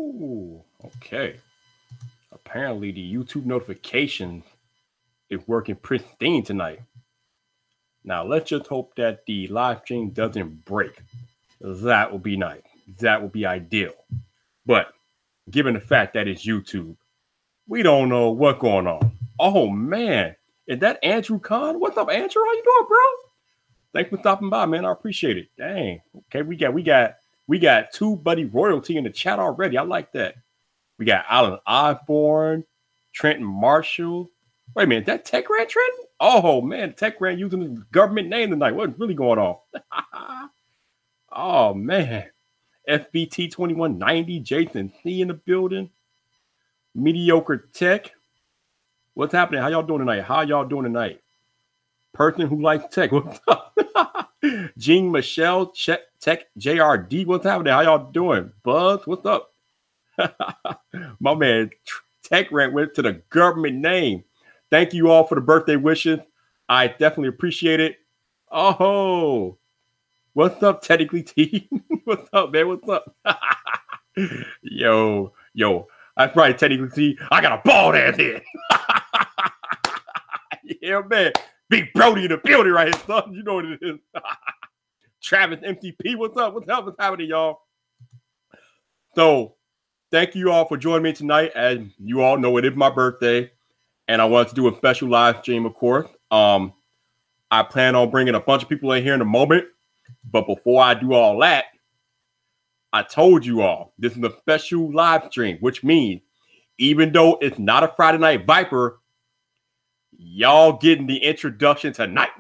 Ooh, okay. Apparently, the YouTube notification is working pristine tonight. Now, let's just hope that the live stream doesn't break. That would be nice. That would be ideal. But given the fact that it's YouTube, we don't know what's going on. Oh man, is that Andrew Kahn? What's up, Andrew? How you doing, bro? Thanks for stopping by, man. I appreciate it. Dang. Okay, we got two buddy royalty in the chat already. I like that. We got Alan Osborne, Trenton Marshall. Wait a minute, that Tech Grant Trenton? Oh man, Tech Grant using the government name tonight. What's really going on? Oh man. FBT 2190, Jason C in the building. Mediocre Tech. What's happening? How y'all doing tonight? How y'all doing tonight? Person who likes tech. What's up? Jean Michelle, Tech JRD. What's happening? How y'all doing? Buzz, what's up? My man, Tech Rant went to the government name. Thank you all for the birthday wishes. I definitely appreciate it. Oh, what's up, Technically T? What's up, man? What's up? Yo. That's right, Technically T. I got a bald ass head. Yeah, man. Big Brody in the building right here, son. You know what it is. Travis MCP, what's up? What's happening, y'all? So, thank you all for joining me tonight. As you all know, it is my birthday, and I wanted to do a special live stream, of course. I plan on bringing a bunch of people in here in a moment, but before I do all that, I told you all this is a special live stream, which means even though it's not a Friday Night Vyyyper, y'all getting the introduction tonight.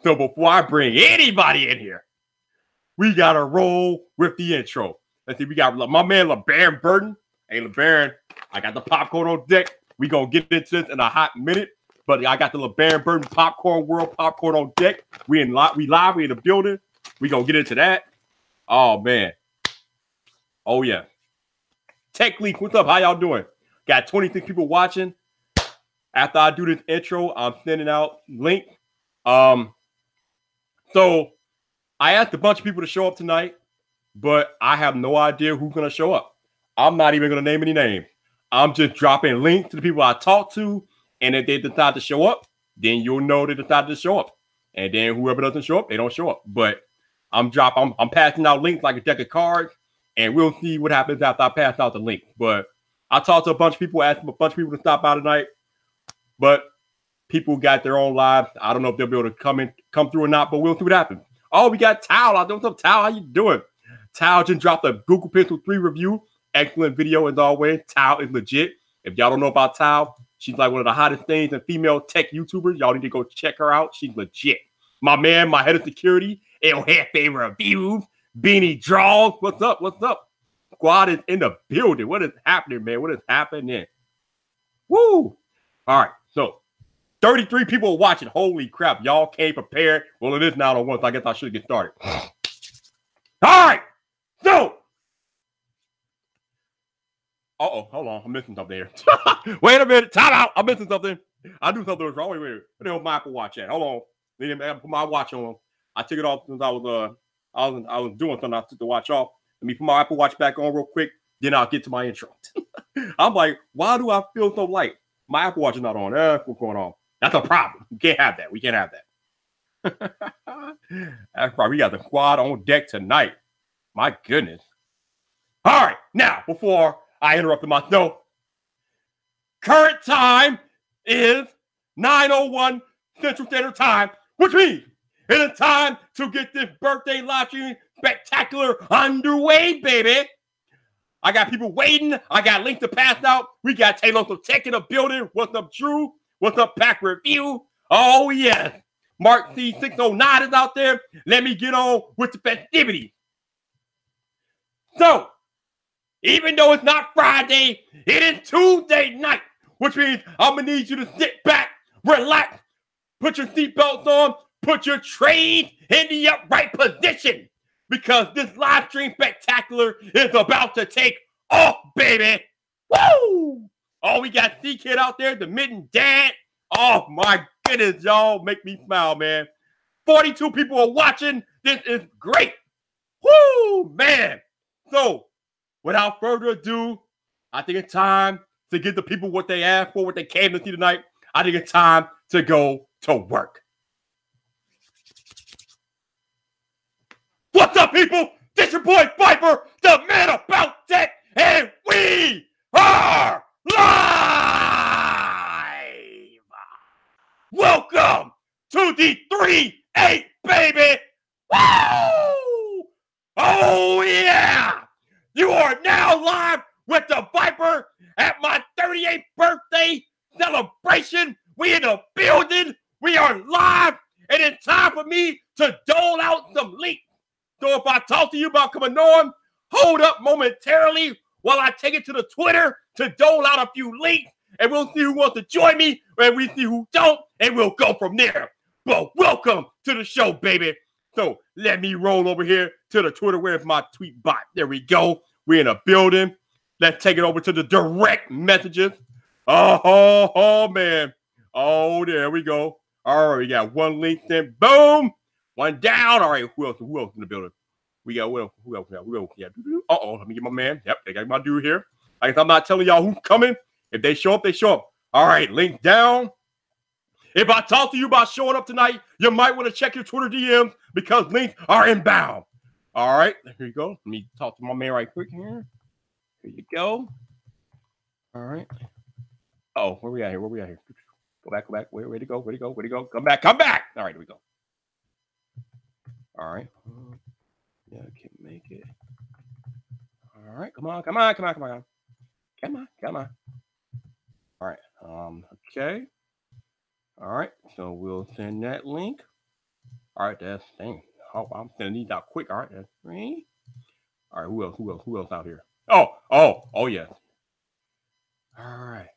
So before I bring anybody in here, we got to roll with the intro. Let's see, we got my man LeBaron Burton. Hey, LeBaron, I got the popcorn on deck. We going to get into this in a hot minute, but I got the LeBaron Burton Popcorn World popcorn on deck. We live, we in the building. We going to get into that. Oh, man. Oh, yeah. Tech Leak, what's up? How y'all doing? Got 26 people watching. After I do this intro, I'm sending out link. So I asked a bunch of people to show up tonight, but I have no idea who's going to show up. I'm not even going to name any names. I'm just dropping links to the people I talked to, and if they decide to show up, then you'll know they decided to show up. And then whoever doesn't show up, they don't show up. But I'm passing out links like a deck of cards, and we'll see what happens after I pass out the link. But I talked to a bunch of people, asked a bunch of people to stop by tonight. But people got their own lives. I don't know if they'll be able to come through or not, but we'll see what happens. Oh, we got Tal out there. What's up, Tal? How you doing? Tal just dropped a Google Pixel 3 review. Excellent video as always. Tal is legit. If y'all don't know about Tal, she's like one of the hottest things in female tech YouTubers. Y'all need to go check her out. She's legit. My man, my head of security, El Jefe Reviews, Beanie Draws. What's up? What's up? Squad is in the building. What is happening, man? What is happening? Woo! All right, so 33 people watching. Holy crap, y'all came prepared. Well, it is now on once. I guess I should get started. All right, so. Uh-oh, hold on. I'm missing something here. Wait a minute. Time out. I'm missing something. I do something wrong. Wait. Where the hell my Apple Watch at? Hold on. Let me put my watch on. I took it off since I was doing something. I took the watch off. Let me put my Apple Watch back on real quick. Then I'll get to my intro. I'm like, why do I feel so light? My Apple Watch is not on. What's going on? That's a problem. We can't have that. We can't have that. That's right. We got the squad on deck tonight. My goodness. All right. Now, before I interrupted myself, current time is 9:01 Central Standard Time, which means it is time to get this birthday live stream spectacular underway, baby. I got people waiting. I got links to pass out. We got Taylor from Tech in the building. What's up, Drew? What's up, Pack Review? Oh, yes. Mark C609 is out there. Let me get on with the festivities. So, even though it's not Friday, it is Tuesday night, which means I'm going to need you to sit back, relax, put your seatbelts on, put your trays in the upright position, because this live stream spectacular is about to take off, baby. Woo! Oh, we got C-Kid out there, the Mitten Dad. Oh, my goodness, y'all make me smile, man. 42 people are watching. This is great. Woo, man. So, without further ado, I think it's time to give the people what they asked for, what they came to see tonight. I think it's time to go to work. What's up, people? This your boy Vyyyper, the man about tech, and we are live! Welcome to the 3-8, baby! Woo! Oh, yeah! You are now live with the Vyyyper at my 38th birthday celebration. We in the building. We are live, and it's time for me to dole out some leaks. So if I talk to you about coming on, hold up momentarily while I take it to the Twitter to dole out a few links, and we'll see who wants to join me, and we see who don't, and we'll go from there. But welcome to the show, baby. So let me roll over here to the Twitter. Where's my tweet bot? There we go. We're in a building. Let's take it over to the direct messages. Oh, man. Oh, there we go. All right, we got one link then. Boom. One down. All right, who else in the building? We got who else? Yeah. Let me get my man. Yep, they got my dude here. I guess I'm not telling y'all who's coming. If they show up, they show up. All right, link down. If I talk to you about showing up tonight, you might want to check your Twitter DMs because links are inbound. All right, here you go. Let me talk to my man right quick here. Here you go. All right. Oh, where we at here? Go back. Where to go? Come back. All right, here we go. All right. Yeah, I can't make it. All right, come on. All right. Okay. All right. So we'll send that link. All right, that's thing. Oh, I'm sending these out quick. All right, that's 3. All right, who else out here? Oh, yeah. All right.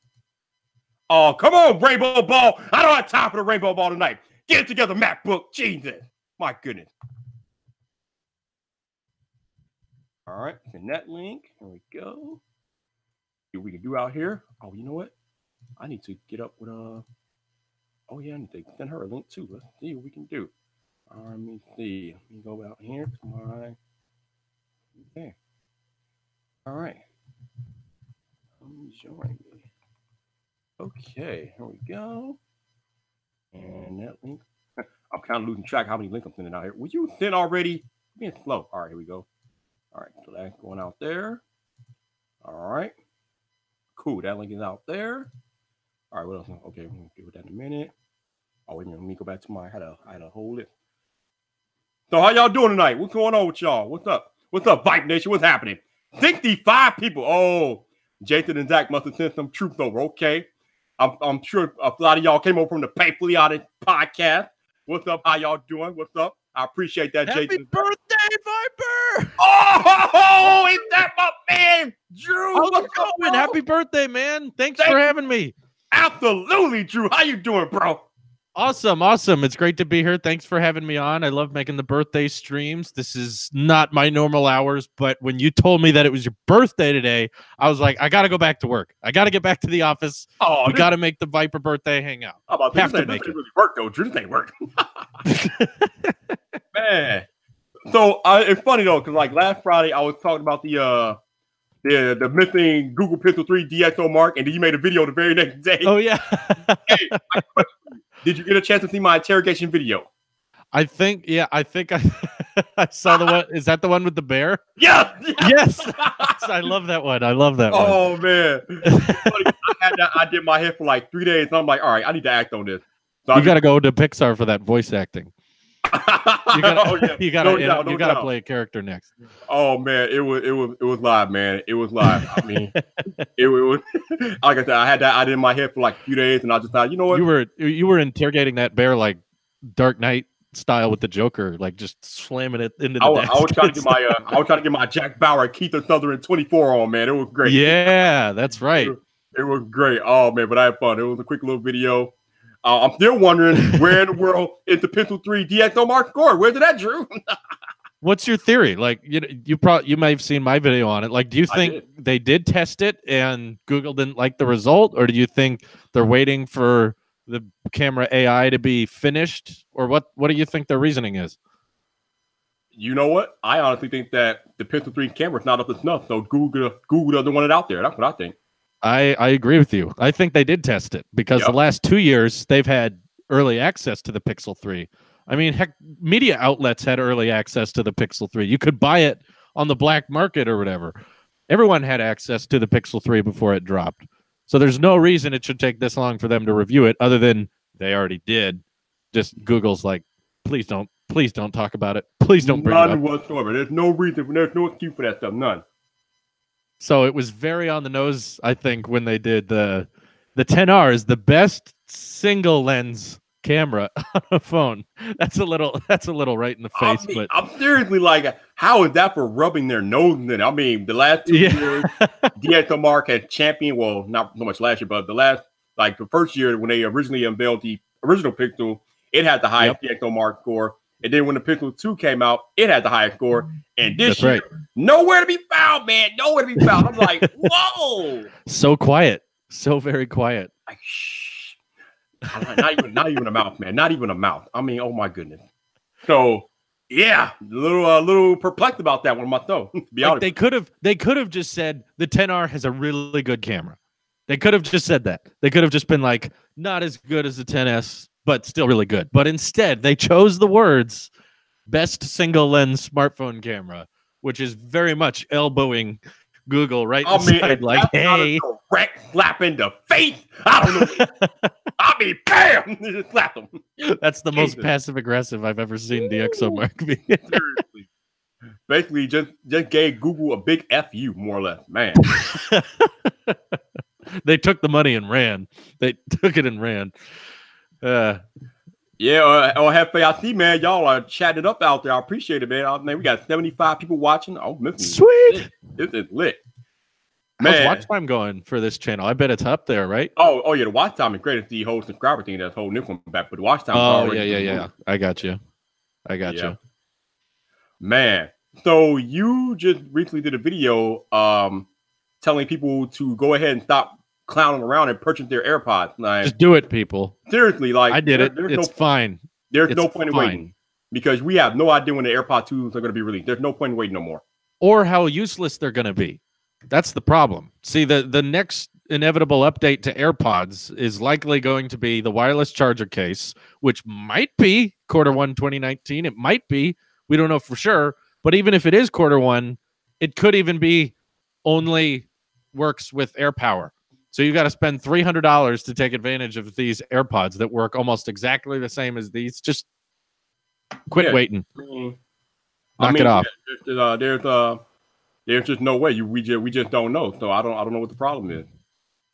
Oh, come on, Rainbow Ball. I don't have time for the Rainbow Ball tonight. Get it together, MacBook. Jesus. My goodness. All right, send that link. Here we go. See what we can do out here. Oh, you know what? I need to get up with oh yeah, I need to send her a link too. Let's see what we can do. Let me see. Let me go out here to my okay. All right. Join me. Okay, here we go. And that link. I'm kind of losing track of how many links I'm sending out here. Were you sent already? Being slow. All right, here we go. All right, so that's going out there. All right. Cool, that link is out there. All right, what else? Okay, we'll deal with that in a minute. Oh, wait a minute, let me go back to my, I had to hold it. So how y'all doing tonight? What's going on with y'all? What's up? What's up, Vyyyper Nation? What's happening? 65 people. Oh, Jason and Zach must have sent some troops over. Okay. I'm sure a lot of y'all came over from the Painfully Honest podcast. What's up? How y'all doing? What's up? I appreciate that, Happy Jason. Happy birthday, Vyyyper! Oh, is that my man, Drew? How's it going? Happy birthday, man. Thanks for having me. Absolutely, Drew. How you doing, bro? Awesome. It's great to be here. Thanks for having me on. I love making the birthday streams. This is not my normal hours, but when you told me that it was your birthday today, I was like, I got to go back to work. I got to get back to the office. Oh, we got to make the Vyyyper birthday hangout. How about this? This ain't really work, though. Drew, this ain't work. Man. So it's funny, though, because like last Friday, I was talking about the missing Google Pixel 3 DxO Mark, and then you made a video the very next day. Oh, yeah. Hey, did you get a chance to see my interrogation video? I think I saw the one. Is that the one with the bear? Yeah. Yes. I love that one. Oh, man. I did my hair for like 3 days, and I'm like, all right, I need to act on this. So you got to go to Pixar for that voice acting. You gotta play a character next. Oh man, it was live, man. It was live. I mean, it was like I said, I had that idea in my head for like a few days, and I just thought, you know what? You were interrogating that bear like Dark Knight style with the Joker, like just slamming it into the desk. I was trying to get my Jack Bauer, Keith Sutherland 24 on, man. It was great. Yeah, that's right. It was great. Oh man, but I had fun. It was a quick little video. I'm still wondering where in the world is the Pixel 3 DxO Mark score? Where's it at, Drew? What's your theory? Like, you might have seen my video on it. Like, do you think they did test it and Google didn't like the result, or do you think they're waiting for the camera AI to be finished, or what do you think their reasoning is? You know what? I honestly think that the Pixel 3 camera is not up to snuff, so Google doesn't want it out there. That's what I think. I agree with you. I think they did test it because the last 2 years they've had early access to the Pixel 3. I mean, heck, media outlets had early access to the Pixel 3. You could buy it on the black market or whatever. Everyone had access to the Pixel 3 before it dropped. So there's no reason it should take this long for them to review it, other than they already did. Just Google's like, please don't talk about it. Please don't bring it up. None whatsoever. There's no reason. There's no excuse for that stuff. None. So it was very on the nose, I think, when they did the 10R is the best single lens camera on a phone. That's a little right in the face. But I'm seriously like, how is that for rubbing their nose in it? I mean, the last 2 years, DxOMark had championed. Well, not so much last year, but the first year when they originally unveiled the original Pixel, it had the highest DxOMark score. And then when the Pixel 2 came out, it had the highest score. And this year, nowhere to be found, man. Nowhere to be found. I'm like, whoa. So quiet. So very quiet. Like, shh. Not even a mouth, man. Not even a mouth. I mean, oh my goodness. So yeah, a little perplexed about that one myself. To be honest. They could have just said the 10R has a really good camera. They could have just said that. They could have just been like, not as good as the 10S, but still really good. But instead, they chose the words best single lens smartphone camera, which is very much elbowing Google right inside, like, hey. Not a direct slap in the face. I don't know. I mean, bam! Just slap them. That's the most passive aggressive I've ever seen DxOMark be. Seriously. Basically, just gave Google a big FU, more or less. Man. They took the money and ran. They took it and ran. I see, man. Y'all are chatting up out there. I appreciate it, man. We got 75 people watching. Oh, sweet. This is lit. Man. How's watch time going for this channel? I bet it's up there, right? Oh yeah, the watch time is great. It's the whole subscriber thing that's holding this one back, but the watch time. Yeah. I got you. Man, so you just recently did a video telling people to go ahead and stop clowning around and purchase their AirPods. Like, just do it, people. Seriously, like I did it. It's fine. There's no point in waiting because we have no idea when the AirPods 2s are going to be released. There's no point in waiting no more. Or how useless they're going to be. That's the problem. See, the next inevitable update to AirPods is likely going to be the wireless charger case, which might be Q1 2019. It might be. We don't know for sure. But even if it is Q1, it could even be only works with AirPower. So you got to spend $300 to take advantage of these AirPods that work almost exactly the same as these. Just quit waiting. Knock it off. There's just no way. We just don't know. So I don't know what the problem is.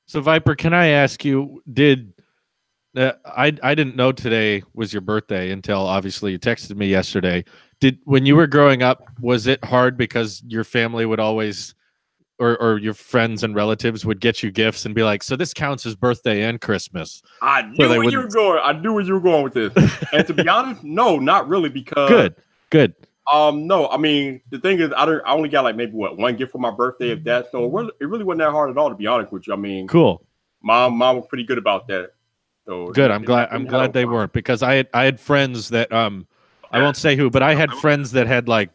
So Vyyyper, can I ask you? I didn't know today was your birthday until obviously you texted me yesterday. When you were growing up, was it hard because your family would always, or your friends and relatives would get you gifts and be like, so this counts as birthday and Christmas? I knew where you were going. I knew where you were going with this. And to be honest, no, not really, because good. No, I mean, the thing is, I only got like maybe one gift for my birthday, if that. So it really wasn't that hard at all, to be honest with you. I mean, cool. Mom was pretty good about that. So good. I'm glad they weren't, because I had friends that I won't say who, but I had friends that had like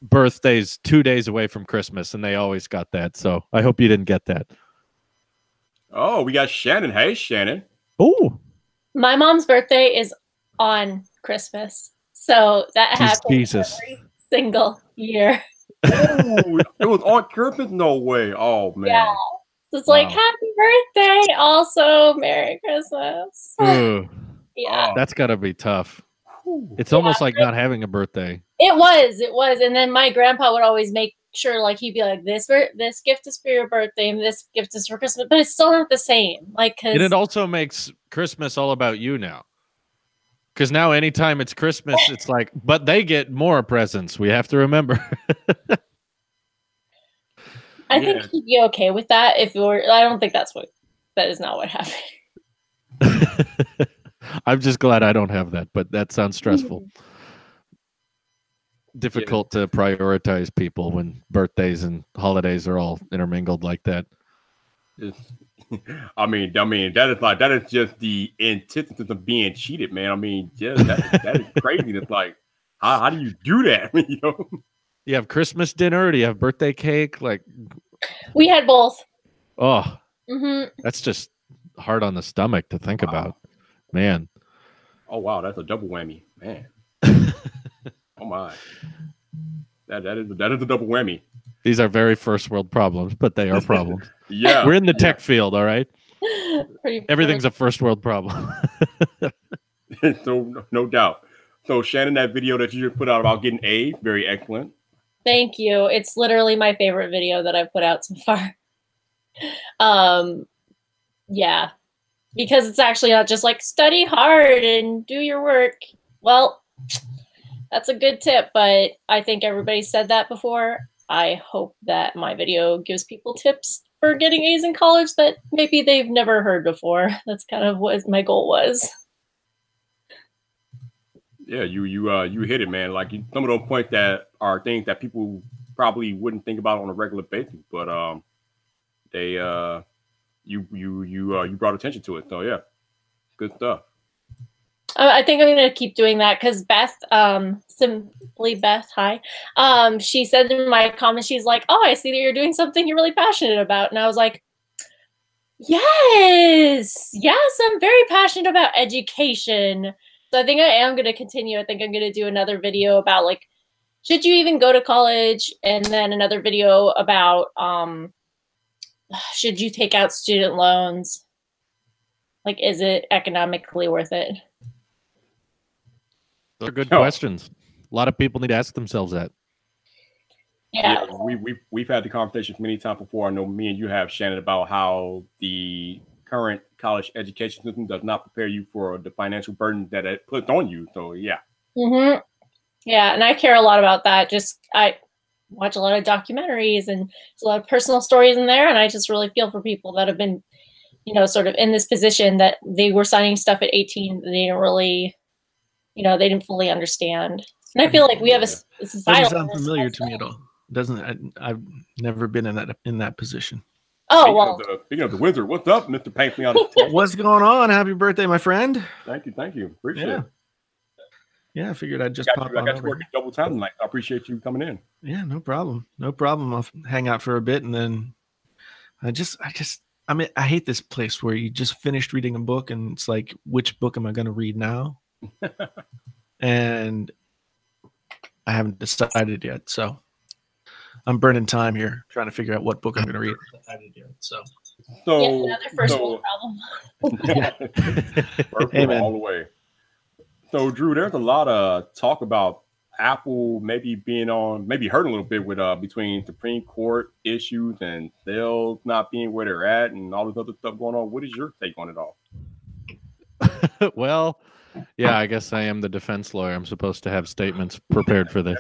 birthdays 2 days away from Christmas, and they always got that. So I hope you didn't get that. Oh, we got Shannon. Hey, Shannon. Oh, my mom's birthday is on Christmas. So that happens every single year. Oh, it was on Christmas? No way. Oh, man. Yeah. So it's like, happy birthday. Also, Merry Christmas. Yeah. That's got to be tough. It's almost like not having a birthday. It was. And then my grandpa would always make sure, like, he'd be like, this gift is for your birthday and this gift is for Christmas. But it's still not the same. Like, and it also makes Christmas all about you now. Because now anytime it's Christmas, it's like, but they get more presents. We have to remember. I think he'd be okay with that. I don't think that is not what happened. I'm just glad I don't have that, but that sounds stressful. Difficult to prioritize people when birthdays and holidays are all intermingled like that. I mean, that is just the antithesis of being cheated, man. I mean, that is crazy. It's like, How do you do that? You know, You have Christmas dinner? Or do you have birthday cake? Like, We had both. oh, Hmm. that's just hard on the stomach to think about, man. oh wow, that's a double whammy, man. Oh my, that is a double whammy. These are very first world problems, but they are problems. Yeah, We're in the tech field, all right? Pretty Everything's a first world problem. So no doubt. So Shannon, that video that you just put out about getting A, very excellent. Thank you. It's literally my favorite video that I've put out so far. Yeah, because it's actually not just like study hard and do your work. Well, that's a good tip, but I think everybody said that before. I hope that my video gives people tips for getting A's in college that maybe they've never heard before. That's kind of what my goal was. Yeah, you hit it, man. Like some of those points that are things that people probably wouldn't think about on a regular basis, but they you brought attention to it. So yeah, good stuff. I think I'm going to keep doing that because Beth, simply Beth, hi. She said in my comments, she's like, oh, I see that you're doing something you're really passionate about. And I was like, yes, I'm very passionate about education. So I think I am going to continue. I think I'm going to do another video about like, should you even go to college? And then another video about, should you take out student loans? Like, is it economically worth it? Those are good questions. A lot of people need to ask themselves that. Yeah. We've had the conversations many times before. I know me and you have, Shannon, about how the current college education system does not prepare you for the financial burden that it puts on you. So yeah. Mm-hmm. Yeah, and I care a lot about that. I watch a lot of documentaries and there's a lot of personal stories in there, and I just really feel for people that have been, sort of in this position that they were signing stuff at 18 that they didn't really, they didn't fully understand. And I feel like we have a society. Doesn't sound familiar to me at all. I've never been in that position. Oh, Speaking of the wizard, what's up, Mr. Painting on What's going on? Happy birthday, my friend. Thank you. Appreciate it. Yeah, I figured I'd just pop on. I got to work double time tonight. I appreciate you coming in. Yeah, no problem. I'll hang out for a bit, and then I hate this place where you just finished reading a book and it's like, which book am I going to read now? And I haven't decided yet, so I'm burning time here trying to figure out what book I'm going to read. So another first world problem. Hey, man. All the way. So, Drew, there's a lot of talk about Apple maybe hurting a little bit with between Supreme Court issues and sales not being where they're at and all this other stuff going on. What is your take on it all? Well, yeah, I guess I am the defense lawyer. I'm supposed to have statements prepared for this.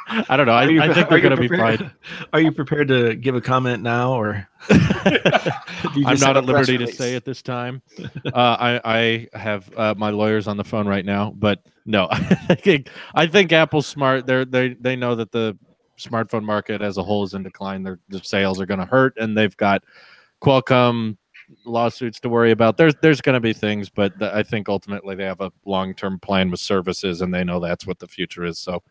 I don't know. I think they're going to be fine. Are you prepared to give a comment now, or I'm not at liberty to say at this time? I have my lawyers on the phone right now, but no, I think Apple's smart. They know that the smartphone market as a whole is in decline. Their sales are going to hurt, and they've got Qualcomm lawsuits to worry about. There's going to be things, but I think ultimately they have a long-term plan with services, and they know that's what the future is. So,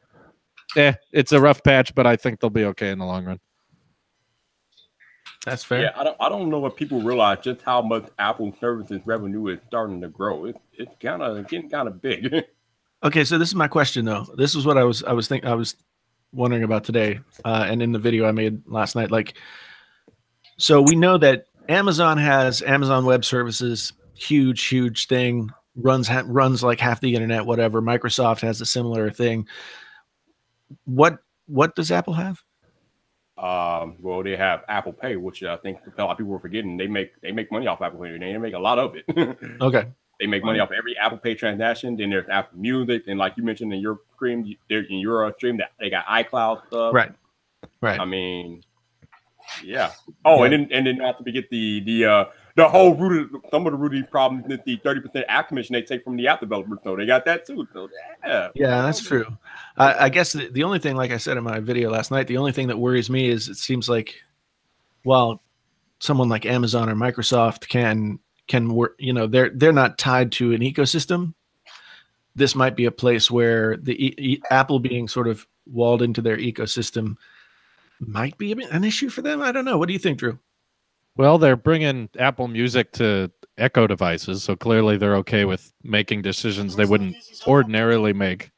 it's a rough patch, but I think they'll be okay in the long run. That's fair. Yeah, I don't know if people realize just how much Apple services revenue is starting to grow. It's getting kind of big. Okay, so this is my question though. This is what I was wondering about today, and in the video I made last night. Like, so we know that Amazon has Amazon Web Services, huge thing, runs like half the internet, whatever. Microsoft has a similar thing. What does Apple have? Well, they have Apple Pay, which I think a lot of people were forgetting. They make money off Apple Pay. They make a lot of it. Okay. They make money off every Apple Pay transaction. Then there's Apple Music, and like you mentioned in your stream, that they got iCloud stuff. Right. I mean, yeah. Oh, yeah. And then not to forget the whole some of the root problems is the 30% app commission they take from the app developers. So they got that too. So yeah, that's true. I guess the only thing, like I said in my video last night, the only thing that worries me is it seems like, well, someone like Amazon or Microsoft can work. They're not tied to an ecosystem. this might be a place where the Apple being sort of walled into their ecosystem might be an issue for them. I don't know. What do you think, Drew? Well, they're bringing Apple Music to Echo devices, so clearly they're okay with making decisions they wouldn't ordinarily make,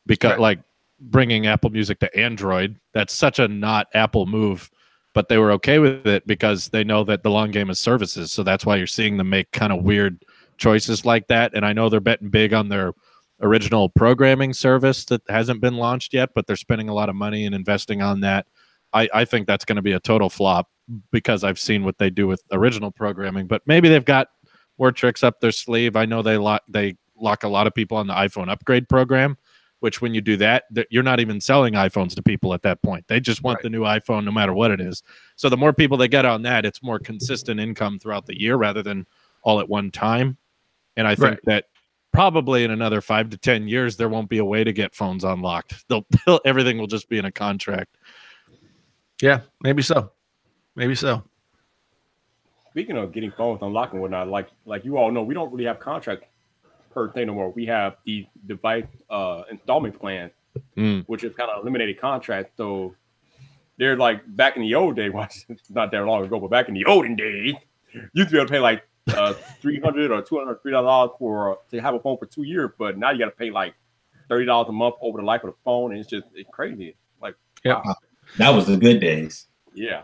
because like bringing Apple Music to Android, that's such a not Apple move, but they were okay with it because they know that the long game is services, so that's why you're seeing them make kind of weird choices like that. And I know they're betting big on their original programming service that hasn't been launched yet, but they're spending a lot of money and investing on that. I think that's going to be a total flop because I've seen what they do with original programming, but maybe they've got more tricks up their sleeve. I know they lock a lot of people on the iPhone upgrade program, which when you do that, you're not even selling iPhones to people at that point. They just want the new iPhone no matter what it is. So the more people they get on that, it's more consistent income throughout the year rather than all at one time. And I think that probably in another 5 to 10 years, there won't be a way to get phones unlocked. Everything will just be in a contract. Yeah, maybe so. Maybe so. Speaking of getting phones unlocked and whatnot, like you all know, we don't really have contract per thing no more. We have the device installment plan, which is kind of eliminated contract. So they're like back in the old day, well, it's not that long ago, but back in the olden days, you used to be able to pay like $300 or $203 to have a phone for 2 years, but now you got to pay like $30 a month over the life of the phone, and it's crazy. Like, wow. That was the good days. Yeah.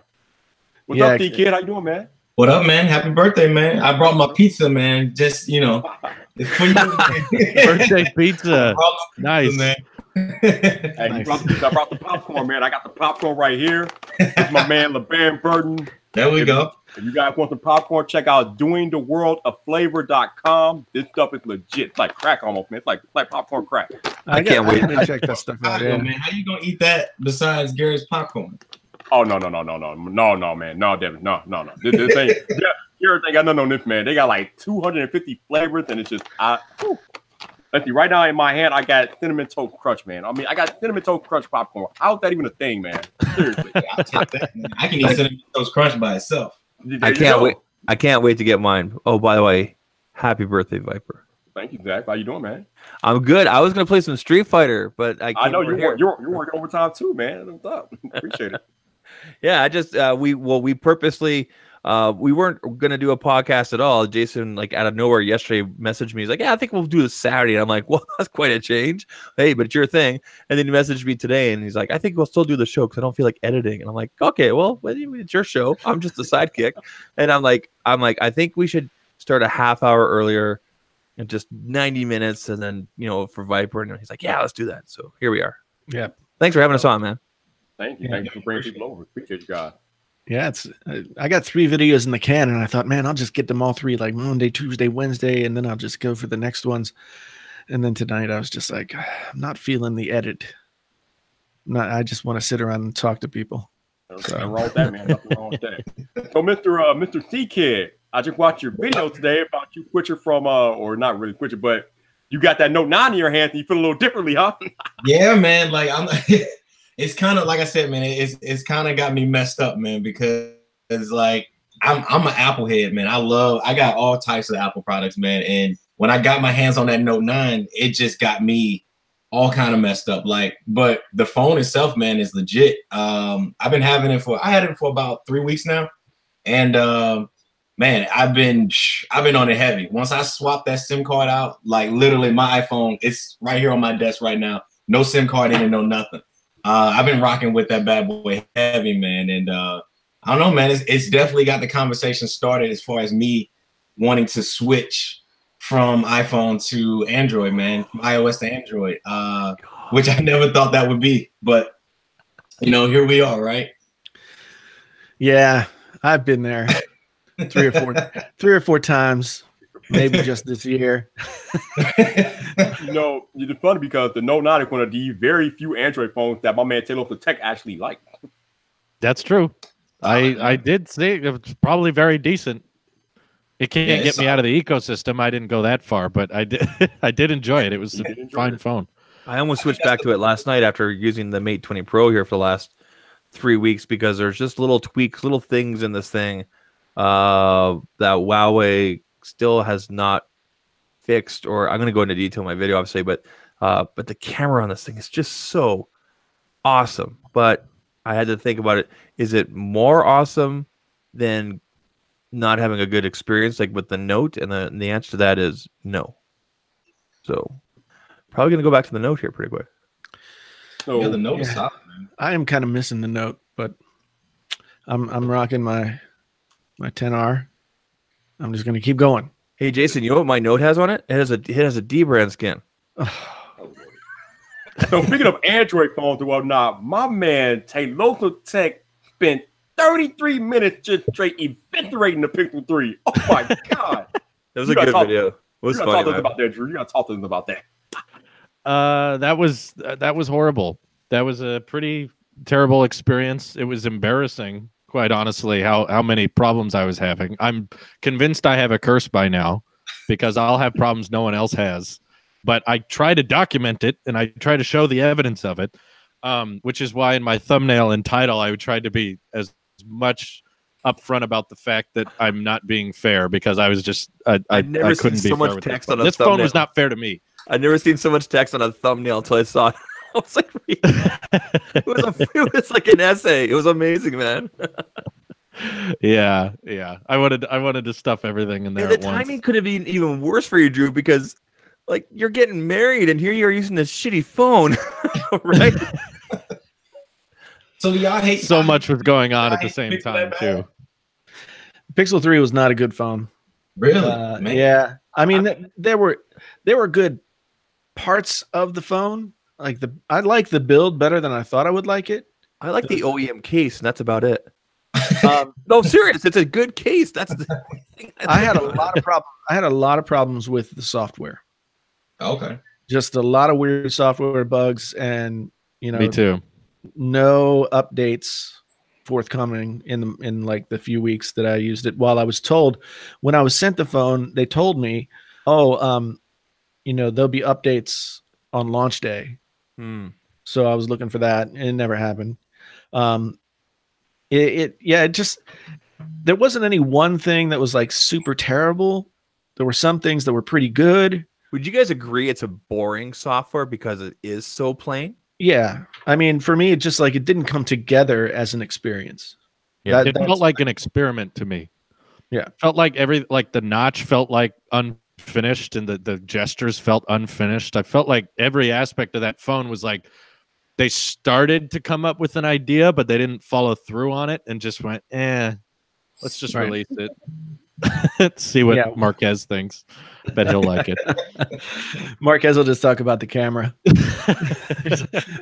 What's up, D-Kid? How you doing, man? What up, man? Happy birthday, man. I brought my pizza, man. Just, you know. Birthday pizza. Nice. Man. Hey, I brought the popcorn, man. I got the popcorn right here. It's my man, LeBaron Burton. There we go. If you guys want some popcorn, check out doingtheworldoflavor.com. This stuff is legit. It's like crack almost, man. It's like popcorn crack. I can't wait to check that stuff out. Man, how you gonna eat that besides Gary's popcorn? Oh no, man. No, Devin. No. This ain't everything got nothing on this, man. They got like 250 flavors, and it's just let's see, right now in my hand, I got Cinnamon Toast Crunch, man. I mean, I got Cinnamon Toast Crunch popcorn. How's that even a thing, man? Seriously. I'll take that, man. I can eat Cinnamon Toast Crunch by itself. I can't wait. I can't wait to get mine. Oh, by the way, happy birthday, Vyyyper. Thank you, Zach. How you doing, man? I'm good. I was gonna play some Street Fighter, but I know you're working overtime too, man. What's up? Appreciate it. Yeah, I just we purposely we weren't gonna do a podcast at all. Jason, like out of nowhere yesterday, messaged me. He's like, "Yeah, I think we'll do this Saturday." And I'm like, "Well, that's quite a change." Hey, but it's your thing. And then he messaged me today, and he's like, "I think we'll still do the show because I don't feel like editing." And I'm like, "Okay, well, it's your show. I'm just a sidekick." And I'm like, I think we should start a half hour earlier, and just 90 minutes, and then for Vyyyper. And he's like, "Yeah, let's do that." So here we are. Yeah. Thanks for having us on, man. Thank you. Thank you for bringing people over. Appreciate you guys. Yeah, I got 3 videos in the can, and I thought, man, I'll just get them all 3 like Monday, Tuesday, Wednesday, and then I'll just go for the next ones. And then tonight I was just like, I'm not feeling the edit. I just want to sit around and talk to people. Nothing wrong with that, man. Nothing wrong with that. So, Mr. C Kid, I just watched your video today about you switching from or not really switching, but you got that Note 9 in your hand and you feel a little differently, huh? Yeah, man. Like it's kind of like I said, man. It's kind of got me messed up, man, because it's like I'm an Apple head, man. I got all types of Apple products, man. And when I got my hands on that Note 9, it just got me all kind of messed up. Like, but the phone itself, man, is legit. I had it for about 3 weeks now, and man, I've been on it heavy. Once I swapped that SIM card out, like literally my iPhone, it's right here on my desk right now. No SIM card in it, no nothing. I've been rocking with that bad boy heavy, man. And I don't know, man. It's definitely got the conversation started as far as me wanting to switch from iPhone to Android, man, from iOS to Android, which I never thought that would be. But, here we are, right? Yeah, I've been there 3 or 4 times. Maybe just this year. It's funny because the Note 9 is one of the very few Android phones that my man Taylor the Tech actually liked. That's true. I did say it's probably very decent. It can't get me out of the ecosystem. I didn't go that far, but I did. I did enjoy it. It was a fine phone. I almost switched back to it last night after using the Mate 20 Pro here for the last 3 weeks because there's just little tweaks, little things in this thing that Huawei still has not fixed, or I'm going to go into detail in my video, obviously, but the camera on this thing is just so awesome. But I had to think about it. Is it more awesome than not having a good experience like with the Note? And the answer to that is no. So probably going to go back to the Note here pretty quick. So, Yeah, the Note is solid, man. I am kind of missing the Note, but I'm rocking my 10R. I'm just gonna keep going. Hey Jason, you know what my Note has on it? It has a D brand skin. So speaking of Android phones and whatnot, my man Local Tech spent 33 minutes just straight eviscerating the Pixel 3. Oh my god. That was a good video. It was you funny, gotta talk to us man. about that, Drew. You gotta talk to us about that. That was horrible. That was a pretty terrible experience. It was embarrassing, quite honestly, how many problems I was having. I'm convinced I have a curse by now because I'll have problems no one else has. But I try to document it and I try to show the evidence of it, which is why in my thumbnail and title I would try to be as much upfront about the fact that I'm not being fair, because I was just I couldn't be so much text on a this phone was not fair to me. I've never seen so much text on a thumbnail until I saw it. I was like, it was like an essay. It was amazing, man. Yeah. I wanted to stuff everything in there. And the timing could have been even worse for you, Drew, because like you're getting married and here you are using this shitty phone, right? So do y'all hate so much was going on at the same time too. Pixel 3 was not a good phone. Really? Man. Yeah. I mean, there were good parts of the phone. I like the build better than I thought I would like it. I like the OEM case, and that's about it. No, serious. It's a good case. That's the thing. I had a lot of problems. I had a lot of problems with the software. Okay. Just a lot of weird software bugs, and me too. No updates forthcoming in like the few weeks that I used it. While I was told, when I was sent the phone, they told me, there'll be updates on launch day. So I was looking for that, and it never happened. It just, there wasn't any one thing that was like super terrible. There were some things that were pretty good. Would you guys agree it's a boring software because it is so plain? Yeah. I mean, for me, it just like, it didn't come together as an experience. Yeah, it felt like an experiment to me. Yeah. It felt like the notch felt like unfinished, and the gestures felt unfinished. I felt like every aspect of that phone was like they started to come up with an idea, but they didn't follow through on it and just went, let's just release it. See what Marquez thinks. Bet he'll like it. Marquez will just talk about the camera.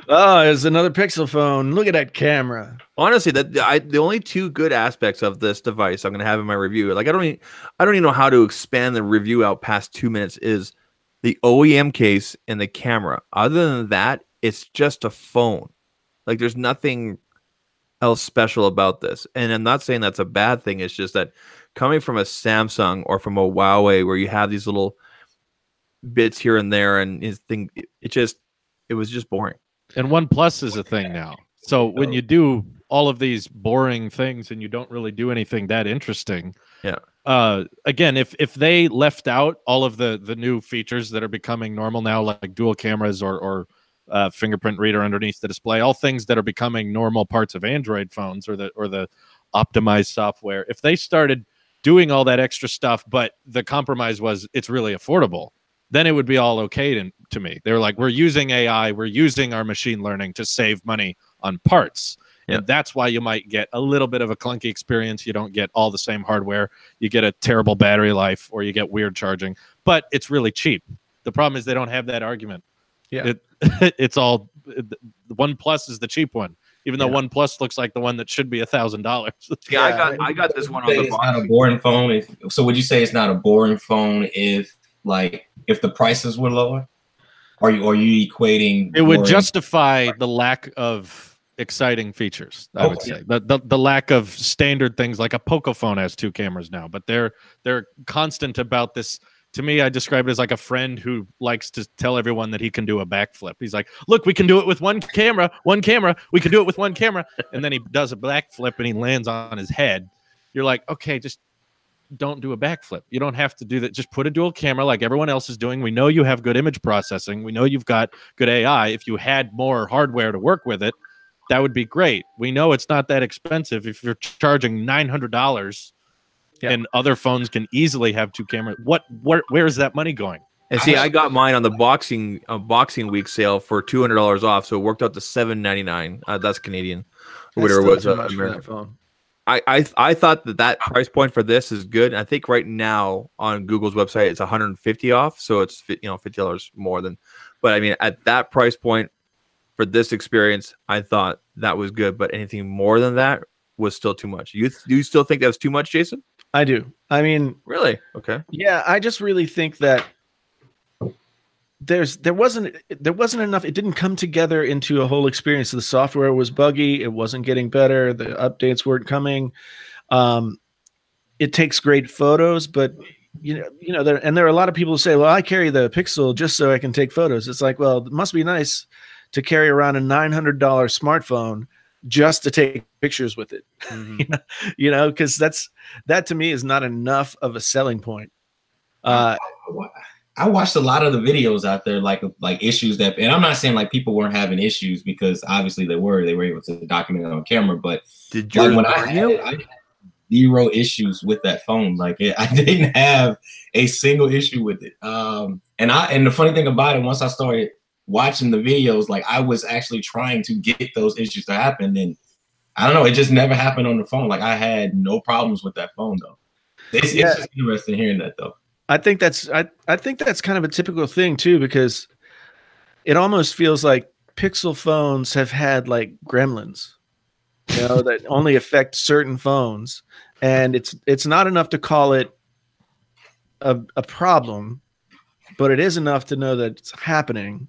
Oh, there's another Pixel phone. Look at that camera. Honestly, the only two good aspects of this device I'm going to have in my review, like I don't even know how to expand the review out past 2 minutes, is the OEM case and the camera. Other than that, it's just a phone. Like there's nothing else special about this. And I'm not saying that's a bad thing. It's just that coming from a Samsung or from a Huawei, where you have these little bits here and there, and it was just boring. And OnePlus is a thing now. So when you do all of these boring things and you don't really do anything that interesting, again, if they left out all of the new features that are becoming normal now, like dual cameras or fingerprint reader underneath the display, all things that are becoming normal parts of Android phones or the optimized software, if they started doing all that extra stuff, but the compromise was it's really affordable, then it would be all okay to me. They were like, we're using AI, we're using our machine learning to save money on parts. Yeah. And that's why you might get a little bit of a clunky experience. You don't get all the same hardware. You get a terrible battery life, or you get weird charging, but it's really cheap. The problem is they don't have that argument. Yeah, it's all the OnePlus is the cheap one, even though OnePlus looks like the one that should be $1,000. Yeah, I got this one on the box. It's not a boring phone. So would you say it's not a boring phone if the prices were lower? Are you equating? It would justify the lack of exciting features. I would say the lack of standard things, like a Poco phone has 2 cameras now, but they're constant about this. To me, I describe it as like a friend who likes to tell everyone that he can do a backflip. He's like, look, we can do it with one camera. We can do it with one camera. And then he does a backflip and he lands on his head. You're like, okay, just don't do a backflip. You don't have to do that. Just put a dual camera like everyone else is doing. We know you have good image processing. We know you've got good AI. If you had more hardware to work with it, that would be great. We know it's not that expensive. If you're charging $900 and other phones can easily have 2 cameras, where is that money going? And see, I got mine on the boxing week sale for $200 off, so it worked out to $799. That's Canadian, or whatever it was. Too much for that phone. I thought that price point for this is good. I think right now on Google's website it's 150 off, so it's $50 more than. But I mean, at that price point for this experience, I thought that was good. But anything more than that was still too much. Do you still think that's too much, Jason? I do. I mean, really? Okay. Yeah, I just really think that there wasn't enough. It didn't come together into a whole experience. The software was buggy. It wasn't getting better. The updates weren't coming. It takes great photos, but there are a lot of people who say, well, I carry the Pixel just so I can take photos. It's like, well, it must be nice to carry around a $900 smartphone just to take pictures with it. Mm-hmm. Because that to me is not enough of a selling point. I watched a lot of the videos out there, like issues that, and I'm not saying like people weren't having issues, because obviously they were able to document it on camera. But did you? Like, when I had 0 issues with that phone. Like I didn't have a single issue with it. And the funny thing about it, once I started watching the videos, like I was actually trying to get those issues to happen, and I don't know, it just never happened on the phone. Like I had no problems with that phone though. It's just interesting hearing that though. I think that's kind of a typical thing too, because it almost feels like Pixel phones have had like gremlins, that only affect certain phones, and it's not enough to call it a problem, but it is enough to know that it's happening,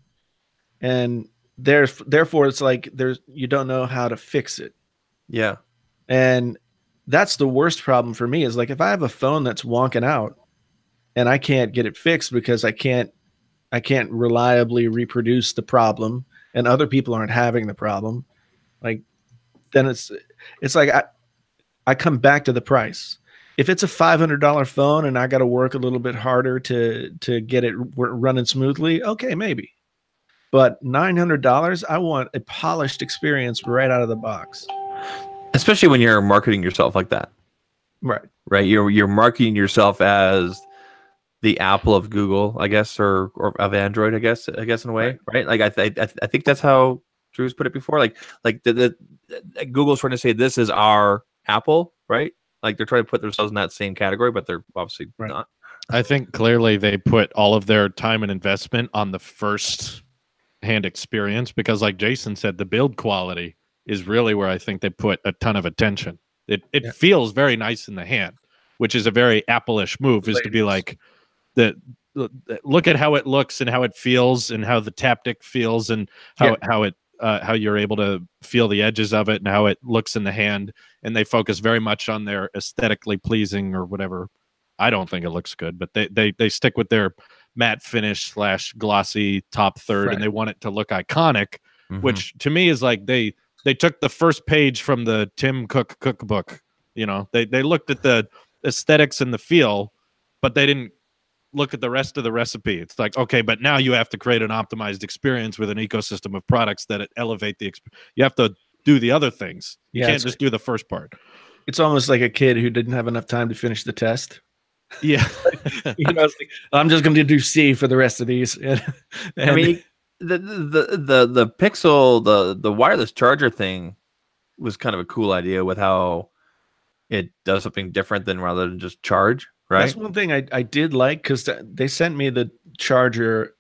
and therefore it's like you don't know how to fix it. Yeah, and that's the worst problem for me. Is like if I have a phone that's wonking out, and I can't get it fixed because I can't reliably reproduce the problem, and other people aren't having the problem, like then it's like I come back to the price. If it's a $500 phone and I got to work a little bit harder to get it running smoothly, okay, maybe. But $900, I want a polished experience right out of the box. Especially when you're marketing yourself like that. Right. You're marketing yourself as the Apple of Google, I guess, or of Android, I guess in a way, right? Like I think that's how Drew's put it before. Like the Google's trying to say this is our Apple, right? Like they're trying to put themselves in that same category, but they're obviously not. I think clearly they put all of their time and investment on the first hand experience, because like Jason said, the build quality is really where I think they put a ton of attention. It feels very nice in the hand, which is a very Apple-ish move, is to be like, look at how it looks and how it feels and how the taptic feels and how you're able to feel the edges of it and how it looks in the hand. And they focus very much on their aesthetically pleasing or whatever. I don't think it looks good, but they stick with their matte finish / glossy top third, and they want it to look iconic, which to me is like they took the first page from the Tim Cook cookbook. They looked at the aesthetics and the feel, but they didn't look at the rest of the recipe. It's like, okay, but now you have to create an optimized experience with an ecosystem of products that elevate the experience. You have to do the other things. You can't just do the first part. It's almost like a kid who didn't have enough time to finish the test. Yeah. It's like, I'm just going to do C for the rest of these. And I mean, the Pixel, the wireless charger thing was kind of a cool idea with how it does something different than rather than just charge. Right. That's one thing I did like, because they sent me the charger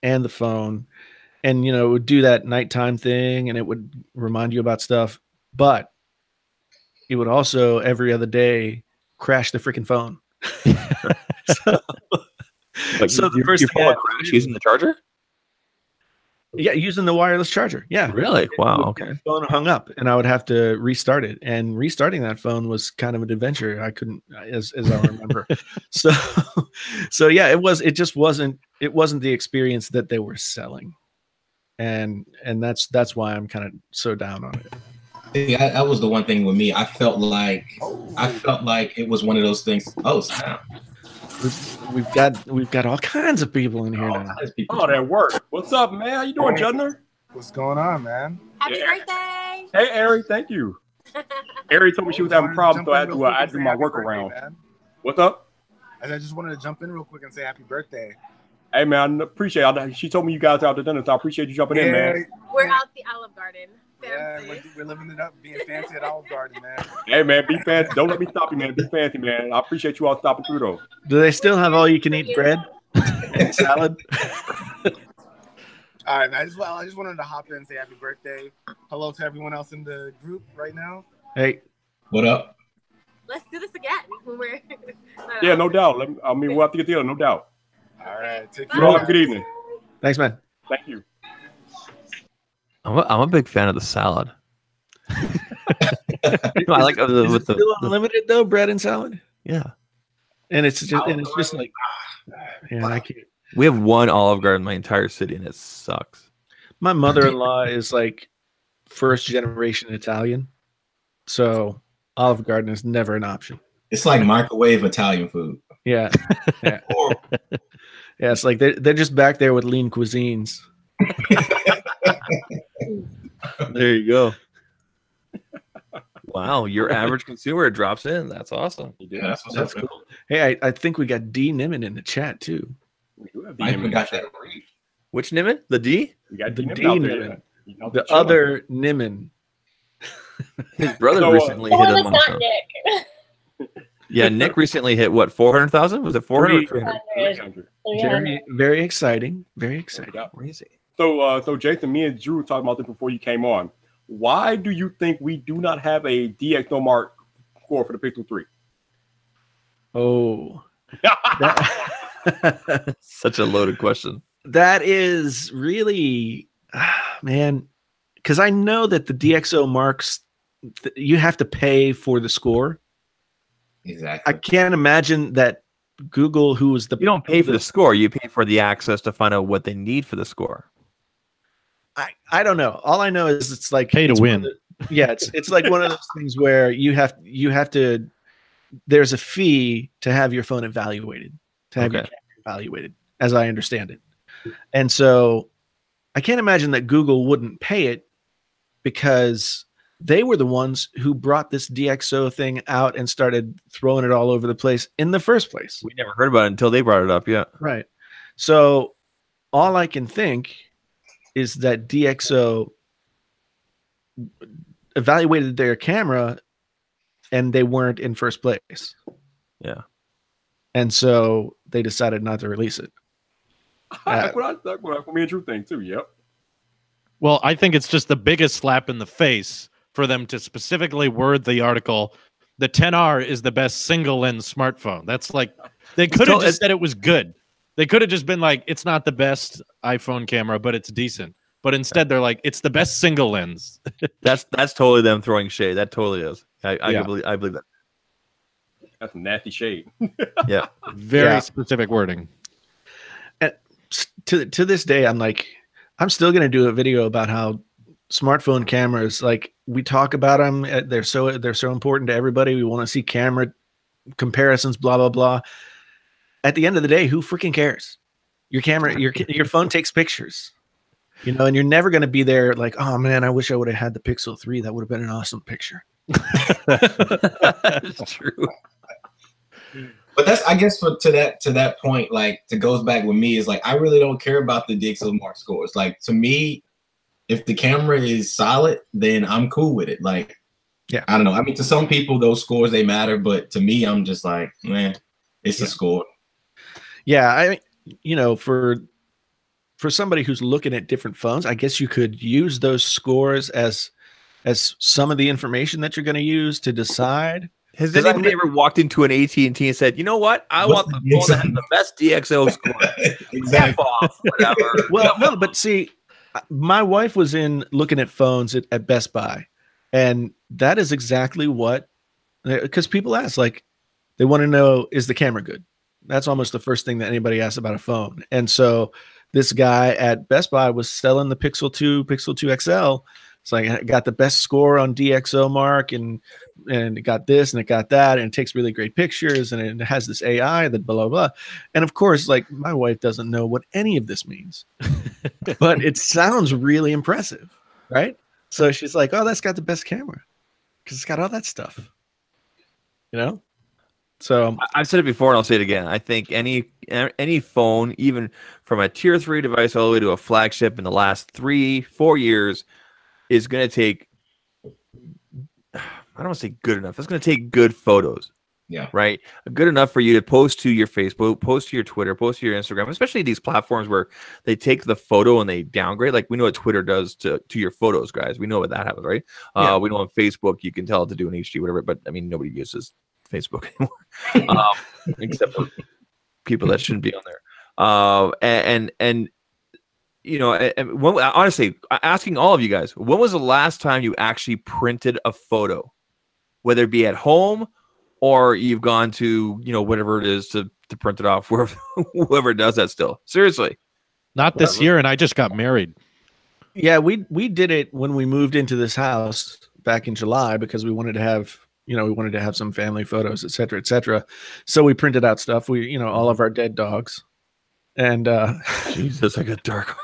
and the phone, and it would do that nighttime thing, and it would remind you about stuff, but it would also every other day crash the freaking phone. So the first thing I crash using the charger? Yeah, using the wireless charger. Yeah. Really? Wow. Okay. The phone hung up, and I would have to restart it. And restarting that phone was kind of an adventure. I couldn't, as I remember. So yeah, it just wasn't the experience that they were selling, and that's why I'm kind of so down on it. See, that was the one thing with me. I felt like it was one of those things. Oh, snap. We've got all kinds of people in here now. Oh, that work. What's up, man? How you doing, Judner? What's going on, man? Happy birthday! Hey, Ari, thank you. Ari told me she was having problems, so I had to do my workaround. What's up? I just wanted to jump in real quick and say happy birthday. Hey, man, I appreciate it. She told me you guys are out to dinner, so I appreciate you jumping in, man. We're out the Olive Garden. Fancy. Yeah, we're living it up, being fancy at Olive Garden, man. Hey, man, be fancy. Don't let me stop you, man. Be fancy, man. I appreciate you all stopping through, though. Do they still have all-you-can-eat bread and salad? All right, man. I just wanted to hop in and say happy birthday. Hello to everyone else in the group right now. Hey. What up? Let's do this again when we're. Yeah, no doubt. We'll have to get together, no doubt. All right. Take care. Have a good evening. Thanks, man. Thank you. I'm a big fan of the salad. I like with the unlimited though, bread and salad. Yeah, and it's just like, yeah, I can't. We have one Olive Garden in my entire city, and it sucks. My mother-in-law is like first generation Italian, so Olive Garden is never an option. It's like microwave Italian food. Yeah, yeah. Yeah, it's like they're just back there with lean cuisines. There you go. Wow, your average consumer drops in. That's awesome. Yeah, that's cool. Hey, I think we got D Niman in the chat too. I even got that. Which Niman? The D? We got the D Niman. The other Niman. His brother recently hit him on not Nick. Yeah, Nick recently hit what, 400,000? Was it 400 or 300? Very, very exciting. Very exciting. Crazy. So Jason, me and Drew were talking about this before you came on. Why do you think we do not have a DxO Mark score for the Pixel 3? Oh. Such a loaded question. That is really, man, because I know that the DxO Marks, you have to pay for the score. Exactly. I can't imagine that Google, who is the... You don't pay for the score. You pay for the access to find out what they need for the score. I don't know. All I know is it's like pay to win. Yeah, it's like one of those things where you have to. There's a fee to have your phone evaluated, to have your camera evaluated, as I understand it. And so, I can't imagine that Google wouldn't pay it because they were the ones who brought this DxO thing out and started throwing it all over the place in the first place. We never heard about it until they brought it up. Yeah, right. So, all I can think is that DxO evaluated their camera and they weren't in first place. Yeah. And so they decided not to release it. That's what me and Drew think too. Yep. Well, I think it's just the biggest slap in the face for them to specifically word the article. The 10R is the best single lens smartphone. That's like, they could have just said it was good. They could have just been like, it's not the best iPhone camera, but it's decent. But instead, they're like, it's the best single lens. That's totally them throwing shade. That totally is. I believe that. That's some nasty shade. Yeah, very specific wording. And to this day, I'm still gonna do a video about how smartphone cameras, like, we talk about them. They're so important to everybody. We want to see camera comparisons. Blah blah blah. At the end of the day, who freaking cares? Your camera, your phone takes pictures, you know, and you're never going to be there like, oh man, I wish I would have had the Pixel 3. That would have been an awesome picture. That's true. But that's, I guess, to that point, like, to goes back with me is like, I really don't care about the DxO Mark scores. Like, to me, if the camera is solid, then I'm cool with it. Like, yeah, I don't know. I mean, to some people, those scores, they matter, but to me, I'm just like, man, it's a score. Yeah, you know, for somebody who's looking at different phones, I guess you could use those scores as some of the information that you're going to use to decide. Has anybody ever walked into an AT&T and said, you know what? I want the phone that has the best DxO score. Exactly. Off, whatever. Well, no, but see, my wife was in looking at phones at Best Buy, and that is exactly what, because people ask, like, they want to know, is the camera good? That's almost the first thing that anybody asks about a phone. And so this guy at Best Buy was selling the Pixel 2 XL, It's like I got the best score on DxO Mark, and it got this and it got that, and it takes really great pictures, and it has this AI that blah blah blah. And of course, like my wife doesn't know what any of this means, but it sounds really impressive, right? So she's like, "Oh, that's got the best camera because it's got all that stuff," you know. So I've said it before and I'll say it again. I think any phone, even from a tier 3 device all the way to a flagship in the last 3-4 years, is going to take, I don't want to say good enough. It's going to take good photos. Yeah. Right. Good enough for you to post to your Facebook, post to your Twitter, post to your Instagram, especially these platforms where they take the photo and they downgrade. Like we know what Twitter does to your photos, guys. We know what that happens, right? Yeah. We know on Facebook you can tell it to do an HD, whatever. But I mean, nobody uses Facebook anymore, except for people that shouldn't be on there. And you know, and honestly, asking all of you guys, when was the last time you actually printed a photo, whether it be at home or you've gone to, you know, whatever it is to print it off, whoever does that still? Seriously. Not this year, and I just got married. yeah, we did it when we moved into this house back in July because we wanted to have, you know, we wanted to have some family photos, et cetera, et cetera. So we printed out stuff. We, you know, all of our dead dogs. And Jesus, I got dark.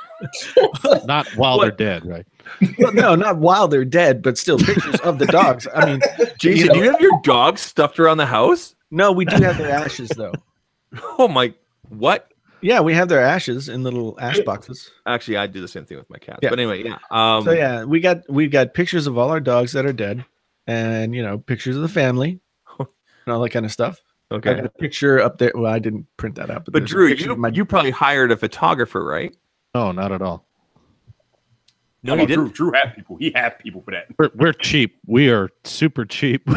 Not while they're dead, right? well, no, not while they're dead, but still pictures of the dogs. I mean, Jason, do you have your dogs stuffed around the house? no, we do have their ashes though. Oh my, what? Yeah, we have their ashes in little ash boxes. Actually, I do the same thing with my cats. Yeah. But anyway, yeah. So yeah, we've got pictures of all our dogs that are dead, and you know, pictures of the family and all that kind of stuff. I Okay. got a picture up there. Well, I didn't print that out, But there's a Drew, picture of my you probably hired a photographer, right? No, not at all. No, Oh, you didn't. Drew had people. He had people for that. We're cheap. We are super cheap.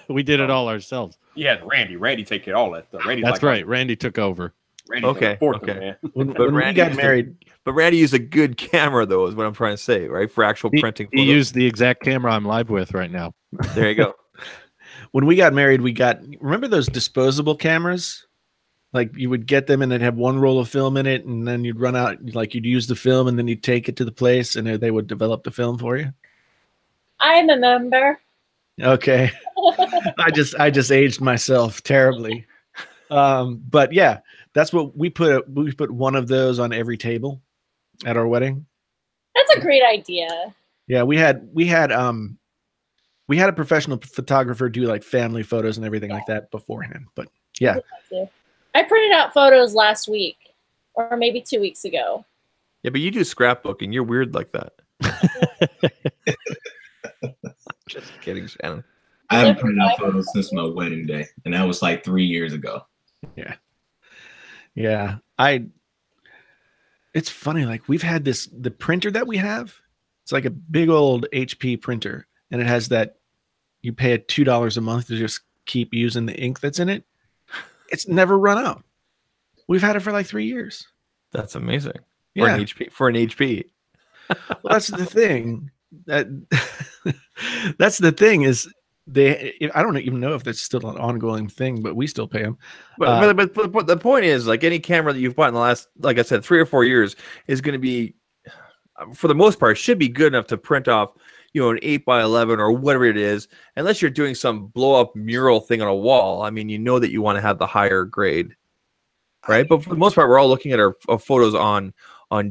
We did it all ourselves. He had Randy. Randy take care of all that stuff. Randy's That's like, right. Randy took over. Randy's Okay, like fourth, okay. man. when But we Randy got used married. But Randy used a good camera, though, is what I'm trying to say, right? For actual printing. He photos. used the exact camera I'm live with right now. There you go. When we got married, remember those disposable cameras? Like you would get them and they'd have one roll of film in it, and then you'd run out, like you'd use the film and then you'd take it to the place and they would develop the film for you. I remember. Okay. I just aged myself terribly. But yeah, that's what we put one of those on every table at our wedding. That's a great idea. Yeah, we had a professional photographer do like family photos and everything like that beforehand. But yeah. I printed out photos last week, or maybe 2 weeks ago. Yeah, but you do scrapbooking. You're weird like that. Just kidding, Shannon. I haven't printed out photos since my wedding day, and that was like 3 years ago. Yeah. It's funny, like we've had the printer that we have, it's like a big old HP printer, and it has that you pay it $2 a month to just keep using the ink that's in it. It's never run out. We've had it for like 3 years. That's amazing. Yeah. For an HP. Well, that's the thing. That's the thing is I don't even know if that's still an ongoing thing, but we still pay them. But the point is, like any camera that you've bought in the last, like I said, 3 or 4 years is going to be, for the most part, should be good enough to print off, you know, an 8x11 or whatever it is, unless you're doing some blow up mural thing on a wall. I mean, you know that you want to have the higher grade, right? But for the most part, we're all looking at our photos on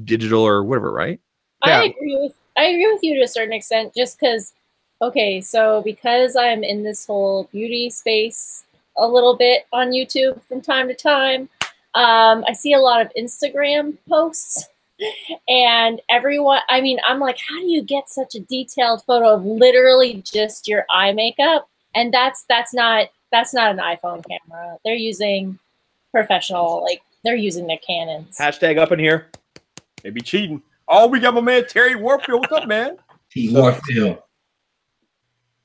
digital or whatever, right? Yeah. I agree with you to a certain extent, just because. Okay, so because I'm in this whole beauty space a little bit on YouTube from time to time, I see a lot of Instagram posts, and everyone, I mean, I'm like, how do you get such a detailed photo of literally just your eye makeup? And that's not an iPhone camera. They're using professional, like they're using their Canons. Hashtag up in here. They be cheating. Oh, we got my man Terry Warfield. What's up, man? T. Warfield.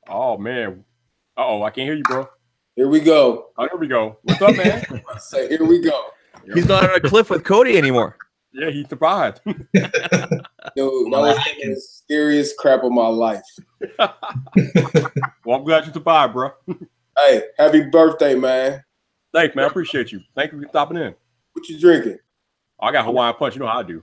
Oh man. I can't hear you, bro. Here we go. Oh, here we go. What's up, man? Say, here we go. He's not on a cliff with Cody anymore. Yeah, he survived. Yo, that was the scariest crap of my life. Well, I'm glad you survived, bro. Hey, happy birthday, man. Thanks, man. I appreciate you. Thank you for stopping in. What you drinking? I got Hawaiian Punch. You know how I do.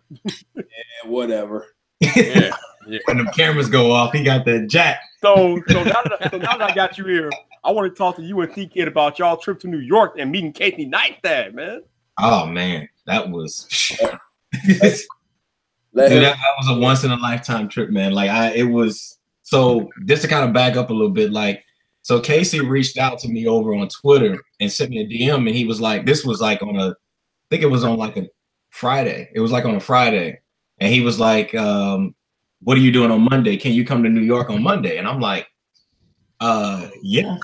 Yeah, whatever. Yeah, yeah. When the cameras go off, he got that jack. So now that I got you here, I want to talk to you and T-Kid about y'all trip to New York and meeting Casey Neistat, man. Oh man, that was dude, that was a once in a lifetime trip, man. Like it was. So just to kind of back up a little bit, like, so Casey reached out to me over on Twitter and sent me a DM, and he was like, this was like on I think it was on like a Friday. It was like on a Friday, and he was like, what are you doing on Monday? Can you come to New York on Monday? And I'm like, yeah,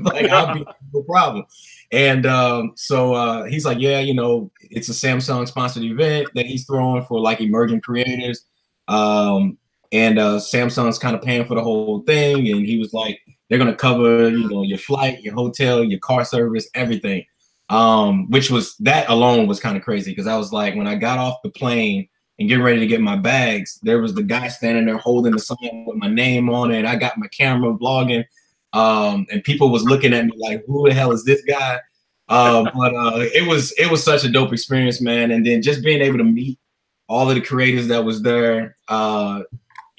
like I'll be no problem. And so he's like, yeah, you know, it's a Samsung sponsored event that he's throwing for like emerging creators. And Samsung's kind of paying for the whole thing. And he was like, they're going to cover, you know, your flight, your hotel, your car service, everything. Which was, that alone was kind of crazy. Cause I was like, when I got off the plane and getting ready to get my bags, there was the guy standing there holding the sign with my name on it. I got my camera vlogging. And people was looking at me like, who the hell is this guy? But it was such a dope experience, man. And then just being able to meet all of the creators that was there,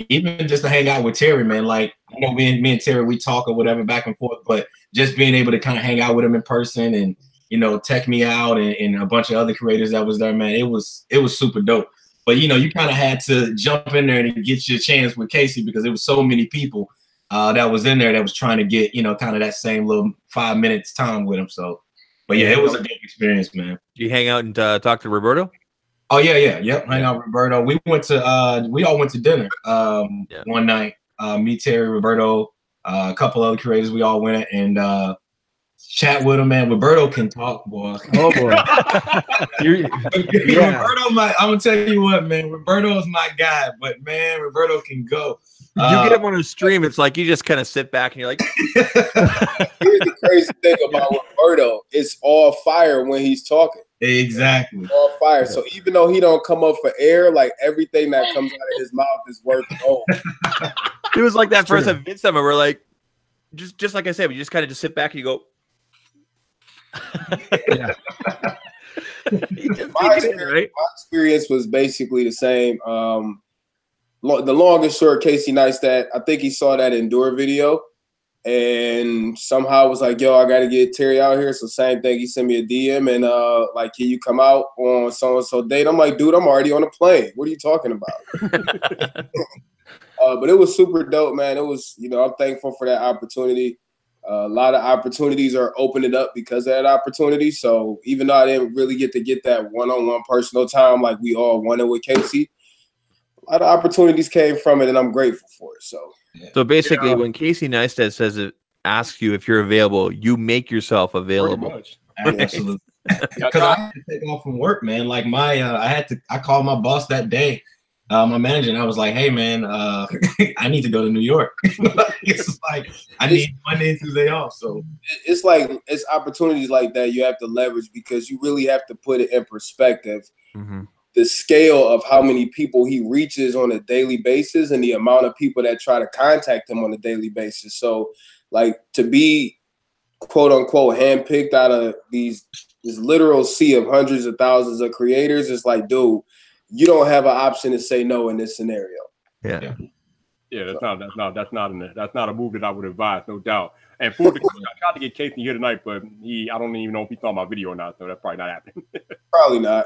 even just to hang out with Terry, man. Like, I know me and Terry, we talk or whatever back and forth, but just being able to kind of hang out with him in person and, you know, tech me out and a bunch of other creators that was there, man, it was super dope. But, you know, you kind of had to jump in there and get your chance with Casey because there was so many people that was in there that was trying to get, you know, kind of that same little 5 minutes time with him. So, but yeah, it was a dope experience, man. Did you hang out and talk to Roberto? Oh yep. Hang out with Roberto. We all went to dinner one night. Me, Terry, Roberto, a couple other creators. We all went and chat with him, man. Roberto can talk, boy. Oh boy. Roberto, I'm gonna tell you what, man. Roberto is my guy, but man, Roberto can go. You get him on a stream, it's like you just kind of sit back and you're like. Here's the crazy thing about Roberto: it's all fire when he's talking. Exactly. All fire. So even though he don't come up for air, like everything that comes out of his mouth is worth gold. It was like that first time Midsummer. We're like, just like I said, we just kind of just sit back and you go. Yeah. My experience was basically the same. The long and short, Casey Neistat, I think he saw that Endure video and somehow was like, yo, I got to get Terry out here. So same thing, he sent me a DM and like, can you come out on so-and-so date? I'm like, dude, I'm already on a plane. What are you talking about? But it was super dope, man. It was, you know, I'm thankful for that opportunity. A lot of opportunities are opening up because of that opportunity. So even though I didn't really get to get that one-on-one personal time like we all wanted with Casey, a lot of opportunities came from it, and I'm grateful for it. So basically, when Casey Neistat says it, asks you if you're available, you make yourself available. Absolutely. Because I had to take off from work, man. Like I called my boss that day, my manager, and I was like, hey, man, I need to go to New York. It's like I need Monday and Tuesday off. So it's like it's opportunities like that you have to leverage because you really have to put it in perspective. Mm-hmm. The scale of how many people he reaches on a daily basis and the amount of people that try to contact him on a daily basis. So like to be quote unquote handpicked out of this literal sea of hundreds of thousands of creators, it's like, dude, you don't have an option to say no in this scenario. Yeah. Yeah, that's not a move that I would advise, no doubt. And for the I tried to get Casey here tonight, but I don't even know if he saw my video or not, so that's probably not happening. Probably not.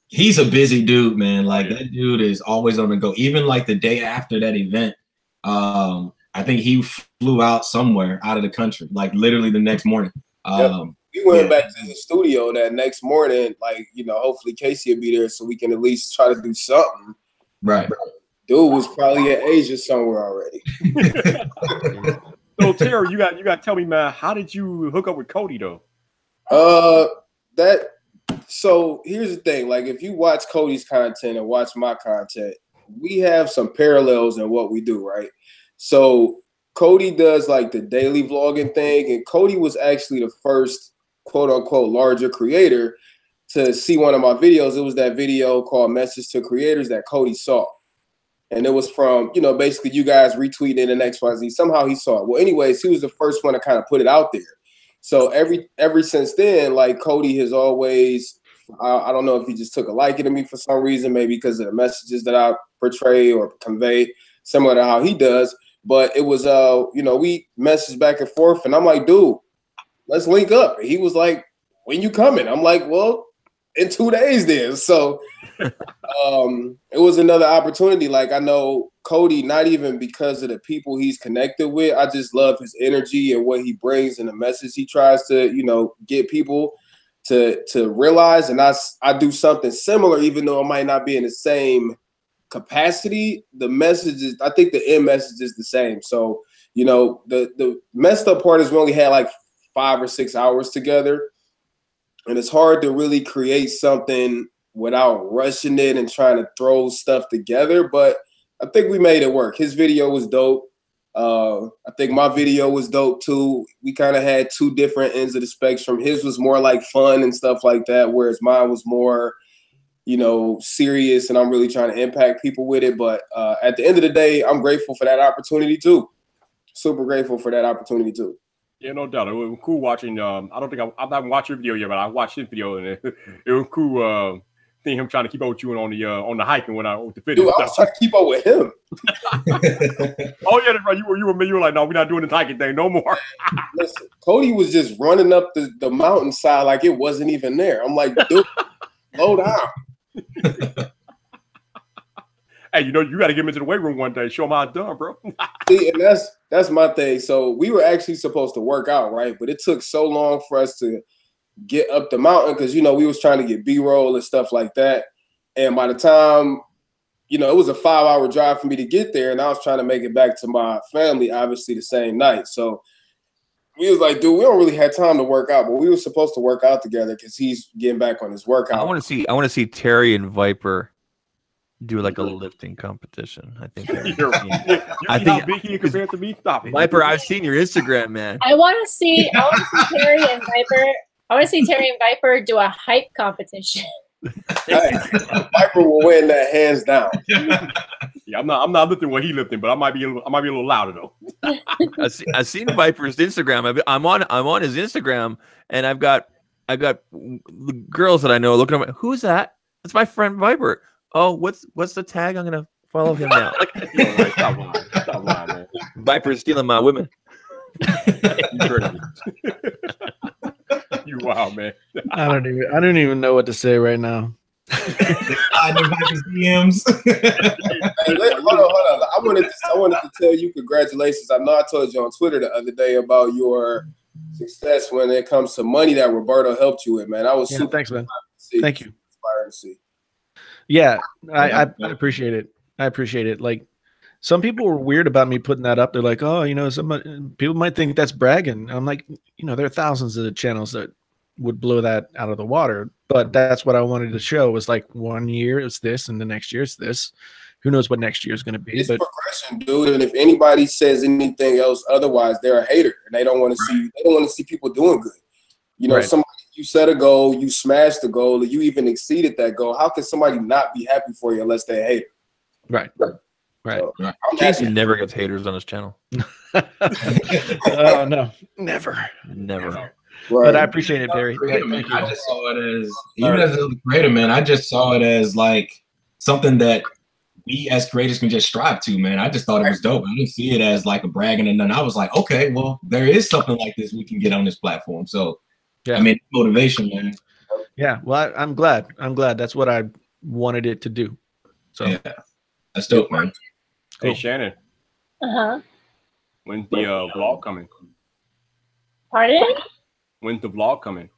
He's a busy dude, man. Like that dude is always on the go. Even like the day after that event, I think he flew out somewhere out of the country, like literally the next morning. We went back to the studio that next morning, like, you know, hopefully Casey will be there so we can at least try to do something. Right. Dude was probably in Asia somewhere already. So Terry, you got to tell me, man, how did you hook up with Cody though? So here's the thing, like if you watch Cody's content and watch my content, we have some parallels in what we do, right? So Cody does like the daily vlogging thing, and Cody was actually the first quote unquote larger creator to see one of my videos. It was that video called Message to Creators that Cody saw. And it was from, you know, basically you guys retweeting an XYZ. Somehow he saw it. Well, anyways, he was the first one to kind of put it out there. So ever since then, like Cody has always I don't know if he just took a liking to me for some reason, maybe because of the messages that I portray or convey, similar to how he does. But it was, we messaged back and forth, and I'm like, dude, let's link up. And he was like, when you coming? I'm like, well, in 2 days then. So it was another opportunity. Like, I know Cody, not even because of the people he's connected with. I just love his energy and what he brings and the message he tries to, get people to realize. And I do something similar, even though it might not be in the same capacity. The message is, I think the end message is the same. So, the messed up part is we only had like 5 or 6 hours together. And it's hard to really create something without rushing it and trying to throw stuff together. But I think we made it work. His video was dope. I think my video was dope too. We kind of had 2 different ends of the spectrum. His was more like fun and stuff like that, whereas mine was more, serious, and I'm really trying to impact people with it. But at the end of the day, I'm grateful for that opportunity too. Super grateful for that opportunity too. Yeah, no doubt. It was cool watching. I don't think I haven't watched your video yet, but I watched his video, and it was cool seeing him trying to keep up with you on the hiking when I with the video. Dude, I was trying to keep up with him. Oh yeah, that's right. You were like, no, we're not doing this hiking thing no more. Listen, Cody was just running up the mountainside like it wasn't even there. I'm like, dude, slow down. Hey, you got to get him into the weight room one day. Show him how it's done, bro. See, and that's my thing. So we were actually supposed to work out, right? But it took so long for us to get up the mountain because, we was trying to get B-roll and stuff like that. And by the time, it was a 5-hour drive for me to get there, and I was trying to make it back to my family, obviously, the same night. So we was like, dude, we don't really have time to work out, but we were supposed to work out together because he's getting back on his workout. I want to see Terry and Vyyyper do like a lifting competition. I think. I think how big he compared to me. Stop it, Vyyyper. I've seen your Instagram, man. I want to see Terry and Vyyyper. I want to see Terry and Vyyyper do a hype competition. Vyyyper will win that hands down. Yeah, I'm not lifting what he lifting, but I might be a little louder though. I've seen Vyper's Instagram. I'm on his Instagram, and I've got girls that I know looking at me. Who's that? That's my friend Vyyyper. Oh, what's the tag? I'm gonna follow him now. Stop lying, man. Vyper's stealing my women. You wild, man. I don't even know what to say right now. I know Vyper's DMs. Hey, hold on. I wanted to tell you congratulations. I know I told you on Twitter the other day about your success when it comes to money that Roberto helped you with, man. I was super thanks, man. Thank you. Inspired to see. Yeah, I appreciate it. I appreciate it. Like, some people were weird about me putting that up. They're like, oh, some people might think that's bragging. I'm like, there are thousands of channels that would blow that out of the water. But that's what I wanted to show was like 1 year it's this and the next year it's this. Who knows what next year is going to be? It's progression, dude. And if anybody says anything else otherwise, they're a hater and they don't want to see people doing good. Right. Somebody, you set a goal, you smashed the goal, or you even exceeded that goal. How can somebody not be happy for you unless they're a hater? Right. So, Jason never gets haters on his channel. Oh no, never. Right. But I appreciate it, Barry. I just saw it as, even as a creator, man, I just saw it as like something that we as creators can just strive to, man. I just thought it was dope. I didn't see it as like a bragging and nothing. I was like, okay, well, there is something like this we can get on this platform. So, yeah, I mean, motivation, man. Yeah, well, I'm glad. That's what I wanted it to do. So, yeah, that's dope, man. Hey, Shannon. When's the vlog coming? Pardon? When's the vlog coming?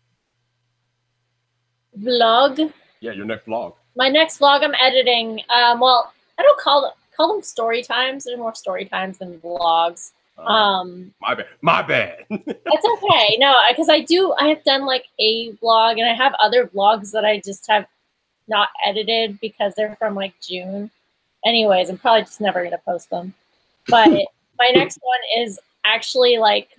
Vlog? Yeah, your next vlog. My next vlog I'm editing. Well, I don't call them story times. They're more story times than vlogs. My bad. That's okay. No, because I have done like a vlog, and I have other vlogs that I just have not edited because they're from like June. Anyways, I'm probably just never gonna post them. But my next one is actually like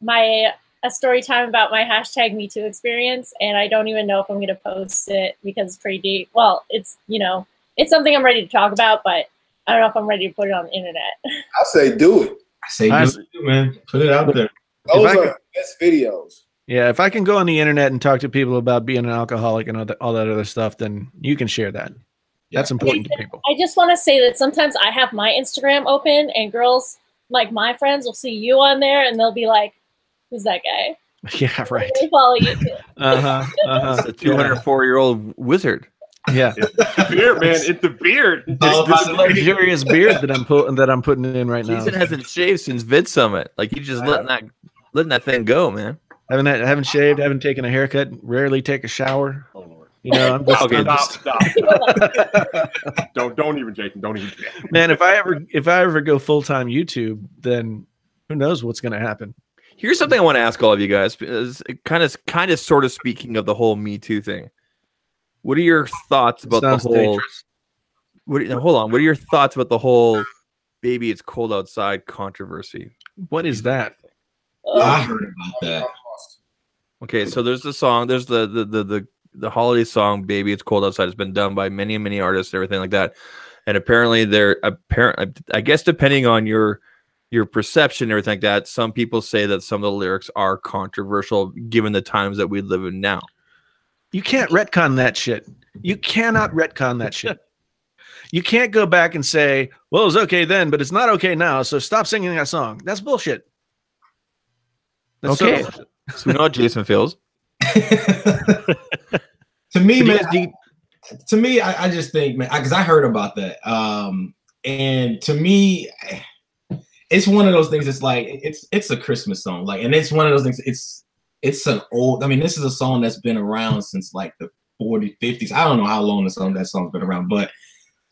a story time about my #MeToo experience, and I don't even know if I'm gonna post it because it's pretty deep. Well, it's it's something I'm ready to talk about, but I don't know if I'm ready to put it on the internet. I say do it. I say do it, man. Put it out there. Those are the best videos. Yeah, if I can go on the internet and talk to people about being an alcoholic and all that other stuff, then you can share that. That's important to people. I just want to say that sometimes I have my Instagram open and girls, like my friends, will see you on there and they'll be like, "Who's that guy?" Yeah, right. They follow you too. It's a 204-year-old wizard. Yeah, it's the beard, man. It's the beard. It's this luxurious beard that I'm putting in right now. Jason hasn't shaved since Vid Summit. Like he's just letting that thing go, man. Haven't shaved, haven't taken a haircut, rarely take a shower. Oh Lord. You know, I'm just, Okay, Stop. Don't even, Jason. Don't even. Man, if I ever go full-time YouTube, then who knows what's going to happen. Here's something I want to ask all of you guys. Kind of, sort of speaking of the whole Me Too thing. What are your thoughts about the whole? Hold on. What are your thoughts about the whole "Baby, It's Cold Outside" controversy? What is that? I heard about that. Okay, so there's the song. There's the holiday song "Baby, It's Cold Outside." It's been done by many artists and everything like that. And apparently, I guess depending on your perception and everything like that, some people say that some of the lyrics are controversial given the times that we live in now. You can't retcon that shit. You cannot retcon that shit. You can't go back and say, well, it was okay then, but it's not okay now, so stop singing that song. That's bullshit. That's okay. so bullshit. So we know how Jason feels. To me, man, I just think, man, because I heard about that. And to me, it's one of those things. It's like it's a Christmas song, like, and it's one of those things. It's an old. I mean, this is a song that's been around since like the 40s, 50s. I don't know how long that song's been around, but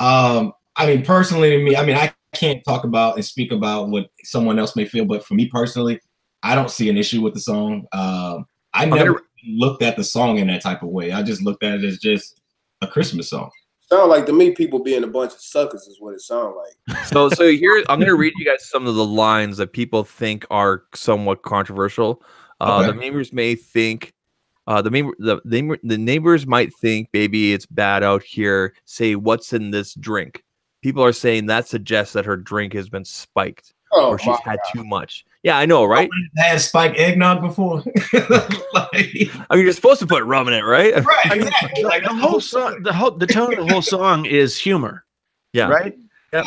I mean, personally, to me, I mean, I can't talk about and speak about what someone else may feel, but for me personally, I don't see an issue with the song. I never looked at the song in that type of way. I just looked at it as just a Christmas song. Sound like to me, people being a bunch of suckers is what it sounds like. So here I'm going to read you guys some of the lines that people think are somewhat controversial. The neighbors may think, the neighbors might think, "Baby, it's bad out here. Say, what's in this drink?" People are saying that suggests that her drink has been spiked or she's had too much. Yeah, I know, right? Had spiked eggnog before. I mean, you're supposed to put rum in it, right? Right, exactly. Like the whole song, the tone of the whole song is humor. Yeah. Right? Yeah.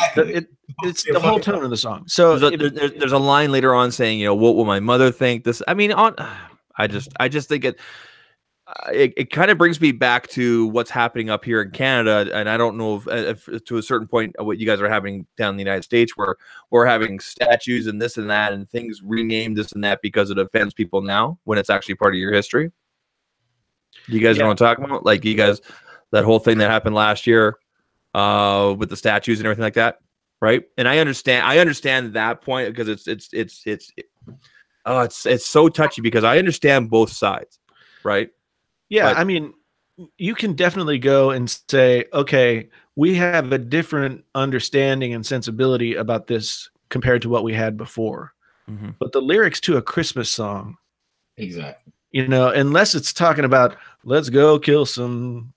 It's the whole tone of the song. So there's a line later on saying, you know, what will my mother think? This, I mean, I just think it kind of brings me back to what's happening up here in Canada, and I don't know if to a certain point what you guys are having down in the United States, where we're having statues and this and that and things renamed this and that because it offends people now when it's actually part of your history. You guys know what I'm talking about? Like you guys, that whole thing that happened last year with the statues and everything like that, right? And I understand that point because it's so touchy because I understand both sides, right? Yeah, but I mean, you can definitely go and say, okay, we have a different understanding and sensibility about this compared to what we had before. Mm-hmm. But the lyrics to a Christmas song, exactly, you know, unless it's talking about let's go kill some,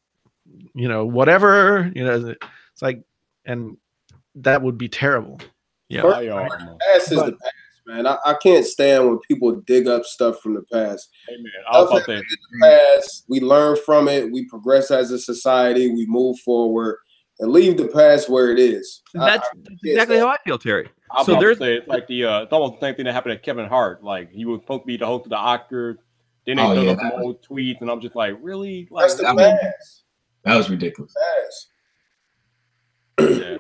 you know, whatever, you know, it's like, and that would be terrible. Yeah, past is the past. Man, I can't stand when people dig up stuff from the past. Hey, man, the past, we learn from it, we progress as a society, we move forward, and leave the past where it is. That's exactly how I feel, Terry. So there's it's like it's almost the same thing that happened to Kevin Hart. Like he was supposed to be the host of the Oscars, then they dug up some old tweets, and I'm just like, really? Like, that's the past. That was ridiculous.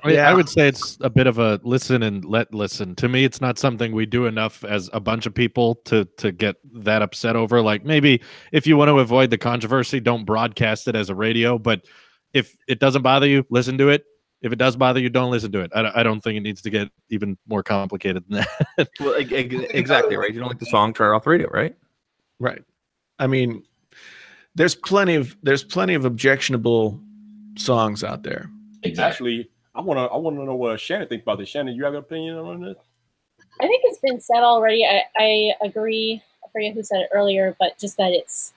I would say it's a bit of a listen and let listen. To me, it's not something we do enough as a bunch of people to get that upset over. Like maybe if you want to avoid the controversy, don't broadcast it as a radio. But if it doesn't bother you, listen to it. If it does bother you, don't listen to it. I don't think it needs to get even more complicated than that. Well, exactly right. You don't like the song, turn it off the radio, right? Right. I mean, there's plenty of objectionable songs out there. Exactly. Actually, I want to know what Shannon thinks about this. Shannon, you have an opinion on this? I think it's been said already. I agree. I forget who said it earlier, but just that it's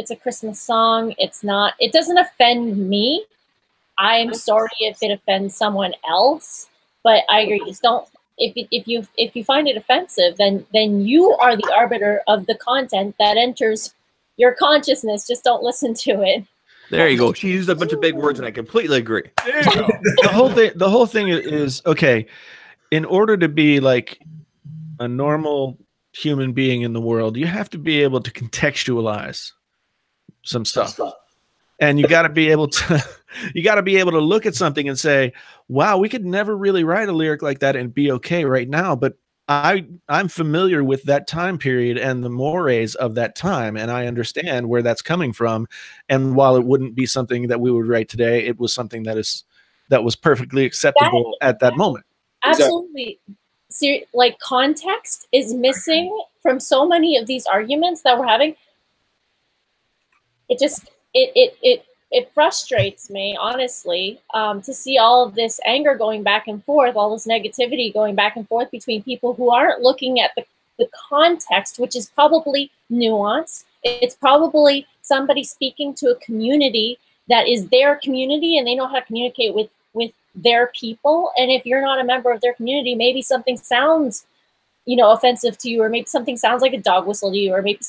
a Christmas song. It doesn't offend me. I'm sorry if it offends someone else, but I agree. Just don't if you find it offensive, then you are the arbiter of the content that enters your consciousness. Just don't listen to it. There you go. She used a bunch of big words, and I completely agree. There you go. The whole thing is okay. In order to be like a normal human being in the world, you have to be able to contextualize some stuff. And you got to be able to look at something and say, wow, we could never really write a lyric like that and be okay right now, but I'm familiar with that time period and the mores of that time, and I understand where that's coming from. And while it wouldn't be something that we would write today, it was something that was perfectly acceptable at that moment. Absolutely. Like, context is missing from so many of these arguments that we're having. It frustrates me, honestly, to see all of this anger going back and forth, all this negativity going back and forth between people who aren't looking at the context, which is probably nuance. It's probably somebody speaking to a community that is their community, and they know how to communicate with their people. And if you're not a member of their community, maybe something sounds, offensive to you, or maybe something sounds like a dog whistle to you, or maybe,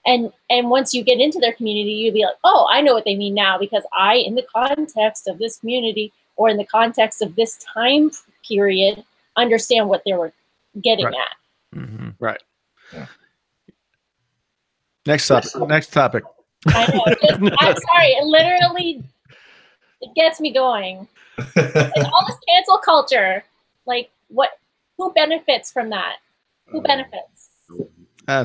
and once you get into their community, you'll be like, oh, I know what they mean now, because in the context of this community, or in the context of this time period, understand what they were getting at. Mm-hmm. Right. Yeah. Next topic. I know. I'm sorry. It gets me going. And all this cancel culture, like, who benefits from that? Who benefits?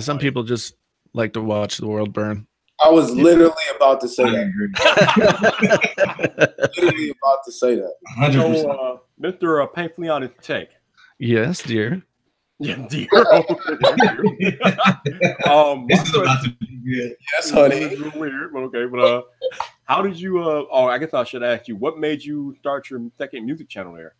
Some people just like to watch the world burn. I was literally about to say that. Literally about to say that. 100%. So, Mr. Painfully Honest Take. Yes, dear. Yeah, dear. This is about to be good. Yes, honey. It's a little weird, but okay. But how did you? I guess I should ask you. What made you start your second music channel there?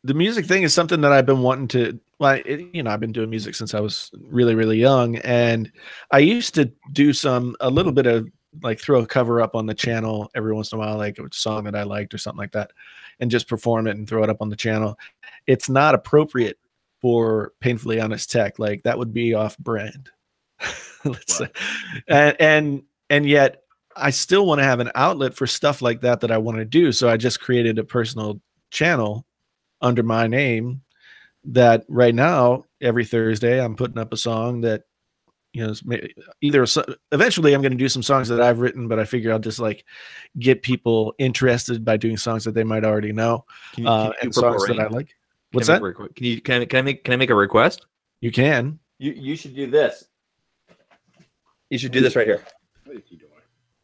The music thing is something that I've been wanting to. I've been doing music since I was really, really young, and I used to do a little bit of like throw a cover up on the channel every once in a while, like a song that I liked or something like that, and just perform it and throw it up on the channel. It's not appropriate for Painfully Honest Tech. Like, that would be off brand. Let's say. And yet I still want to have an outlet for stuff like that I want to do. So I just created a personal channel under my name that right now, every Thursday, I'm putting up a song that, eventually I'm going to do some songs that I've written, but I figure I'll just like get people interested by doing songs that they might already know, and songs that I like. What's that? Can I make a request? You can. You should do this. You should do this right here. What is he doing?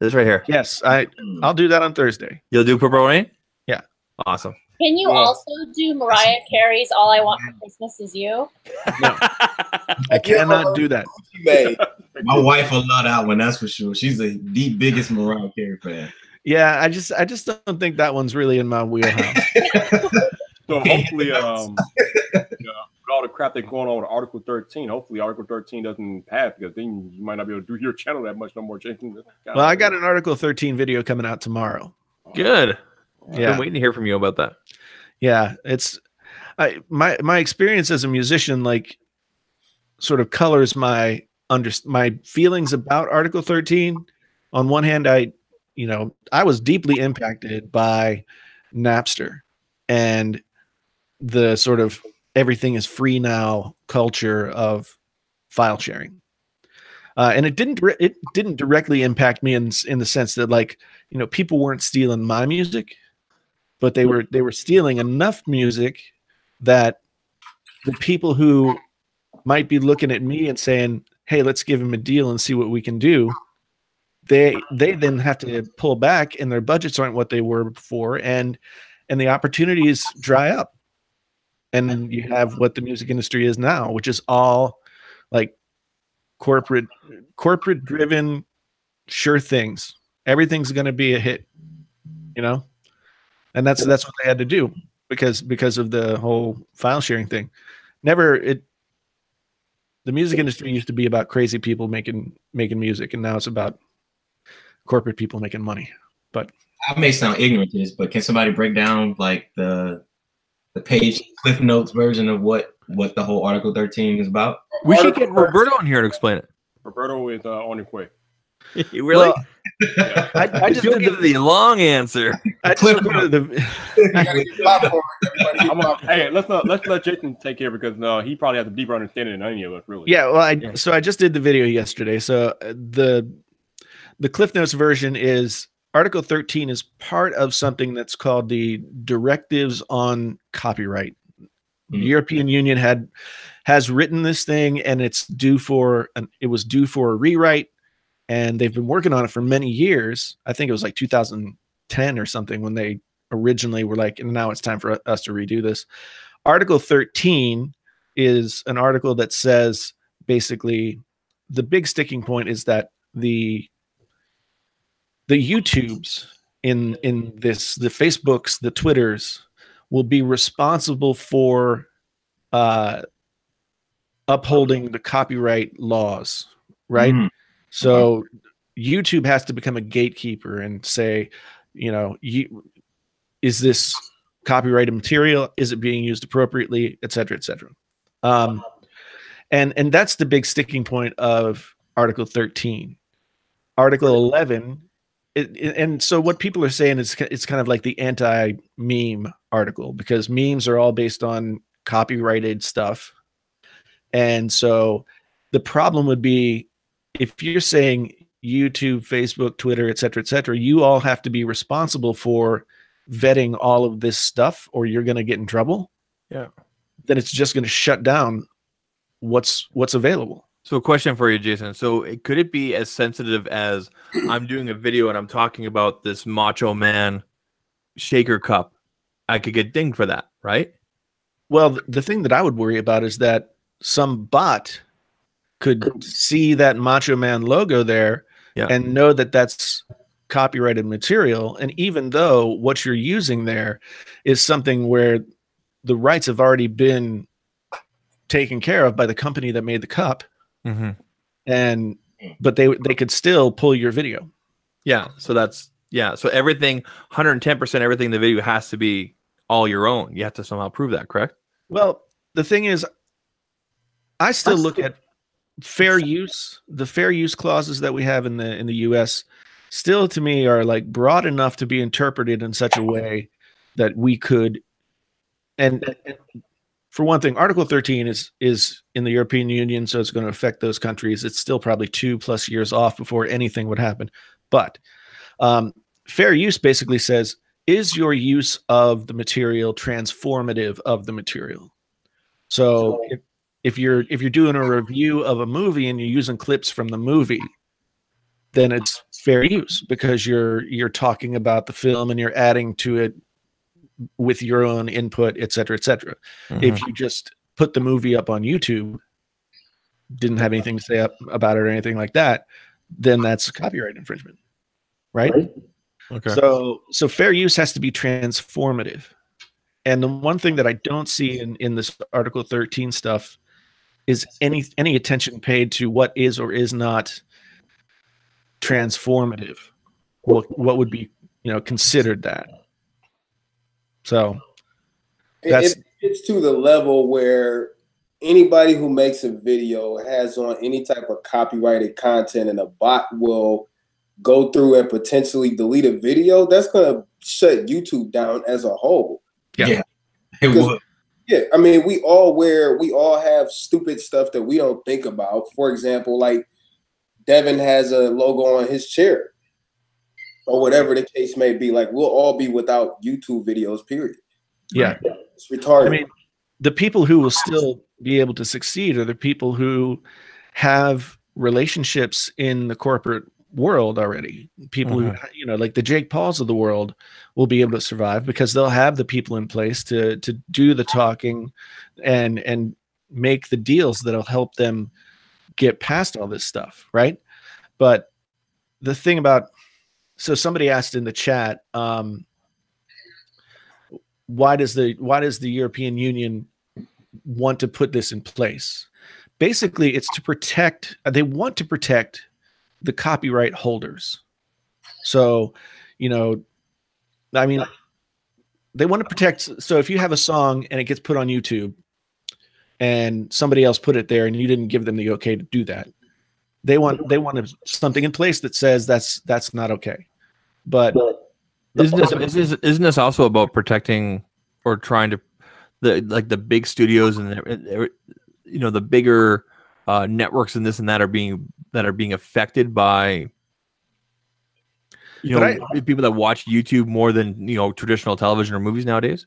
This right here. Yes, I'll do that on Thursday. You'll do Purple Rain? Yeah. Awesome. Can you also do Mariah Carey's "All I Want for Christmas Is You"? No, I cannot do that. My wife will love that one. That's for sure. She's the biggest Mariah Carey fan. Yeah, I just don't think that one's really in my wheelhouse. So hopefully, with all the crap that's going on with Article 13, hopefully Article 13 doesn't pass, because then you might not be able to do your channel that much no more, Jason. Well, I got an Article 13 video coming out tomorrow. Good. Yeah. I've been waiting to hear from you about that. Yeah, it's my experience as a musician, like, sort of colors my feelings about Article 13. On one hand, I was deeply impacted by Napster and the sort of everything is free now culture of file sharing. And it didn't directly impact me in the sense that, like, people weren't stealing my music, but they were stealing enough music that the people who might be looking at me and saying, hey, let's give him a deal and see what we can do, they then have to pull back, and their budgets aren't what they were before, and the opportunities dry up. And you have what the music industry is now, which is all like corporate driven, sure things. Everything's going to be a hit, and that's what they had to do because of the whole file sharing thing. The music industry used to be about crazy people making music, and now it's about corporate people making money. But I may sound ignorant to this, but can somebody break down like the the page Cliff Notes version of what the whole Article 13 is about? We should get Roberto in here to explain it. Roberto is on his way. Really? Well, Yeah. I just You'll did give the long answer. I just recorded the. Hey, let's let Jason take care because he probably has a deeper understanding than any of us, really. Yeah, well, so I just did the video yesterday. So the Cliff Notes version is Article 13 is part of something that's called the Directives on Copyright. The European Union has written this thing, and it was due for a rewrite, and they've been working on it for many years. I think it was like 2010 or something when they originally were like, now it's time for us to redo this. Article 13 is an article that says basically the big sticking point is that the YouTubes in this, the Facebooks, the Twitters will be responsible for upholding the copyright laws, right? So YouTube has to become a gatekeeper and say, is this copyrighted material? Is it being used appropriately, et cetera, et cetera. And that's the big sticking point of Article 13. Article 11, and so what people are saying is it's kind of like the anti-meme article, because memes are all based on copyrighted stuff. And so the problem would be if you're saying YouTube, Facebook, Twitter, et cetera, you all have to be responsible for vetting all of this stuff or you're going to get in trouble. Yeah. Then it's just going to shut down what's available. So a question for you, Jason. So could it be as sensitive as I'm doing a video and I'm talking about this Macho Man shaker cup? I could get dinged for that, right? Well, the thing that I would worry about is that some bot could see that Macho Man logo there and know that that's copyrighted material. And even though what you're using there is something where the rights have already been taken care of by the company that made the cup, but they could still pull your video. Yeah. So so everything, 110%, everything in the video has to be all your own. You have to somehow prove that, correct? Well, the thing is, I still look at fair use. The fair use clauses that we have in the US still, to me, are like broad enough to be interpreted in such a way that we could. And for one thing, Article 13 is in the European Union, so it's going to affect those countries. It's still probably 2+ years off before anything would happen. But fair use basically says, is your use of the material transformative of the material? So if you're doing a review of a movie and you're using clips from the movie, then it's fair use because you're talking about the film and you're adding to it with your own input, et cetera, et cetera. If you just put the movie up on YouTube, didn't have anything to say about it or anything like that, then that's copyright infringement, right? Okay. So fair use has to be transformative. And the one thing that I don't see in this Article 13 stuff is any attention paid to what is or is not transformative. What would be considered that? So it's to the level where anybody who makes a video has on any type of copyrighted content and a bot will go through and potentially delete a video, that's going to shut YouTube down as a whole. Yeah, it would. Yeah, I mean, we all have stupid stuff that we don't think about. For example, like Devin has a logo on his chair or whatever the case may be. Like, we'll all be without YouTube videos, period. Yeah. It's retarded. I mean, the people who will still be able to succeed are the people who have relationships in the corporate world already. People who, like the Jake Pauls of the world will be able to survive because they'll have the people in place to do the talking and make the deals that'll help them get past all this stuff, right? But the thing about, so somebody asked in the chat, why does the European Union want to put this in place? Basically, it's to protect, they want to protect the copyright holders. So, I mean, to protect. So if you have a song and it gets put on YouTube and somebody else put it there and you didn't give them the okay to do that, they want something in place that says that's not okay. But isn't this also about protecting or trying to the big studios and the bigger networks and this and that are being affected by people that watch YouTube more than traditional television or movies nowadays?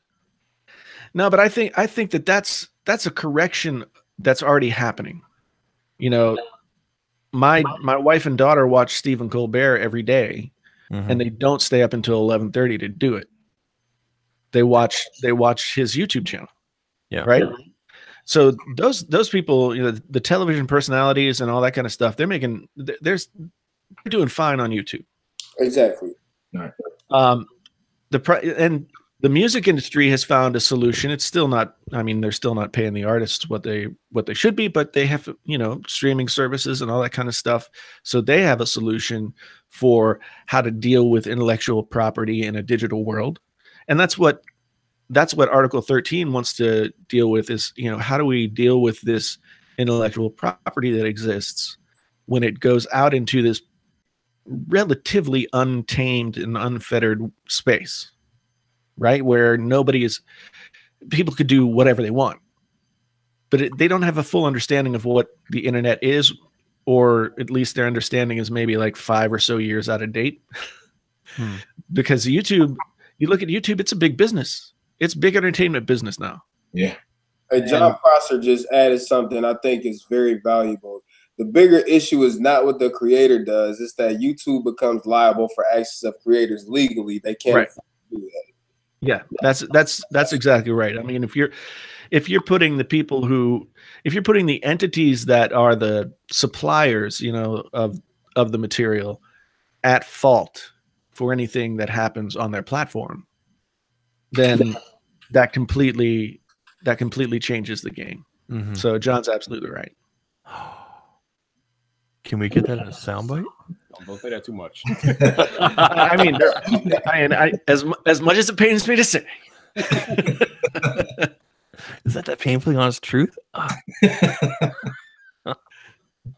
No, but I think that's a correction that's already happening. My wife and daughter watch Stephen Colbert every day, and they don't stay up until 11:30 to do it. They watch his YouTube channel. Yeah. Right. So those people, the television personalities and all that kind of stuff, they're doing fine on YouTube. Exactly. Right. The music industry has found a solution. It's still not, they're still not paying the artists what they should be, but they have, streaming services and all that kind of stuff. So they have a solution for how to deal with intellectual property in a digital world. And that's what Article 13 wants to deal with is, how do we deal with this intellectual property that exists when it goes out into this relatively untamed and unfettered space, right? Where people could do whatever they want, but they don't have a full understanding of what the internet is, or at least their understanding is maybe like 5 or so years out of date. Because YouTube, you look at YouTube, it's a big business. It's big entertainment business now. Yeah. Hey, John Prosser just added something I think is very valuable. The bigger issue is not what the creator does. It's that YouTube becomes liable for actions of creators legally. They can't do that. Yeah, that's exactly right. I mean, if you're putting the entities that are the suppliers, of the material at fault for anything that happens on their platform, then that completely changes the game. So John's absolutely right. Can we get that in a soundbite? Don't say that too much. As much as it pains me to say. Is that the painfully honest truth?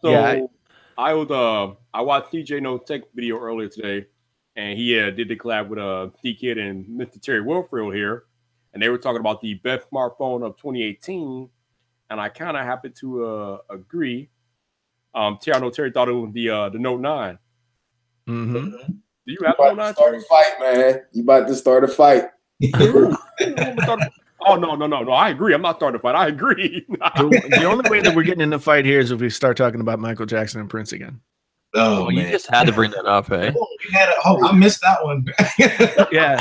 So I watched CJ No Tech video earlier today, and he did the collab with D-Kid and Mr. Terry Wilfrill here, and they were talking about the best smartphone of 2018, and I kind of happen to agree. Terry, I know Terry thought it was the Note 9. Mm-hmm. Do you have the Note 9? Start a fight, man. You about to start a fight. Oh, no. I agree. I'm not starting a fight. I agree. The only way that we're getting in a fight here is if we start talking about Michael Jackson and Prince again. Oh, man. You just had to bring that up, eh? I missed that one. yeah.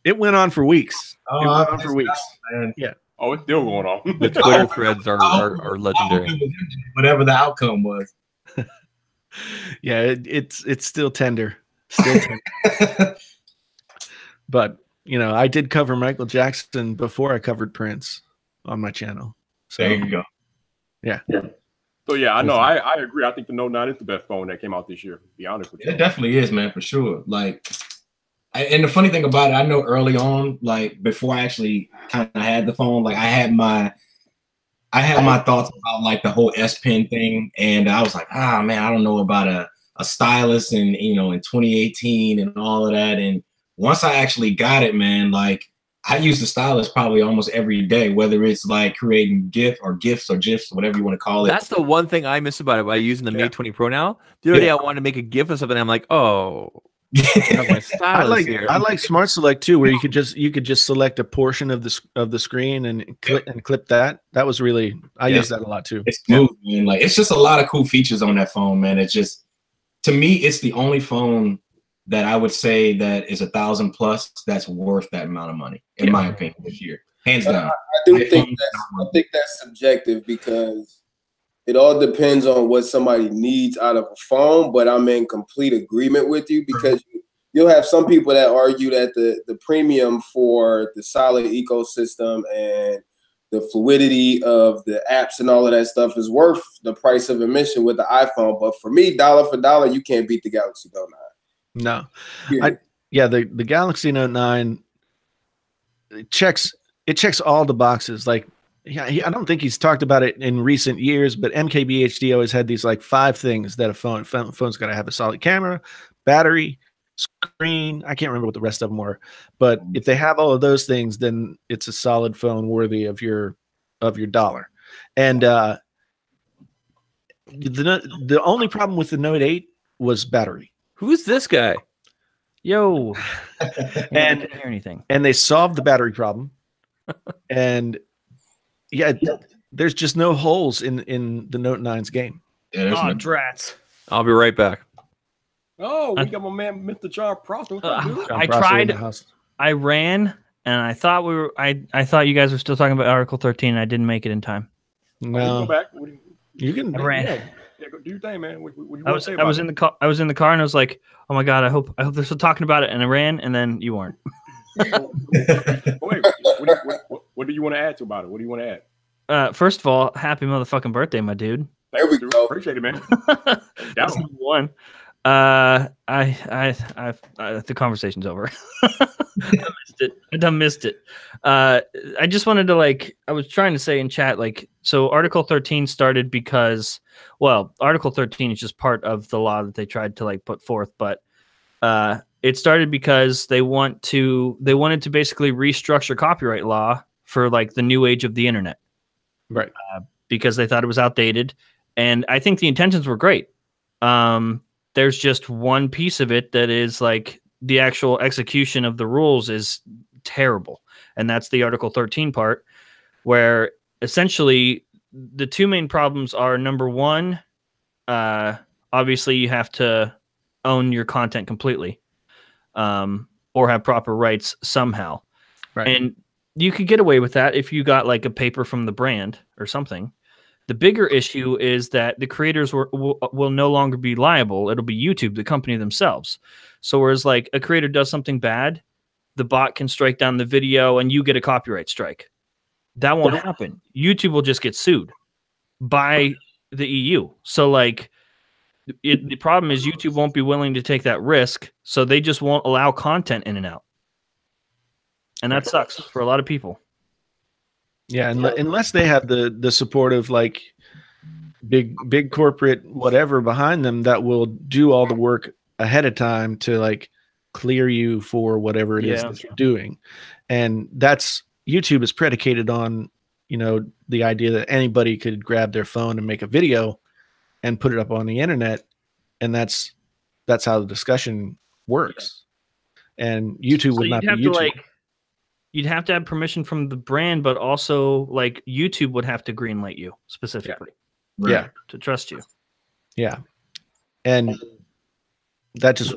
It went on for weeks. Yeah. Oh, it's still going on. The Twitter threads are legendary. Whatever the outcome was. Yeah, it's still tender. But I did cover Michael Jackson before I covered Prince on my channel. So there you go. Yeah. So yeah, I know. I agree. I think the Note 9 is the best phone that came out this year. To be honest with you, it definitely is, man, for sure. And the funny thing about it, I know early on, before I actually kind of had the phone, I had my thoughts about the whole S Pen thing, and I was like, man, I don't know about a stylus and in 2018 and all of that. And once I actually got it, man, I use the stylus probably almost every day, whether it's creating GIFs or GIFs, whatever you want to call it. That's the one thing I miss about it by using the Mate 20 Pro now. The other day I wanted to make a GIF or something. I'm like, oh. I like Smart Select too, where you could just select a portion of the screen and clip that. That was really I use that a lot too. It's smooth, man. It's just a lot of cool features on that phone, man. It's just, to me, it's the only phone that I would say that is 1,000 plus that's worth that amount of money, in my opinion, this year, hands down. I think that's subjective because it all depends on what somebody needs out of a phone, but I'm in complete agreement with you because you'll have some people that argue that the premium for the solid ecosystem and the fluidity of the apps and all of that stuff is worth the price of admission with the iPhone. But for me, dollar for dollar, you can't beat the Galaxy Note 9. No. The Galaxy Note 9, it checks all the boxes. Like, yeah, I don't think he's talked about it in recent years, but MKBHD always had these like 5 things that a phone's got to have: a solid camera, battery, screen. I can't remember what the rest of them were, but if they have all of those things, then it's a solid phone worthy of your dollar. And the only problem with the Note 8 was battery. Who's this guy? Yo, And I couldn't hear anything. And they solved the battery problem. And yeah, there's just no holes in the Note 9's game. Yeah, Oh, drats. I'll be right back. Oh, we got my man, Mr. John Prosser. What's up, dude? I tried. I ran, and I thought I thought you guys were still talking about Article 13. And I didn't make it in time. No, Go back. you can. I ran. Yeah, go do your thing, man. What you I want was to say I was about in the car. I was in the car, and I was like, "Oh my god, I hope they're still talking about it." And I ran, and then you weren't. it? Wait, what do you want to add to about it? What do you want to add? First of all, happy motherfucking birthday, my dude. There we go. Appreciate it, man. That's number one. The conversation's over. I missed it. I done missed it. I just wanted to I was trying to say in chat, so Article 13 started because, well, Article 13 is just part of the law that they tried to put forth, but it started because they wanted to basically restructure copyright law for the new age of the internet. Right. Because they thought it was outdated. And I think the intentions were great. There's just one piece of it that is the actual execution of the rules is terrible. And that's the Article 13 part, where essentially the 2 main problems are, number one, obviously you have to own your content completely, or have proper rights somehow. Right. And you could get away with that if you got a paper from the brand or something. The bigger issue is that the creators will no longer be liable. It'll be YouTube, the company themselves. So whereas a creator does something bad, the bot can strike down the video and you get a copyright strike. That won't happen. YouTube will just get sued by the EU. So the problem is YouTube won't be willing to take that risk. So they just won't allow content in and out. And that sucks for a lot of people. Yeah, unless they have the support of big corporate whatever behind them that will do all the work ahead of time to clear you for whatever it is that you're doing. And that's YouTube is predicated on, the idea that anybody could grab their phone and make a video and put it up on the internet, and that's how the discussion works. And YouTube would not be YouTube. You'd have to have permission from the brand, but also YouTube would have to greenlight you specifically. Yeah. To trust you. Yeah. And that just,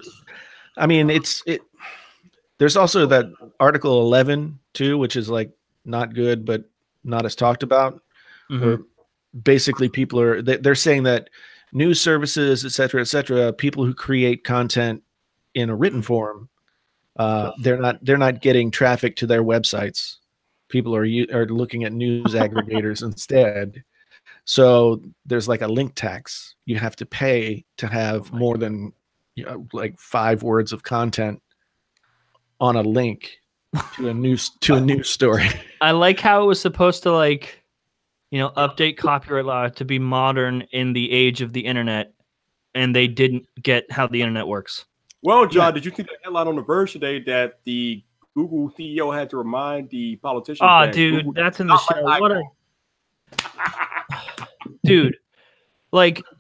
there's also that Article 11 too, which is not good, but not as talked about. Mm-hmm. Where basically people they're saying that news services, et cetera, people who create content in a written form, they're not getting traffic to their websites. People are looking at news aggregators instead. So there's a link tax. You have to pay to have more than 5 words of content on a link to a news story. I like how it was supposed to update copyright law to be modern in the age of the internet, and they didn't get how the internet works. Well, John, did you see the headline on The Verge today that the Google CEO had to remind the politicians? Oh, dude, Google that's in the show. What dude,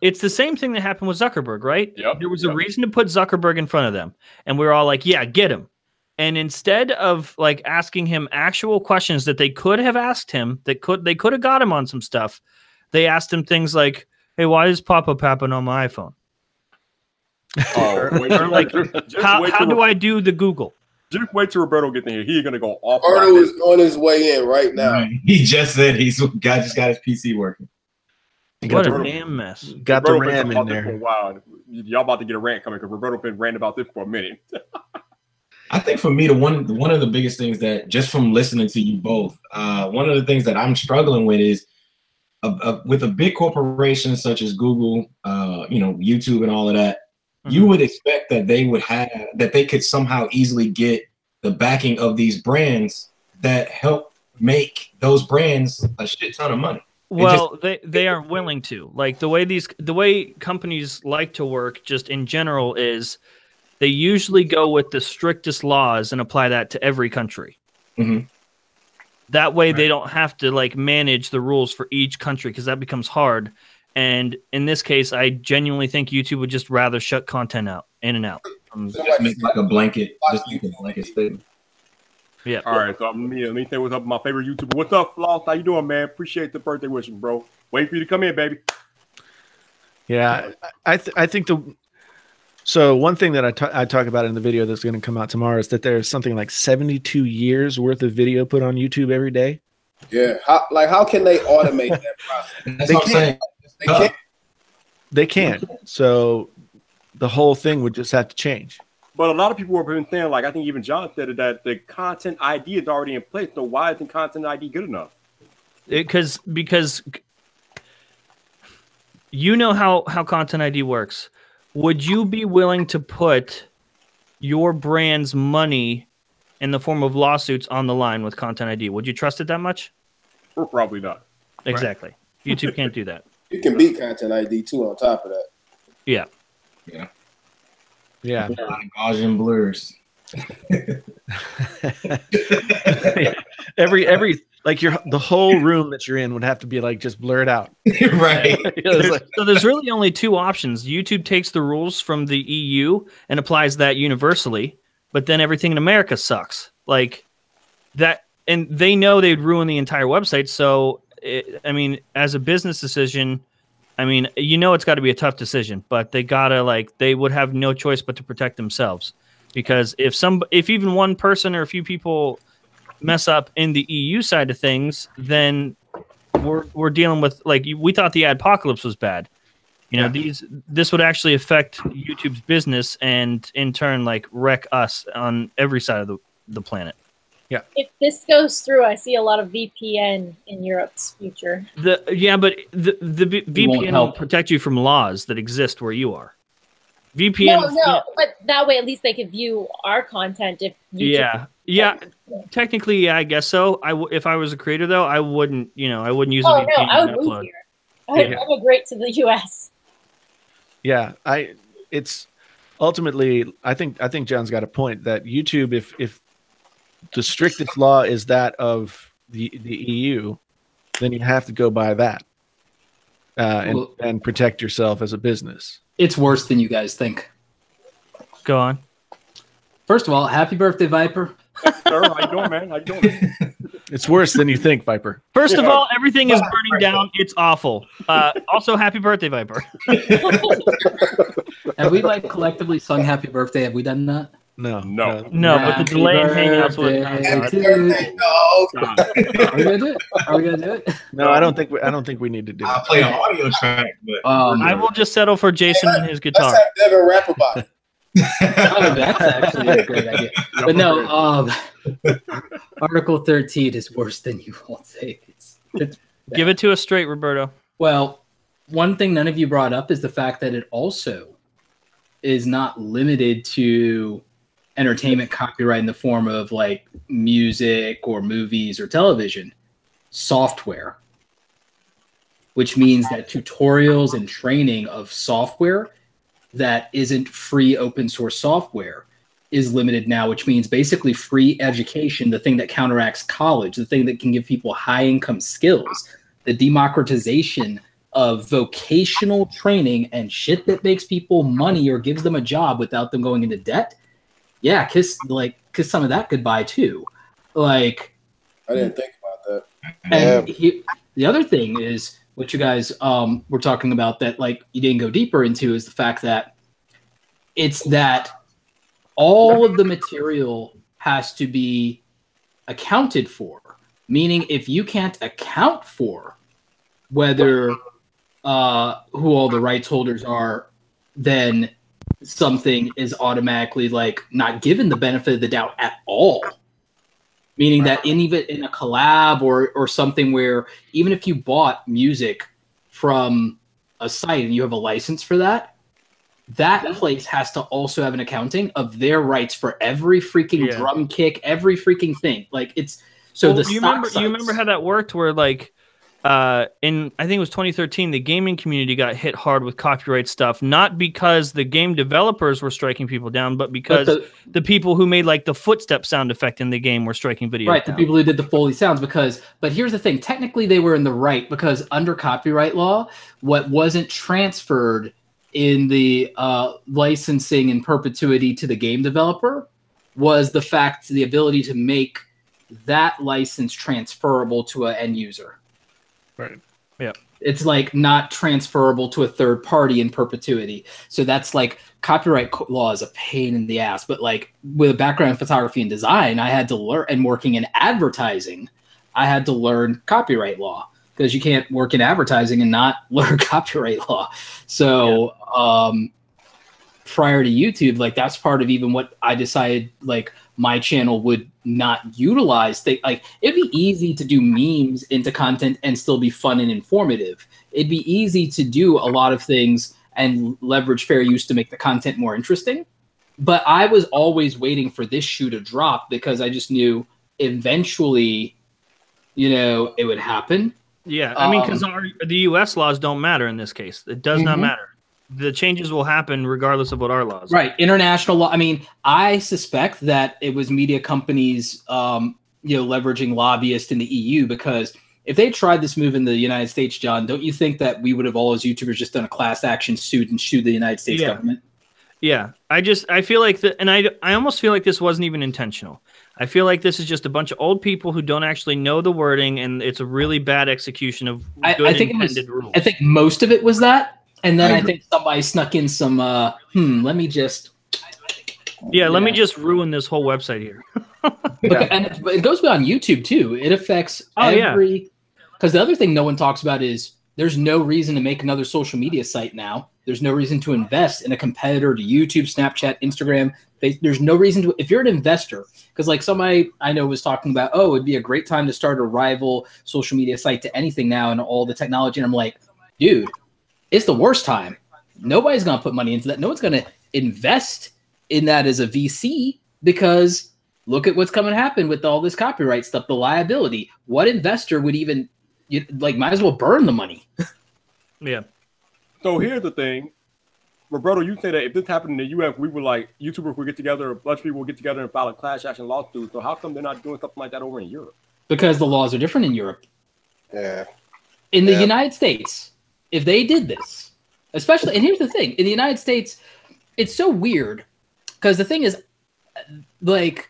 it's the same thing that happened with Zuckerberg, right? Yep, there was a reason to put Zuckerberg in front of them, and we were all yeah, get him. And instead of asking him actual questions that they could have asked him, they could have got him on some stuff, they asked him things like, "Hey, why does pop-up happen on my iPhone?" Oh, how do I do the Google? Just wait till Roberto get in here. He's gonna go off. Roberto is on his way in right now. He just said just got his PC working. What a damn mess. Got the RAM in there. Wow, y'all about to get a rant coming because Roberto been ranting about this for a minute. I think for me, one of the biggest things that just from listening to you both, one of the things that I'm struggling with is with a big corporation such as Google, YouTube and all of that. You would expect that they could somehow easily get the backing of these brands that help make those brands a shit ton of money. Well, they aren't willing to. Like the way companies like to work, just in general, is they usually go with the strictest laws and apply that to every country. Mm-hmm. That way, they don't have to like manage the rules for each country because that becomes hard. And in this case, I genuinely think YouTube would just rather shut content out, in and out. Just make like a blanket statement. Yeah. All right. So let me say what's up, my favorite YouTuber. What's up, Floss? How you doing, man? Appreciate the birthday wishes, bro. Waiting for you to come in, baby. Yeah, I think so one thing that I talk about in the video that's going to come out tomorrow is that there's something like 72 years worth of video put on YouTube every day. Yeah. How can they automate that process? That's what I'm saying. They can't. So the whole thing would just have to change. But a lot of people have been saying, like I think even John said it, that the content ID is already in place. So why isn't content ID good enough? Because you know how content ID works. Would you be willing to put your brand's money in the form of lawsuits on the line with content ID? Would you trust it that much? Or probably not. Exactly. Right. YouTube can't do that. You can beat content ID too on top of that. Yeah. Yeah. Yeah. Gaussian blurs. every like the whole room that you're in would have to be like just blurred out. Right. So there's really only two options. YouTube takes the rules from the EU and applies that universally, but then everything in America sucks. Like that, and they know they'd ruin the entire website. So I mean, as a business decision, I mean, it's got to be a tough decision, but they would have no choice but to protect themselves, because if even one person or a few people mess up in the EU side of things, then we're dealing with, like, we thought the adpocalypse was bad. This would actually affect YouTube's business and in turn like wreck us on every side of the planet. Yeah. If this goes through, I see a lot of VPN in Europe's future. But the VPN will protect you from laws that exist where you are. VPN. No, but that way at least they could view our content if YouTube. Yeah. Technically, yeah, I guess so. If I was a creator though, I wouldn't use a VPN. Oh no, I would move here. I migrate to the US. Yeah, it's ultimately I think John's got a point that YouTube, if the strictest law is that of the EU, then you have to go by that and protect yourself as a business. It's worse than you guys think. Go on. First of all, happy birthday, Vyyyper. Sir, how you doing, man? How you doing? It's worse than you think, Vyyyper. First of all, everything is burning down. It's awful. Also, happy birthday, Vyyyper. Have we collectively sung happy birthday? Have we done that? No. But the delay in Hangouts was. Are we gonna do it? Are we gonna do it? No, I don't think we need to do it. I'll play an audio track, but I will just settle for Jason and his guitar. Let's have Devin rap about it. Oh, that's actually a great idea. But no, Article 13 is worse than you all think. It's Give it to us straight, Roberto. Well, one thing none of you brought up is the fact that it also is not limited to entertainment copyright in the form of like music or movies or television. Software, which means that tutorials and training of software that isn't free open source software is limited now, which means basically free education, the thing that counteracts college, the thing that can give people high income skills, the democratization of vocational training and shit that makes people money or gives them a job without them going into debt. Yeah, kiss some of that goodbye too. Like, I didn't think about that. And the other thing is what you guys were talking about that like you didn't go deeper into is the fact that it's that all of the material has to be accounted for. Meaning if you can't account for whether who all the rights holders are, then something is automatically like not given the benefit of the doubt at all. Meaning that even in a collab or something where even if you bought music from a site and you have a license for that, that place has to also have an accounting of their rights for every freaking drum kick, every freaking thing. Like So Well, the you stock remember sites- how that worked, where like in I think it was 2013, the gaming community got hit hard with copyright stuff, not because the game developers were striking people down, but because the people who made like the footstep sound effect in the game were striking videos right, down. the people who did the Foley sounds, but here's the thing, technically they were in the right, because under copyright law, what wasn't transferred in the licensing in perpetuity to the game developer was the ability to make that license transferable to an end user. Right. Yeah. It's like not transferable to a third party in perpetuity. So that's like copyright law is a pain in the ass. But like with a background in photography and design, I had to learn, and working in advertising, I had to learn copyright law, because you can't work in advertising and not learn copyright law. So prior to YouTube, like that's part of even what I decided like my channel would not utilize. Like it'd be easy to do memes into content and still be fun and informative. It'd be easy to do a lot of things and leverage fair use to make the content more interesting. But I was always waiting for this shoe to drop, because I just knew eventually, it would happen. Yeah, I mean, because the U.S. laws don't matter in this case. It does not matter. The changes will happen regardless of what our laws are. Right. International law. I mean, I suspect that it was media companies, leveraging lobbyists in the EU, because if they tried this move in the United States, John, don't you think that we would have all as YouTubers just done a class action suit and sued the United States government? Yeah. I feel like and I almost feel like this wasn't even intentional. I feel like this is just a bunch of old people who don't actually know the wording, and it's a really bad execution of good intended rules. I think most of it was that. And then I think somebody snuck in some, let me just... Yeah, let me just ruin this whole website here. And it goes beyond YouTube, too. It affects every... Because the other thing no one talks about is there's no reason to make another social media site now. There's no reason to invest in a competitor to YouTube, Snapchat, Instagram. There's no reason to... If you're an investor, because like somebody I know was talking about, oh, it'd be a great time to start a rival social media site to anything now and all the technology. And I'm like, dude... It's the worst time. Nobody's going to put money into that. No one's going to invest in that as a VC, because look at what's coming to happen with all this copyright stuff, the liability. What investor would even, might as well burn the money? Yeah. So here's the thing. Roberto, you say that if this happened in the U.S., we would like, YouTubers would get together, a bunch of people would get together and file a class action lawsuit. So how come they're not doing something like that over in Europe? Because the laws are different in Europe. Yeah. In the United States, if they did this, especially, and here's the thing, in the United States, it's so weird, because the thing is, like,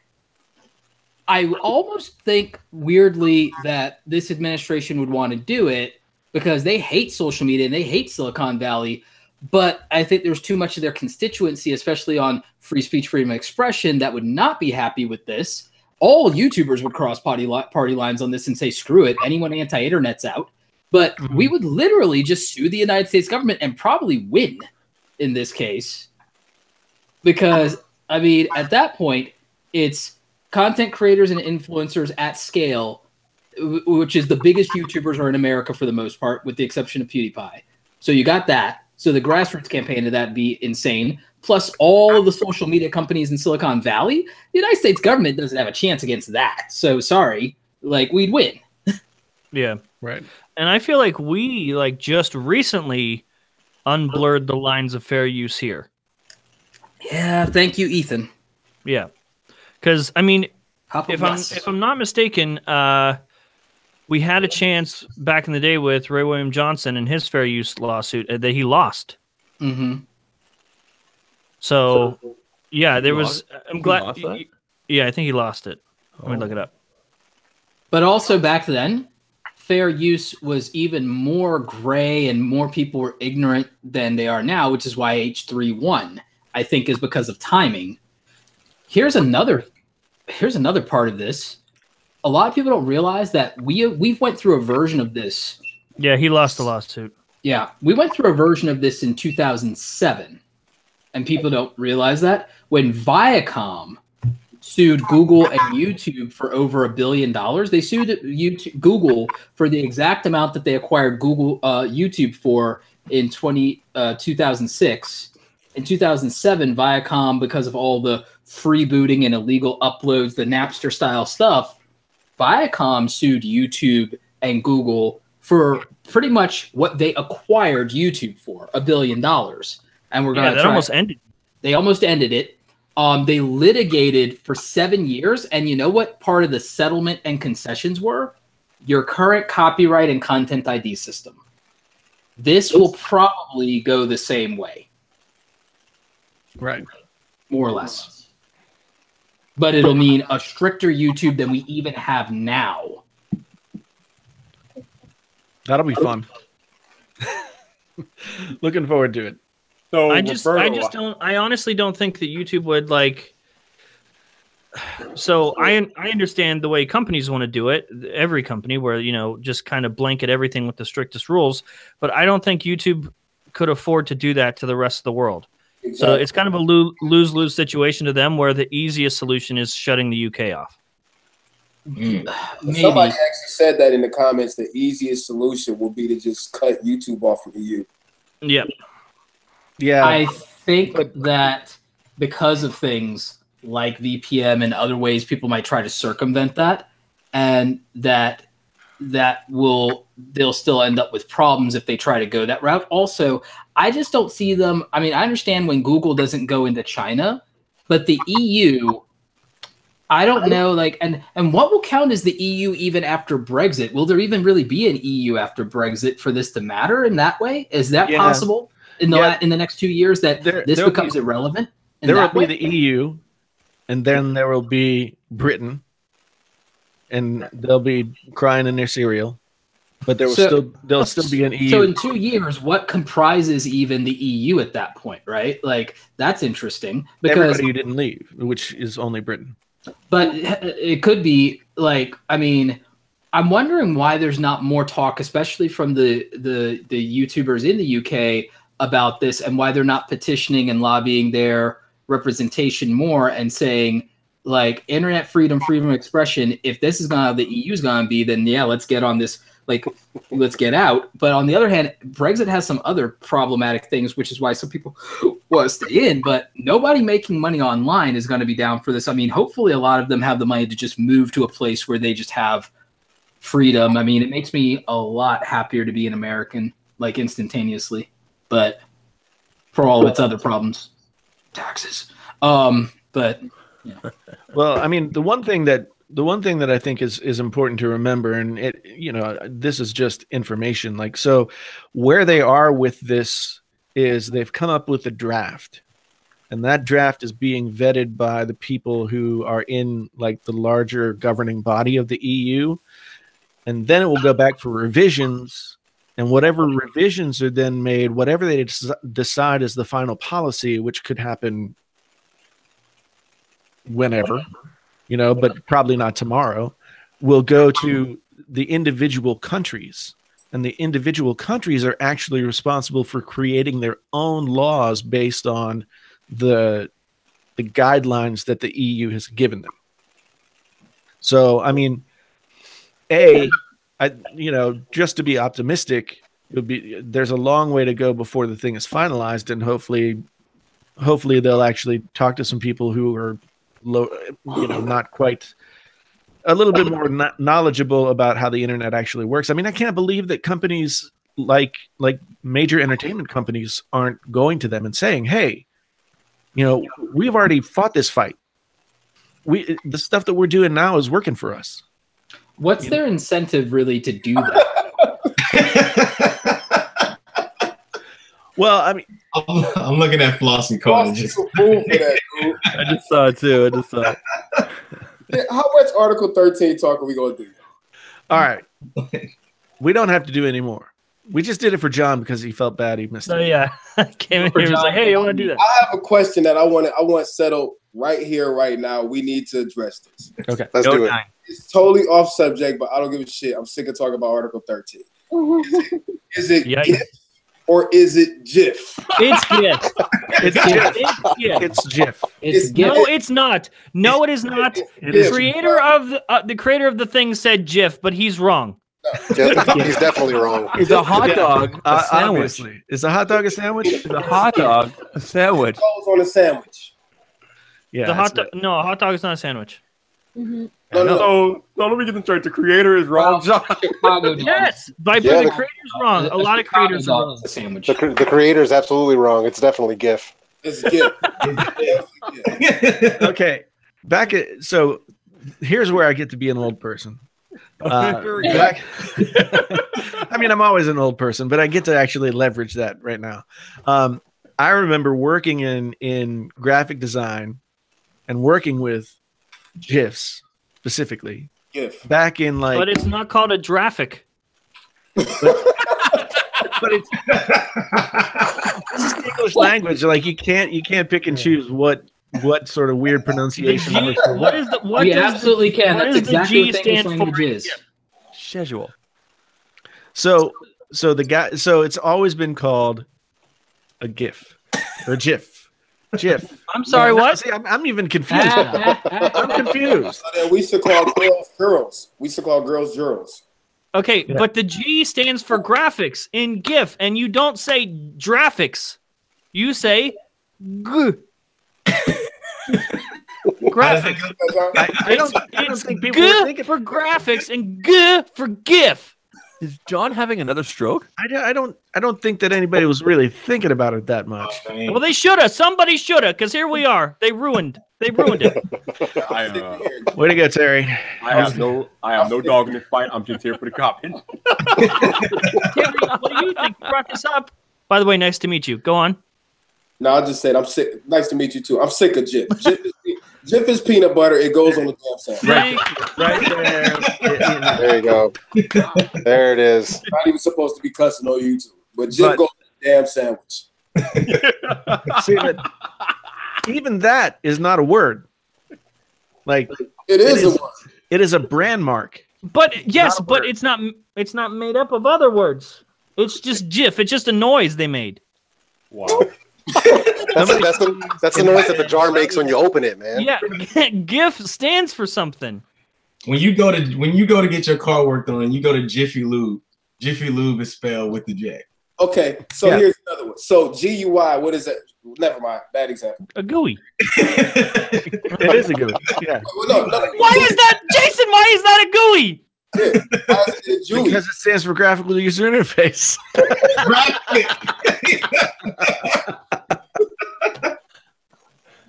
I almost think weirdly that this administration would want to do it because they hate social media and they hate Silicon Valley, but I think there's too much of their constituency, especially on free speech, freedom of expression, that would not be happy with this. All YouTubers would cross party lines on this and say, screw it, anyone anti-internet's out. But we would literally just sue the United States government and probably win in this case. Because, I mean, at that point, it's content creators and influencers at scale, which is the biggest YouTubers are in America for the most part, with the exception of PewDiePie. So you got that. So the grassroots campaign of that would be insane. Plus all of the social media companies in Silicon Valley. The United States government doesn't have a chance against that. So sorry, we'd win. Yeah. Right. And I feel like we just recently unblurred the lines of fair use here. Yeah, thank you, Ethan. Yeah, because I mean, if I'm not mistaken, we had a chance back in the day with Ray William Johnson and his fair use lawsuit that he lost. Mm-hmm. So yeah, there was. I'm glad. Yeah, I think he lost it. Let me look it up. But also back then, fair use was even more gray and more people were ignorant than they are now, which is why H3 won, I think, is because of timing. Here's another part of this. A lot of people don't realize that we've went through a version of this. Yeah, he lost the lawsuit. Yeah, we went through a version of this in 2007, and people don't realize that when Viacom sued Google and YouTube for over $1 billion. They sued Google for the exact amount that they acquired YouTube for in 2006. In 2007, Viacom, because of all the freebooting and illegal uploads, the Napster-style stuff, Viacom sued YouTube and Google for pretty much what they acquired YouTube for, $1 billion. And we're going to almost ended. They almost ended it. They litigated for 7 years. And you know what part of the settlement and concessions were? Your current copyright and content ID system. This will probably go the same way. Right. More or less. But it'll mean a stricter YouTube than we even have now. That'll be fun. Looking forward to it. So I honestly don't think that YouTube would like. So I understand the way companies want to do it, every company where, just kind of blanket everything with the strictest rules, but I don't think YouTube could afford to do that to the rest of the world. Exactly. So it's kind of a lose-lose situation to them where the easiest solution is shutting the UK off. Somebody actually said that in the comments, the easiest solution will be to just cut YouTube off from EU. Yeah. Yeah. I think that because of things like VPN and other ways people might try to circumvent that, and they'll still end up with problems if they try to go that route. Also, I just don't see them. I mean, I understand when Google doesn't go into China, but the EU, I don't know, and what will count as the EU even after Brexit? Will there even really be an EU after Brexit for this to matter in that way? Is that possible in the next 2 years that this becomes irrelevant? There will be the EU, and then there will be Britain, and they'll be crying in their cereal, but there'll still be an EU. So in 2 years, what comprises even the EU at that point, right? Like, that's interesting because everybody who didn't leave, which is only Britain. But it could be like, I mean, I'm wondering why there's not more talk, especially from the YouTubers in the UK about this, and why they're not petitioning and lobbying their representation more and saying, like, internet freedom, freedom of expression, if this is gonna the EU's gonna be, then yeah, let's get on this, like, let's get out. But on the other hand, Brexit has some other problematic things, which is why some people want to stay in, but nobody making money online is going to be down for this. I mean, hopefully a lot of them have the money to just move to a place where they just have freedom. I mean, it makes me a lot happier to be an American, like, instantaneously, but for all of its other problems, taxes. But yeah. Well, I mean, the one thing that I think is important to remember, and this is just information. Like, so where they are with this is they've come up with a draft, and that draft is being vetted by the people who are in, like, the larger governing body of the EU, and then it will go back for revisions, and whatever revisions are then made, whatever they decide is the final policy, which could happen whenever, but probably not tomorrow, will go to the individual countries. And the individual countries are actually responsible for creating their own laws based on the guidelines that the EU has given them. So, I mean, just to be optimistic, there's a long way to go before the thing is finalized, and hopefully they'll actually talk to some people who are not quite, a little bit more knowledgeable about how the internet actually works. I mean, I can't believe that companies like major entertainment companies aren't going to them and saying, hey, we've already fought this fight. The stuff that we're doing now is working for us. What's their incentive really to do that? Well, I mean, I'm looking at Floss and Conan. I just saw it too. Yeah, how much Article 13 talk are we gonna do? All right, we don't have to do any more. We just did it for John because he felt bad he missed it. Oh yeah, came in here and was like, "Hey, I want to do that." I have a question that I want settled right here, right now. We need to address this. Okay, let's do it. It's totally off subject, but I don't give a shit. I'm sick of talking about Article 13. Is it GIF or is it GIF? It's GIF. It's GIF. It's GIF. It's GIF. No, it's not. No, it is not. The creator of the thing said GIF, but he's wrong. He's definitely wrong. Is a hot dog a sandwich? Obviously. Is a hot dog a sandwich? Is a hot dog a sandwich? Goes on a sandwich. Yeah. No, a hot dog is not a sandwich. Mhm. So let me get this straight. The creator is wrong, John. Chicago dog. Yes, Vyyyper, Yeah, the the- creator's wrong. A lot of Chicago creators are dog wrong. is a sandwich. The creator is absolutely wrong. It's definitely GIF. It's a gift. Okay, so here's where I get to be an old person. I mean, I'm always an old person, but I get to actually leverage that right now. I remember working in graphic design and working with GIFs specifically GIF. back in like. But it's not called a graphic. But it's this is the English language. Like you can't pick and choose what sort of weird pronunciation. G, what is the what? We does absolutely the, can. What That's does exactly the G what the English stand for? language is. Schedule. So it's always been called a GIF or GIF. GIF. I'm sorry, what? See, I'm even confused. Now. I'm confused. So then we used to call girls. We used to call girls girls. Okay, but the G stands for graphics in GIF, and you don't say graphics. You say G. Graphics. I don't think people G would think it. for graphics and G for GIF. Is John having another stroke? I don't think that anybody was really thinking about it that much. Well, they should have. Somebody should have, because here we are. They ruined it. Way to go, Terry. I have no dog in this fight. I'm just here for the comment. Terry, what do you think? You brought this up. By the way, nice to meet you. Go on. No, I just said I'm sick. Nice to meet you too. I'm sick of GIF. GIF is peanut butter. It goes on the damn sandwich. Right there. There you go. There it is. Not even supposed to be cussing on YouTube, but GIF goes on the damn sandwich. See, but even that is not a word. Like it is a word. It is a brand mark. But yes, but it's not made up of other words. It's just GIF. It's just a noise they made. Wow. That's the noise that the jar makes when you open it, man. Yeah, GIF stands for something. When you go to get your car worked on, you go to Jiffy Lube. Jiffy Lube is spelled with the J. Okay, so here's another one. So GUI, what is that? Never mind, bad example. A GUI. It is a GUI. Yeah. No. Why is that, Jason? Why is that a GUI? Why is it GUI? Because it stands for graphical user interface.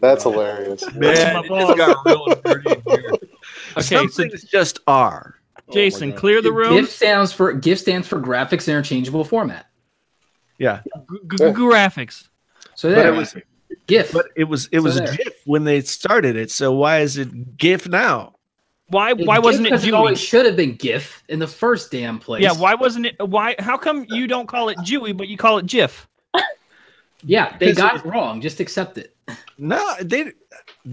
That's hilarious. Man, it just got real dirty in here. Okay, Some so things just are. Jason, clear the room. GIF stands for graphics interchangeable format. Yeah. Graphics. So there. But it was GIF. But it was there. GIF when they started it. So why is it GIF now? Why It's wasn't GIF it 'cause Dewey? always should have been GIF in the first damn place. Yeah, why wasn't it? Why? How come you don't call it Dewey, but you call it GIF? Yeah, they got it wrong. Just accept it. No, the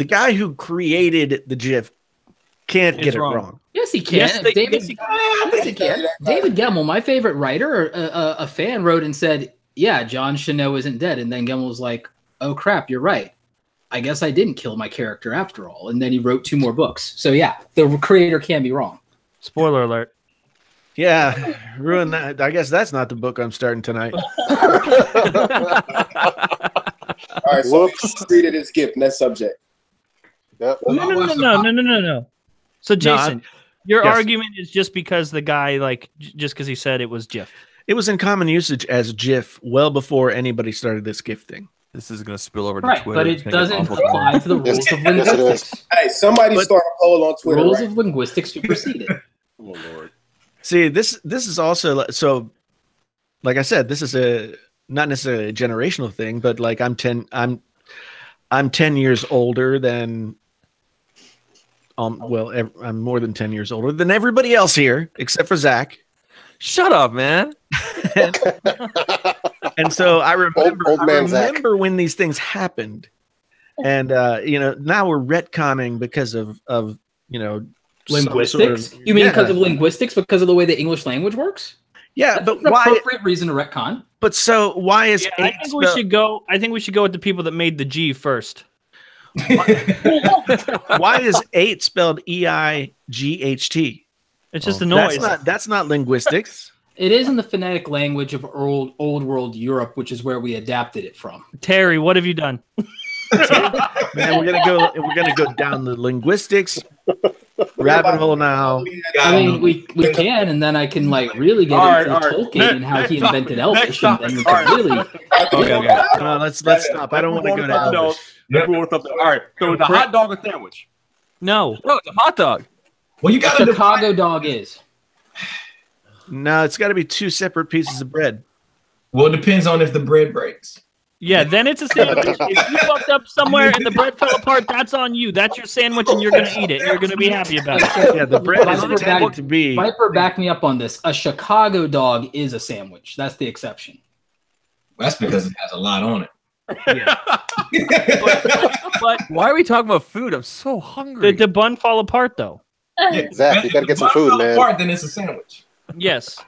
guy who created the GIF can't Is get it wrong. wrong. Yes, he can. Yes, David can. David Gemmell, my favorite writer, a fan wrote and said, "Yeah, Jon Snow isn't dead." And then Gemmell was like, "Oh crap, you're right. I guess I didn't kill my character after all." And then he wrote 2 more books. So yeah, the creator can be wrong. Spoiler alert. Yeah, ruin that. I guess that's not the book I'm starting tonight. All right, so we treated as GIF. Next subject. Yep. No. So Jason, your yes. argument is just because the guy, like, just because he said it was GIF. It was in common usage as GIF well before anybody started this GIF thing. This is going to spill over to Right, Twitter. but It's it gonna get doesn't awful. apply to the rules of Yes, it is. linguistics. Hey, somebody start a poll on Twitter. Rules Right? of linguistics supersede it. Oh Lord. See, this is also so. Like I said, this is not necessarily a generational thing, but like I'm 10 years older than. I'm more than 10 years older than everybody else here, except for Zach. Shut up, man. And so I remember, Old man Zach. when these things happened, and now we're retconning because of some Linguistics? sort of- You mean yeah. because of linguistics? Because of the way the English language works? Yeah, That's but an why? appropriate reason to retcon. But so why is I eight think we spelled- should go. I think we should go with the people that made the G first. why is 8 spelled EIGHT? It's just a noise. That's not linguistics. It is in the phonetic language of old world Europe, which is where we adapted it from. Terry, what have you done? Man, we're gonna go down the linguistics rabbit hole now. I mean, we can, and then I can like really get into Tolkien and how he invented Elvish, and then we can really. Okay. Let's stop. I don't want to go to Elvish. Let's move on to something. All right. So it's a hot dog or sandwich? No, it's a hot dog. Well, you got a Chicago dog is. No, it's got to be 2 separate pieces of bread. Well, it depends on if the bread breaks. Yeah, then it's a sandwich. If you fucked up somewhere and the bread fell apart, that's on you. That's your sandwich, and you're gonna eat it. You're gonna be happy about it. Yeah, the bread is intended to be. Vyyyper, back me up on this. A Chicago dog is a sandwich. That's the exception. That's because it has a lot on it. Yeah. but why are we talking about food? I'm so hungry. Did the bun fall apart though? Yeah, Zach, you gotta get some food, man. Apart, then it's a sandwich. Yes.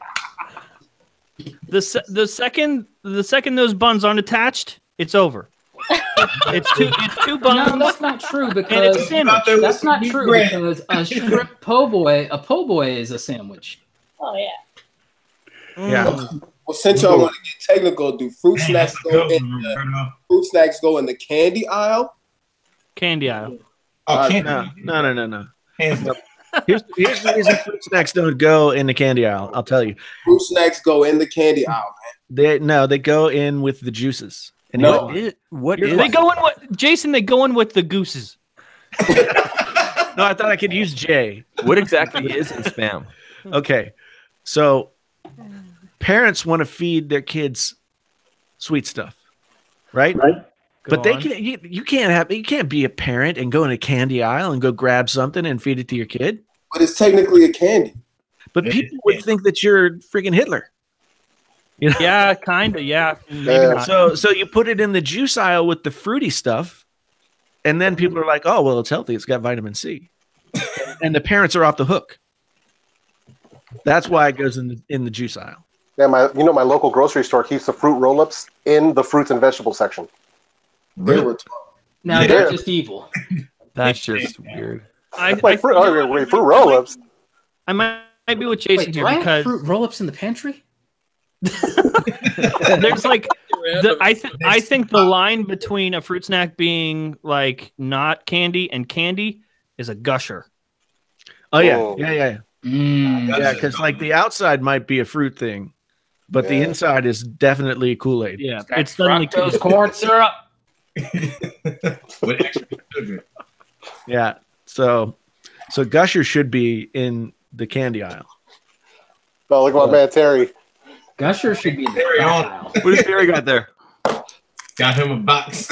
The second those buns aren't attached, it's over. It's two buns. No, that's not true and it's because a sandwich. That's not true because a strip po' boy is a sandwich. Oh yeah. Yeah. Well, since y'all want to get technical, do fruit snacks go in the candy aisle? Candy aisle. Oh, No. Here's the reason fruit snacks don't go in the candy aisle. I'll tell you. Fruit snacks go in the candy aisle, man. They go in with the juices. And No. What They go in with Jason. They go in with the gooses. No, I thought I could use J. What exactly is spam? Okay, so parents want to feed their kids sweet stuff, right? But they can't. You can't be a parent and go in a candy aisle and go grab something and feed it to your kid. But it's technically a candy. But people would think that you're freaking Hitler. You know? Yeah, kind of. Yeah. Maybe not. So you put it in the juice aisle with the fruity stuff, and then people are like, "Oh, well, it's healthy. It's got vitamin C," and the parents are off the hook. That's why it goes in the juice aisle. Yeah, my local grocery store keeps the fruit roll-ups in the fruits and vegetables section. Really? Now they're just evil. That's just weird. Fruit roll-ups. I might be with Jason Wait, here do I have because fruit roll-ups in the pantry? there's like I think the line between a fruit snack being like not candy and candy is a gusher. Oh yeah. Yeah, because like the outside might be a fruit thing, but the inside is definitely Kool-Aid. Yeah, it's suddenly Fructose corn syrup. With extra sugar. Yeah. So Gusher should be in the candy aisle. Oh, look at my man Terry. Gusher should be in the Terry on. aisle. What does Terry got there? Got him a box.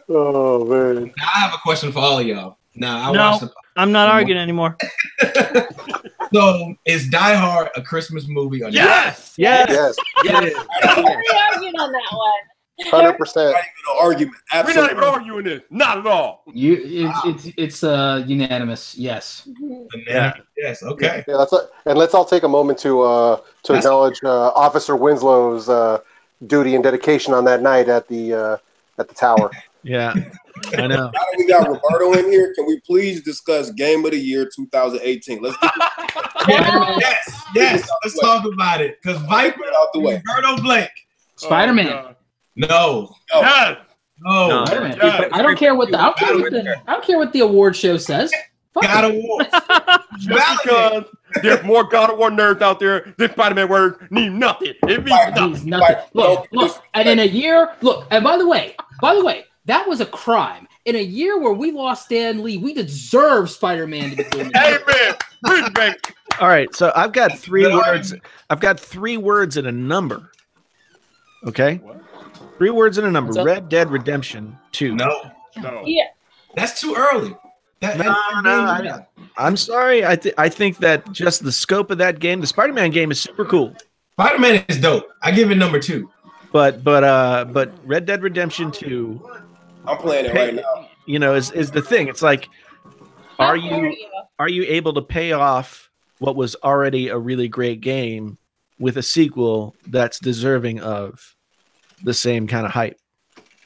Oh man. Now I have a question for all of y'all. Now I'm not arguing anymore. So is Die Hard a Christmas movie or not? Yes. We argued on that one. 100%. Argument. We're not even arguing this. Not at all. It's unanimous. Yes. Yeah. Yes. Okay. Yeah, let's all take a moment to acknowledge Officer Winslow's duty and dedication on that night at the tower. Yeah. I know. Now that we got Roberto in here, can we please discuss Game of the Year 2018? Let's get Yes. Let's talk about it. Because Vyyyper out the way. Roberto Blake. Spider-Man. No. Yes. No. Spider-Man. Yes. I don't care what the award show says. Fuck God it. of War. Just because there's more God of War nerds out there, this Spider-Man word means nothing. It means nothing. Means nothing. Look, and in a year, and by the way, that was a crime. In a year where we lost Stan Lee, we deserve Spider-Man to be doing it. Amen. All right. So I've got 3 words. I've got 3 words and a number. Okay. 3 words and a number. Red Dead Redemption 2. No. Yeah. That's too early. I'm sorry. I think that just the scope of that game, the Spider-Man game, is super cool. Spider-Man is dope. I give it number 2. But Red Dead Redemption 2, I'm playing it right now. you know, is the thing. It's like, are you able to pay off what was already a really great game with a sequel that's deserving of the same kind of hype?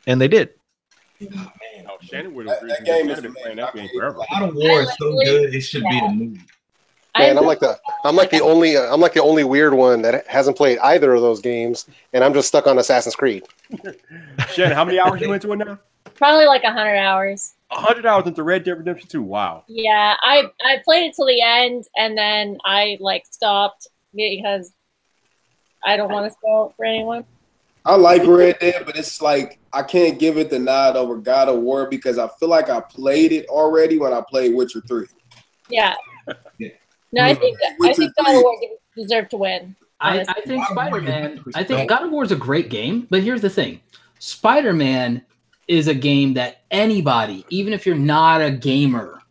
And they did. Shannon would That agree. game Shannon is been playing that game forever. God of War is so good. It should be a movie. Man, I'm like the only weird one that hasn't played either of those games, and I'm just stuck on Assassin's Creed. Shannon, how many hours you into it now? Probably like 100 hours. 100 hours into Red Dead Redemption 2. Wow. Yeah, I played it till the end, and then I like stopped because I don't want to spoil it for anyone. I like Red Dead, but it's like I can't give it the nod over God of War because I feel like I played it already when I played Witcher 3. Yeah. No, I think God of War deserved to win. I think Spider-Man. I think God of War is a great game, but here's the thing: Spider-Man is a game that anybody, even if you're not a gamer,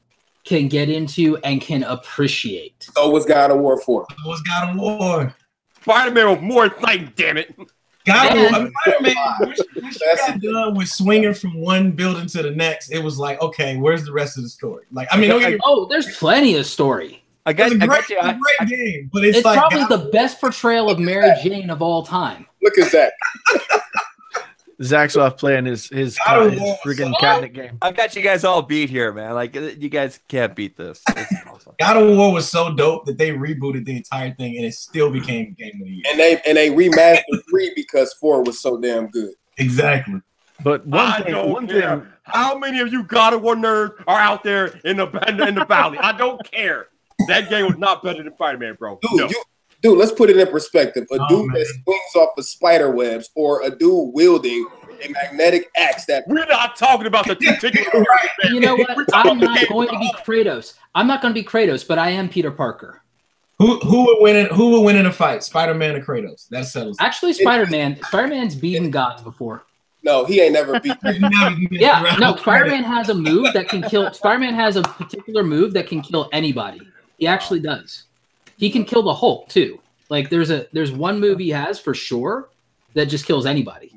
can get into and can appreciate. So was God of War 4. So was God of War. Spider-Man was more exciting, damn it. God of War. Spider-Man, once you got done with swinging from one building to the next, it was like, okay, where's the rest of the story? Like, I mean, there's plenty of story. It's a great game, but it's like probably the best portrayal of Mary Jane of all time. Look at that. Zach's off playing his freaking cabinet game. I got you guys all beat here, man. Like, you guys can't beat this. It's awesome. God of War was so dope that they rebooted the entire thing, and it still became Game of the Year. And they remastered 3 because 4 was so damn good. Exactly. But one thing, how many of you God of War nerds are out there in the valley? I don't care. That game was not better than Spider-Man, bro. Dude, let's put it in perspective. A dude that swings off of spider webs or a dude wielding a magnetic axe that... We're not talking about the particular... You know what? I'm not going to be Kratos. I'm not going to be Kratos, but I am Peter Parker. Who would win in a fight? Spider-Man or Kratos? That settles it. Actually, Spider-Man. Spider-Man's beaten gods before. No, he ain't never beat. Yeah, no. Spider-Man has a move that can kill. Spider-Man has a particular move that can kill anybody. He actually does. He can kill the Hulk too. Like there's one move he has for sure that just kills anybody.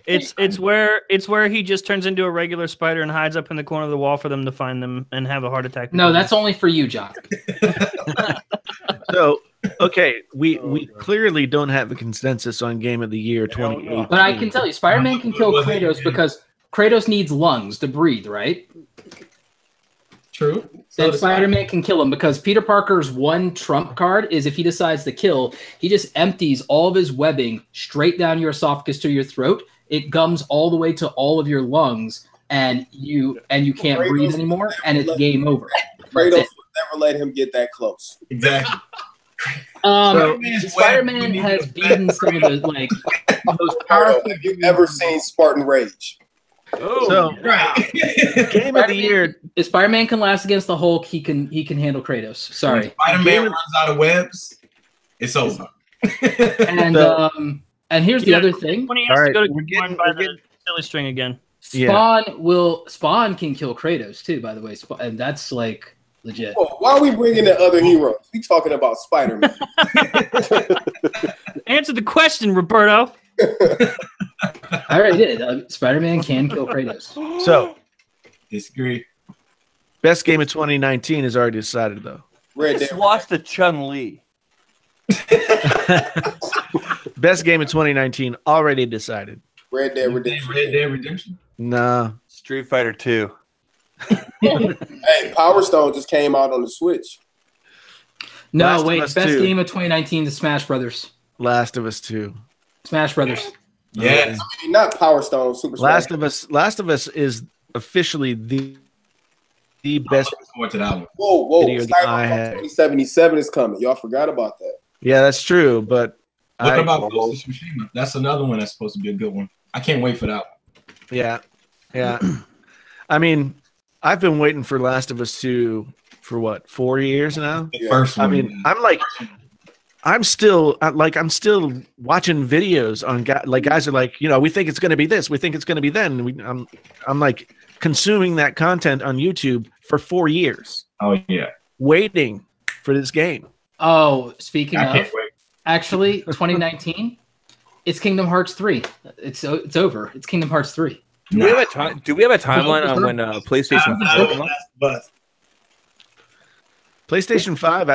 It's where he just turns into a regular spider and hides up in the corner of the wall for them to find them and have a heart attack. No, that's only for you, John. So okay, we clearly don't have a consensus on Game of the Year 2018. But I can tell you, Spider-Man can kill Kratos because Kratos needs lungs to breathe, right? True. Then Spider-Man can kill him because Peter Parker's one trump card is if he decides to kill, he just empties all of his webbing straight down your esophagus to your throat. It gums all the way to all of your lungs, and you can't breathe anymore, and it's game over. Kratos would never let him get that close. Exactly. Spider-Man has beaten some of the most powerful. Have you ever seen Spartan Rage? Oh, so Game of the Year. If Spider-Man can last against the Hulk, he can handle Kratos. Sorry. When Spider-Man runs out of webs, it's over. And here's the other thing. When he has to go to the silly string again. Spawn can kill Kratos too, by the way, and that's like legit. Well, why are we bringing in other heroes? We talking about Spider-Man. Answer the question, Roberto. I already did. Spider-Man can kill Kratos. So, disagree. Best game of 2019 is already decided, though. Red Dead lost to Chun-Li. Best game of 2019 already decided. Red Dead Redemption. Red Dead Redemption? Nah. Street Fighter 2. Hey, Power Stone just came out on the Switch. No, wait. Best game of 2019 is Smash Brothers. Last of Us 2. Smash Brothers. Yeah. I mean, not Power Stone, Super Last Smash. Last of Us is officially the best Whoa. video game I had. 2077 is coming. Y'all forgot about that. Yeah, that's true, but what about Ghost of Tsushima? That's another one that's supposed to be a good one. I can't wait for that one. Yeah. I mean, I've been waiting for Last of Us 2 for what, 4 years now? First one. I mean, I'm still watching videos on guys are like, we think it's going to be this, we think it's going to be then. I'm like consuming that content on YouTube for 4 years. Oh yeah, waiting for this game. Oh, speaking of, actually, 2019, it's Kingdom Hearts 3. It's over. It's Kingdom Hearts 3. Do we have a timeline on when PlayStation 5? PlayStation 5,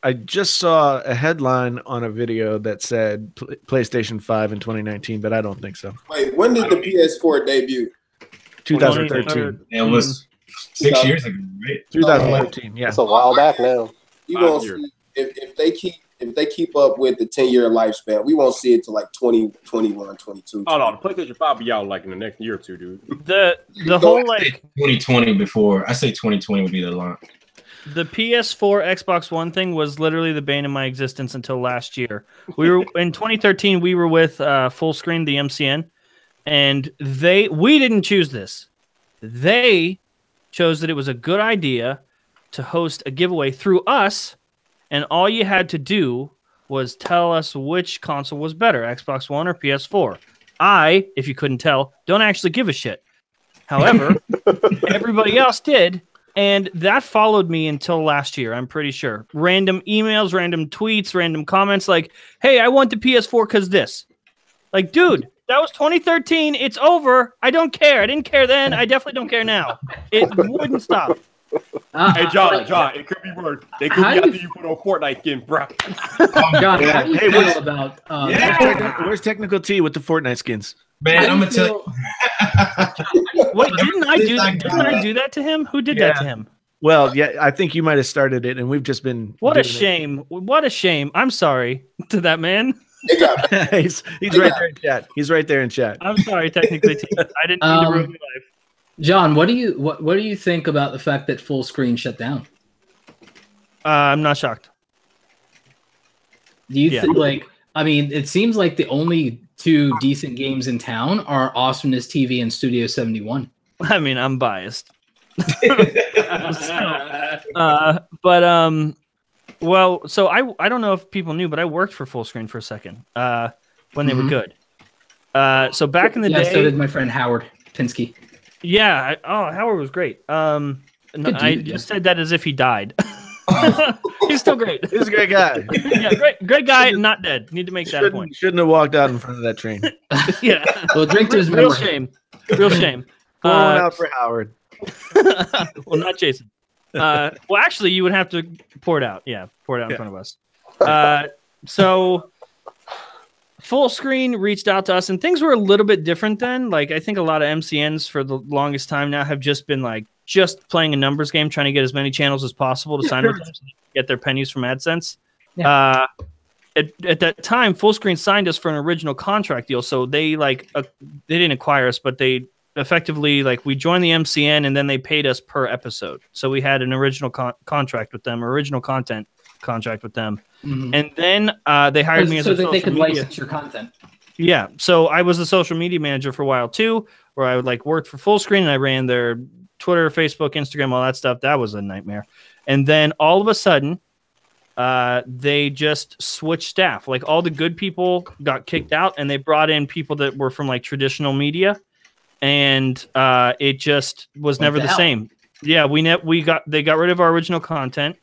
I just saw a headline on a video that said PlayStation 5 in 2019, but I don't think so. Wait, when did the PS4 debut? 2013. It was 6 years ago, right? 2013, yeah. It's a while back now. You gonna see if if they keep up with the 10-year lifespan, we won't see it till like 2021, 22. Oh no, the PlayStation 5 will be out like in the next year or two, dude. The whole like 2020 before. I say 2020 would be the launch. The PS4 Xbox One thing was literally the bane of my existence until last year. We were in 2013. We were with Full Screen, the MCN, and we didn't choose this. They chose that it was a good idea to host a giveaway through us, and all you had to do was tell us which console was better, Xbox One or PS4. I, if you couldn't tell, don't actually give a shit. However, everybody else did. And that followed me until last year, I'm pretty sure. Random emails, random tweets, random comments like, hey, I want the PS4 because this. Like, dude, that was 2013. It's over. I don't care. I didn't care then. I definitely don't care now. It wouldn't stop. Hey, John, it could be worse. They could be after you put on Fortnite skin, bro. John, how do you feel about... Where's Technical T with the Fortnite skins? Man, I'm going to tell you. Wait, didn't I do that to him? Who did that to him? Well, yeah, I think you might have started it, and we've just been... What a shame. What a shame. I'm sorry to that man. he's right there in chat. He's right there in chat. I'm sorry, Technically T. I didn't mean to ruin your life. John, what do you think about the fact that Full Screen shut down? I'm not shocked. Do you think, like, I mean, it seems like the only two decent games in town are Awesomeness TV and Studio 71. I mean, I'm biased. Well, so I don't know if people knew, but I worked for Full Screen for a second when they were good. So back in the day, so did my friend Howard Pinsky. Yeah. Howard was great. I just said that as if he died. He's still great. He's a great guy. Yeah, great guy, not dead. Need to make that point. Shouldn't have walked out in front of that train. Yeah. Well, drink to his real memory. shame. Real shame. Pour one out for Howard. Well, not Jason. Well, actually, you would have to pour it out. Yeah, pour it out in front of us. So Full Screen reached out to us, and things were a little bit different then. Like, I think a lot of MCNs for the longest time now have just been like just playing a numbers game, trying to get as many channels as possible to sign with them so they can get their pennies from AdSense. Yeah. At that time, Full Screen signed us for an original contract deal, so they they didn't acquire us, but they effectively, like, we joined the MCN and then they paid us per episode. So we had an original contract with them, original content contract with them. Mm-hmm. And then they hired me as so a that they could media. license your content. Yeah. So I was the social media manager for a while too, where I would like work for Full Screen and I ran their Twitter, Facebook, Instagram, all that stuff. That was a nightmare. And then all of a sudden, they just switched staff. Like, all the good people got kicked out and they brought in people that were from like traditional media. And it just was never the same. Yeah, they got rid of our original content.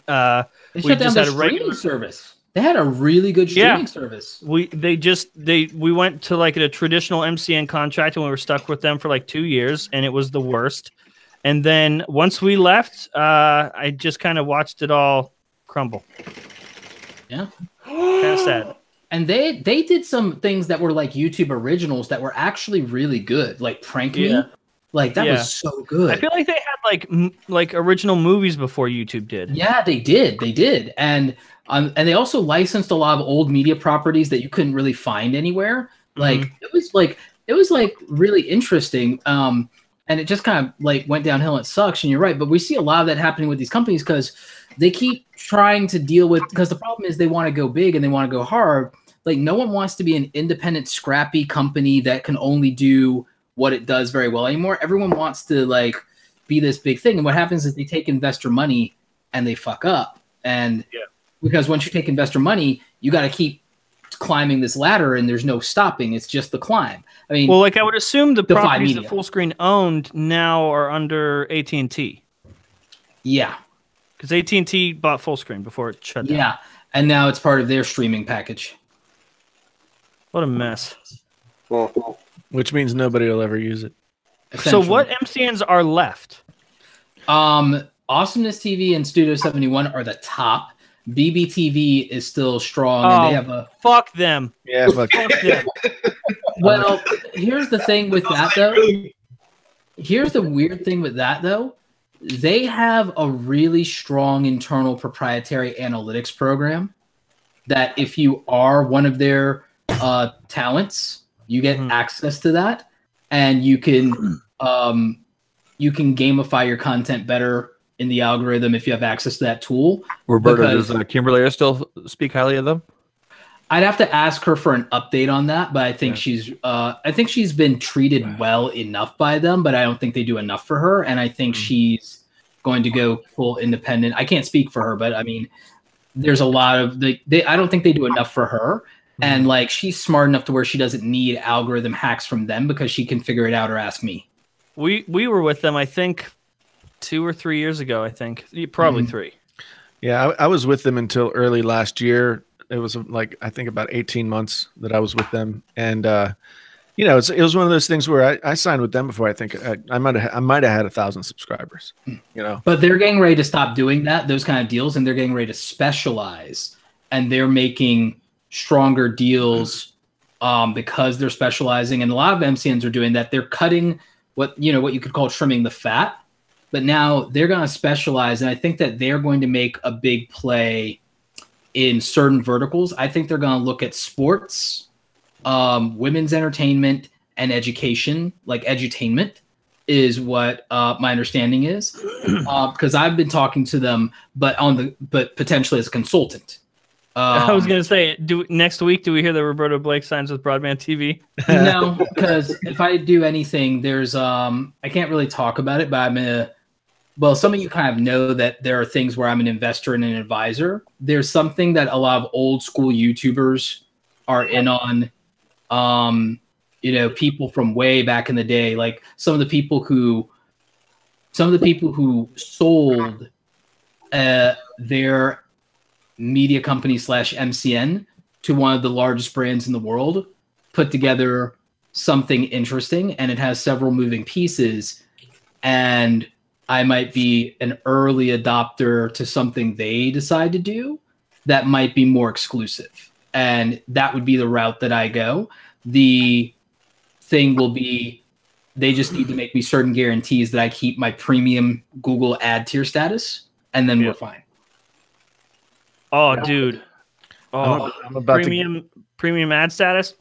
They shut down the streaming service. They had a really good streaming service. We went to like a traditional MCN contract and we were stuck with them for like 2 years, and it was the worst. And then once we left, I just kind of watched it all crumble. Yeah, kind of sad. And they did some things that were like YouTube originals that were actually really good, like Prank Me. Like, that was so good. I feel like they had like original movies before YouTube did. Yeah, they did. And they also licensed a lot of old media properties that you couldn't really find anywhere. Like, it was like really interesting. And it just kind of like went downhill. It sucks, and you're right. But we see a lot of that happening with these companies because they keep trying to deal with, because the problem is they want to go big and they want to go hard. Like, no one wants to be an independent, scrappy company that can only do what it does very well anymore. Everyone wants to like be this big thing. And what happens is they take investor money and they fuck up. And because once you take investor money, you got to keep climbing this ladder and there's no stopping. It's just the climb. I mean, well, like, I would assume the properties that Full Screen owned now are under AT&T. Yeah. Because AT&T bought Full Screen before it shut down. Yeah. And now it's part of their streaming package. What a mess. Which means nobody will ever use it. So what MCNs are left? Awesomeness TV and Studio 71 are the top. BBTV is still strong, and they have a fuck them. Yeah, fuck them. Well, here's the thing with that though. Here's the weird thing with that though. They have a really strong internal proprietary analytics program that if you are one of their talents, you get access to that, and you can gamify your content better in the algorithm if you have access to that tool. Roberto, Because does Kimberly still speak highly of them? I'd have to ask her for an update on that, but I think she's been treated well enough by them, but I don't think they do enough for her, and I think she's going to go full independent. I can't speak for her, but I mean, there's a lot of I don't think they do enough for her, and like she's smart enough to where she doesn't need algorithm hacks from them because she can figure it out or ask me. We were with them, I think, 2 or 3 years ago. I think probably 3. Yeah, I was with them until early last year. It was like, I think about 18 months that I was with them. And, you know, it was one of those things where I signed with them before I think I might have had 1,000 subscribers, you know. But they're getting ready to stop doing those kind of deals, and they're getting ready to specialize, and they're making stronger deals because they're specializing. And a lot of MCNs are doing that. They're cutting what you could call trimming the fat, but now they're going to specialize. And I think that they're going to make a big play in certain verticals. I think they're going to look at sports, women's entertainment, and education. Like edutainment is what my understanding is, because I've been talking to them, but potentially as a consultant. I was going to say, next week, do we hear that Roberto Blake signs with Broadband TV? No, because if I do anything, there's I can't really talk about it, but well, some of you kind of know that there are things where I'm an investor and an advisor. There's something that a lot of old school YouTubers are in on. People from way back in the day, like some of the people who sold their media company / MCN to one of the largest brands in the world, put together something interesting, and it has several moving pieces, and I might be an early adopter to something they decide to do that might be more exclusive. And that would be the route that I go. The thing will be, they just need to make me certain guarantees that I keep my premium Google ad tier status, and then we're fine. Oh, dude. Oh, I'm about premium ad status?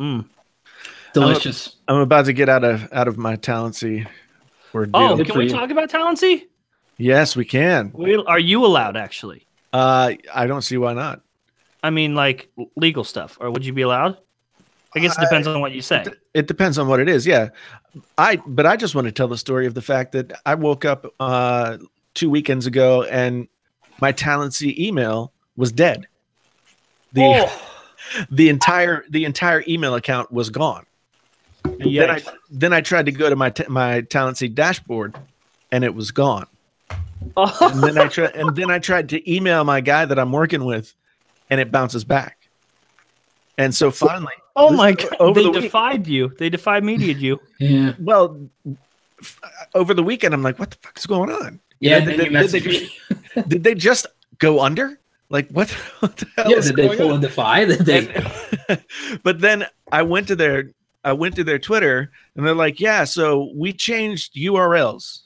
Delicious. I'm about to get out of my Talency. Can we talk about Talency? Yes, we can. Are you allowed, actually? I don't see why not. I mean, like legal stuff, or would you be allowed? I guess it depends on what you say. It depends on what it is, yeah. But I just want to tell the story of the fact that I woke up 2 weekends ago and my Talency email was dead. The entire email account was gone. Then I tried to go to my Talency dashboard, and it was gone. And then I tried to email my guy that I'm working with, and it bounces back. And so finally, my God, they defied you. They defied mediated you. Yeah. Well, over the weekend, I'm like, what the fuck is going on? Yeah. Did they just go under? Like what the hell? Yeah. Did they pull a defy? But then I went to their Twitter, and they're like, yeah, so we changed URLs.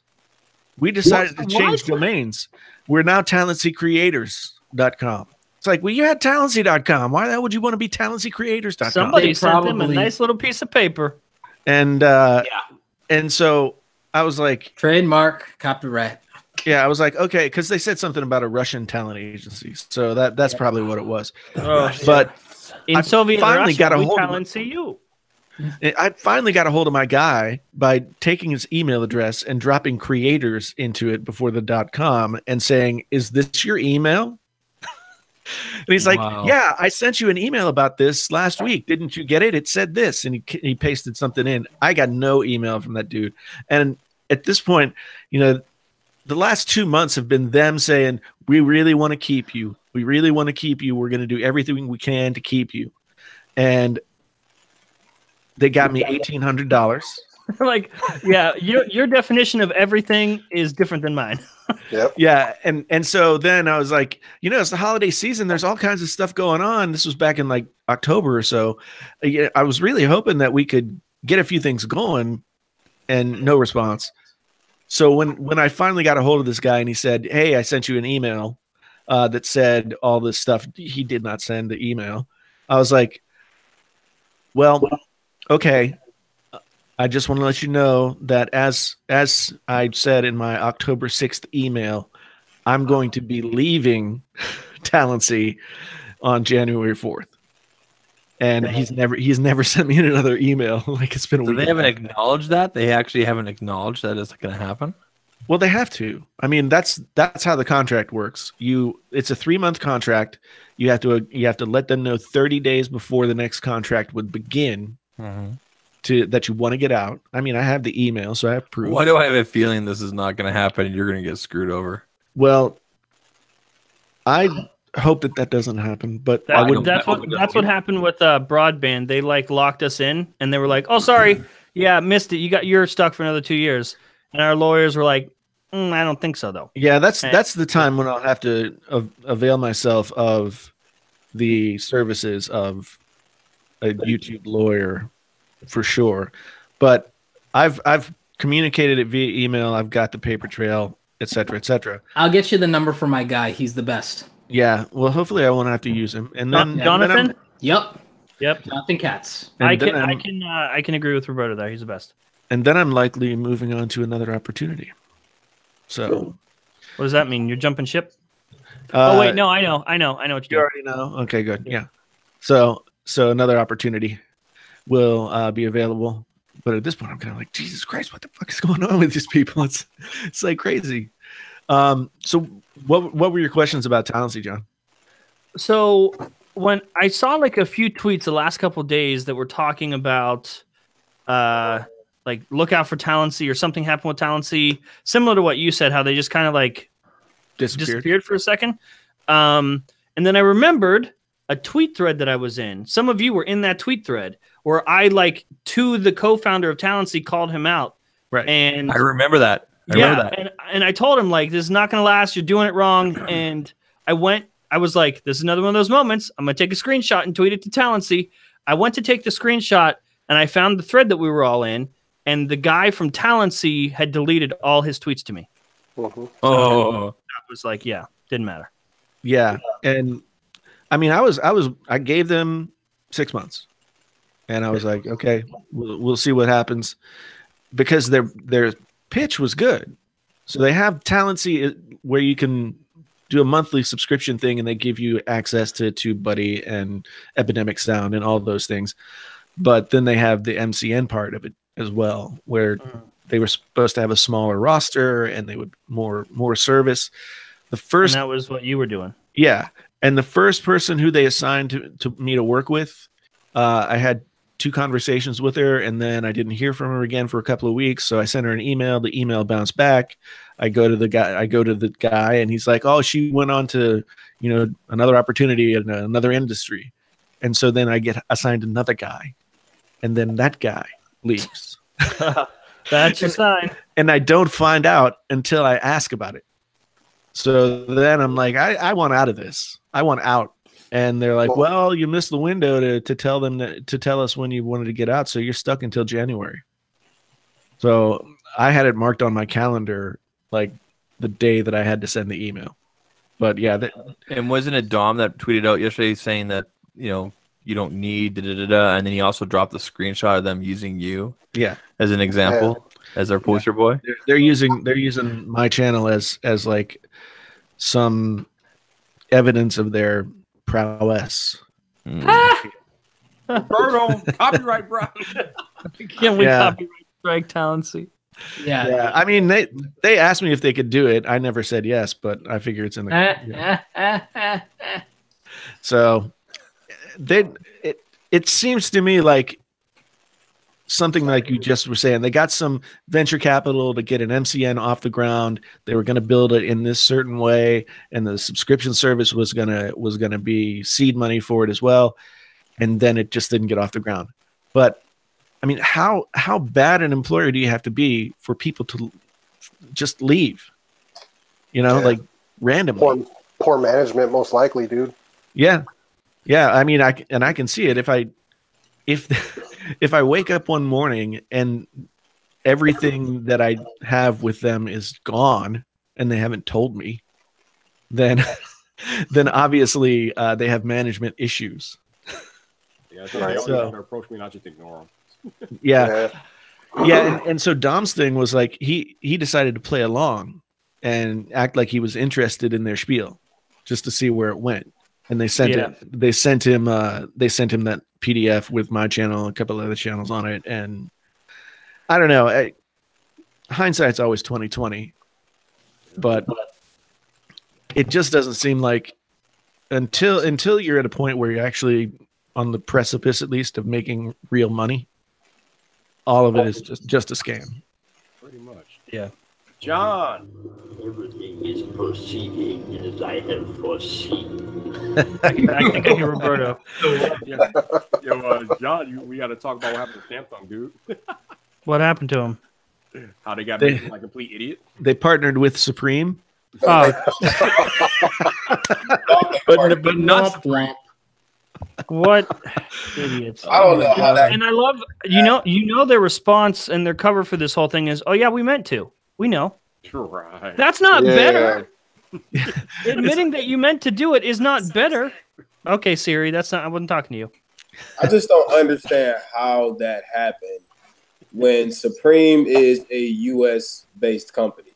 We decided to change domains. We're now talencycreators.com. It's like, well, you had talency.com. Why the hell would you want to be talencycreators.com? Somebody sent them a nice little piece of paper. And and so I was like, trademark, copyright. Yeah, I was like, okay, because they said something about a Russian talent agency, so that's probably what it was. But in Soviet finally Russia, got a we hold talent you. I finally got a hold of my guy by taking his email address and dropping creators into it before the .com and saying, "Is this your email?" And he's like, yeah, I sent you an email about this last week. Didn't you get it? It said this. And he pasted something in. I got no email from that dude. And at this point, the last 2 months have been them saying, we really want to keep you. We really want to keep you. We're going to do everything we can to keep you. And they got me $1,800. Like, yeah, your definition of everything is different than mine. Yep. Yeah, and so then I was like, it's the holiday season. There's all kinds of stuff going on. This was back in like October or so. I was really hoping that we could get a few things going, and no response. So when I finally got a hold of this guy and he said, "Hey, I sent you an email. that said all this stuff. He did not send the email. I was like, well, okay. I just want to let you know that as I said in my October 6th email, I'm going to be leaving Talency on January 4th. And he's never sent me another email. Like, it's been a week. They haven't acknowledged that? They actually haven't acknowledged that it's going to happen? Well, they have to. I mean, that's how the contract works. It's a 3-month contract. You have to let them know 30 days before the next contract would begin. That you want to get out. I mean, I have the email, so I have proof. Why do I have a feeling this is not going to happen and you're going to get screwed over? Well, I hope that doesn't happen, but that's what happened with broadband. They like locked us in, and they were like, "Oh, sorry, yeah, missed it. You're stuck for another 2 years." And our lawyers were like, "I don't think so, though." Yeah, that's the time when I'll have to avail myself of the services of a YouTube lawyer. For sure, but I've communicated it via email. I've got the paper trail, etc., etc. I'll get you the number for my guy. He's the best. Yeah, well, hopefully I won't have to use him. And then Jonathan. Yep. Yep. Jonathan Katz. I can agree with Roberto there. He's the best. And then I'm likely moving on to another opportunity. So, what does that mean? You're jumping ship? Oh wait, no, I know what you already know. Okay, good. Yeah. So another opportunity will be available, but at this point I'm kind of like, Jesus Christ, what the fuck is going on with these people? It's like crazy. So what were your questions about Talency, John? So when I saw like a few tweets the last couple of days that were talking about like look out for Talency or something happened with Talency, similar to what you said, how they just kind of like disappeared for a second. And then I remembered a tweet thread that I was in. Some of you were in that tweet thread where I to the co-founder of Talency called him out. Right. And I remember that. And I told him like, this is not going to last. You're doing it wrong. And I was like, this is another one of those moments. I'm going to take a screenshot and tweet it to Talency. I went to take the screenshot and I found the thread that we were all in. And the guy from Talency had deleted all his tweets to me. Oh, I was like, yeah, didn't matter. Yeah. And I mean, I gave them 6 months. And I was like, okay, we'll see what happens, because their pitch was good. So they have Talency where you can do a monthly subscription thing, and they give you access to TubeBuddy and Epidemic Sound and all those things. But then they have the MCN part of it as well, where they were supposed to have a smaller roster and they would more service. And that was what you were doing. Yeah. And the first person who they assigned to me to work with, I had 2 conversations with her, and then I didn't hear from her again for a couple of weeks. So I sent her an email. The email bounced back. I go to the guy, and he's like, "Oh, she went on to, another opportunity in another industry." And so then I get assigned another guy, and then that guy leaves. That's a sign. And I don't find out until I ask about it. So then I'm like, I want out of this. I want out. And they're like, well, you missed the window to tell them to tell us when you wanted to get out. So you're stuck until January. So I had it marked on my calendar, like the day that I had to send the email. But yeah. And wasn't it Dom that tweeted out yesterday saying that, you don't need and then he also dropped the screenshot of them using you as an example, as their poster boy? They're using my channel as like some evidence of their prowess. Copyright, bro. Can we copyright strike Talency? Yeah. I mean, they asked me if they could do it. I never said yes, but I figure it's in the So it seems to me like something like you just were saying. They got some venture capital to get an MCN off the ground. They were going to build it in this certain way, and the subscription service was gonna be seed money for it as well. And then it just didn't get off the ground. But I mean, how bad an employer do you have to be for people to just leave? Like randomly. Poor management, most likely, dude. Yeah. I mean, I can see it if I wake up one morning and everything that I have with them is gone and they haven't told me, then then obviously they have management issues. Yeah, so they always approach me, not just ignore them. Yeah. And so Dom's thing was like he decided to play along and act like he was interested in their spiel, just to see where it went. And they sent him that PDF with my channel and a couple of other channels on it. And I don't know. Hindsight's always 20/20, but it just doesn't seem like until you're at a point where you're actually on the precipice, at least, of making real money, all of it is just a scam. Pretty much. Yeah. John. Everything is proceeding as I have foreseen. I think I hear Roberto. John, we got to talk about what happened to Samsung, dude. What happened to him? How they got made like a complete idiot. They partnered with Supreme. Oh. but not Supreme. What idiots! I don't know how that. And I love you know their response and their cover for this whole thing is, oh yeah, we meant to. We know. Right. That's not better. Admitting that you meant to do it is not better. Okay, Siri, that's not. I wasn't talking to you. I just don't understand how that happened when Supreme is a U.S. based company.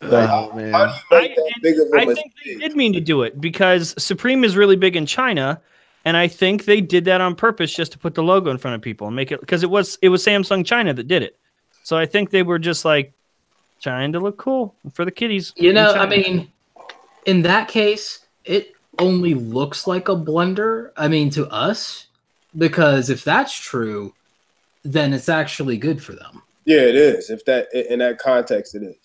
Like, how do you make that big of a I mistake? think they did mean to do it because Supreme is really big in China, and I think they did that on purpose just to put the logo in front of people and make it because it was Samsung China that did it. So I think they were just like trying to look cool for the kiddies. You know, I mean, in that case, it only looks like a blunder. I mean, to us, because if that's true, then it's actually good for them. Yeah, it is. If that in that context, it is.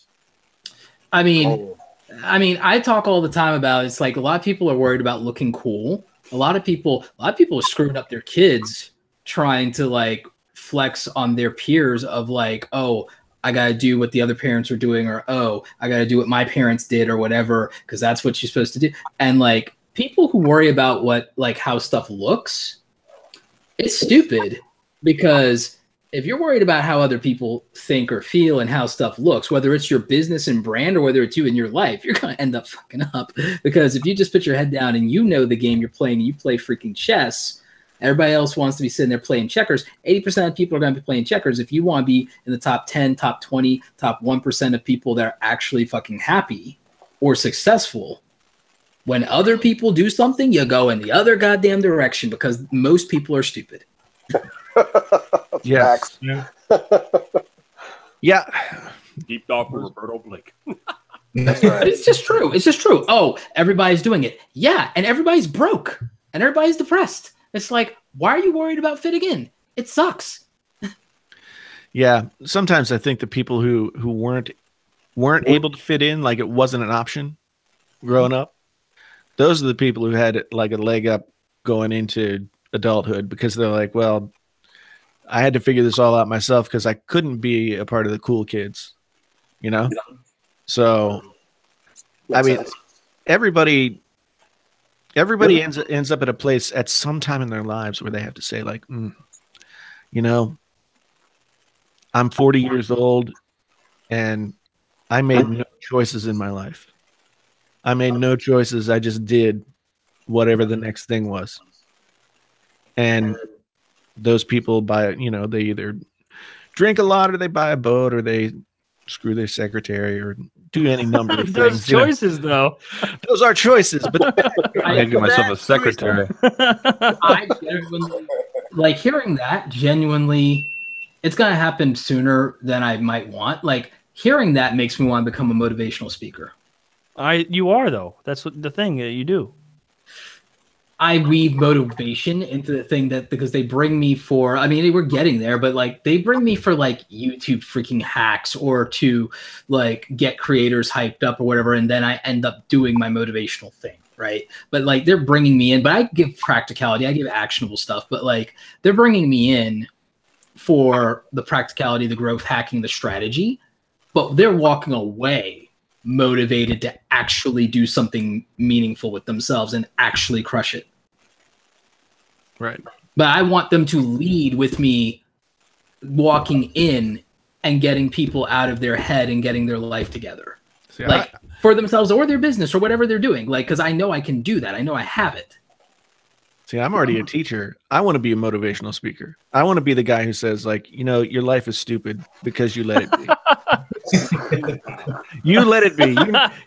I mean, I talk all the time about it's like a lot of people are worried about looking cool. A lot of people are screwing up their kids trying to like flex on their peers of like, oh, I got to do what the other parents are doing, or, oh, I got to do what my parents did or whatever, because that's what you're supposed to do. And like people who worry about how stuff looks, it's stupid, because if you're worried about how other people think or feel and how stuff looks, whether it's your business and brand or whether it's you in your life, you're going to end up fucking up. Because if you just put your head down and you know the game you're playing, you play freaking chess, everybody else wants to be sitting there playing checkers. 80% of people are going to be playing checkers. If you want to be in the top 10, top 20, top 1% of people that are actually fucking happy or successful, when other people do something, you go in the other goddamn direction because most people are stupid. Yes. Yeah. Deep dog for Roberto Blake. That's right. It's just true. It's just true. Oh, everybody's doing it. Yeah, and everybody's broke and everybody's depressed. It's like, why are you worried about fitting in? It sucks. Yeah, sometimes I think the people who weren't able to fit in, like it wasn't an option growing up, those are the people who had like a leg up going into adulthood, because they're like, well, I had to figure this all out myself because I couldn't be a part of the cool kids, you know? So, I mean, everybody ends up at a place at some time in their lives where they have to say like, you know, I'm 40 years old and I made no choices in my life. I made no choices. I just did whatever the next thing was. And those people they either drink a lot or they buy a boat or they screw their secretary or do any number of Those things. choices, though. Those are choices, but I gotta give myself a secretary. I genuinely, like hearing that, genuinely, it's going to happen sooner than I might want. Like hearing that makes me want to become a motivational speaker. You are, though. That's what the thing that you do. I weave motivation into the thing because they bring me for, I mean, we're getting there, but like they bring me for like YouTube freaking hacks or to like get creators hyped up or whatever. And then I end up doing my motivational thing. Right. But like they're bringing me in, but I give practicality, I give actionable stuff, but like they're bringing me in for the practicality, the growth hacking, the strategy, but they're walking away motivated to actually do something meaningful with themselves and actually crush it. Right. But I want them to lead with me walking in and getting people out of their head and getting their life together. See, like for themselves or their business or whatever they're doing. Like, because I know I can do that. I know I have it. See, I'm already a teacher. I want to be a motivational speaker. I want to be the guy who says, like, you know, your life is stupid because you let it be. You let it be.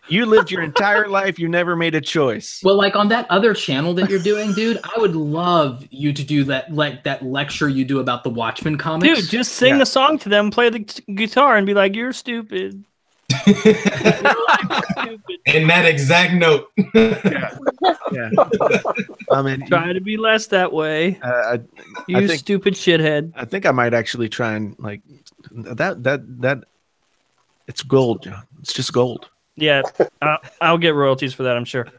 You lived your entire life. You never made a choice. Well, like on that other channel that you're doing, dude, I would love you to do that, like that lecture you do about the Watchmen comics. Dude, just sing a song to them, play the guitar, and be like, "You're stupid." In that exact note. Yeah. I mean, try to be less that way. You think, stupid shithead. I think I might actually try and like that. It's gold, John. It's just gold. Yeah, I'll get royalties for that. I'm sure.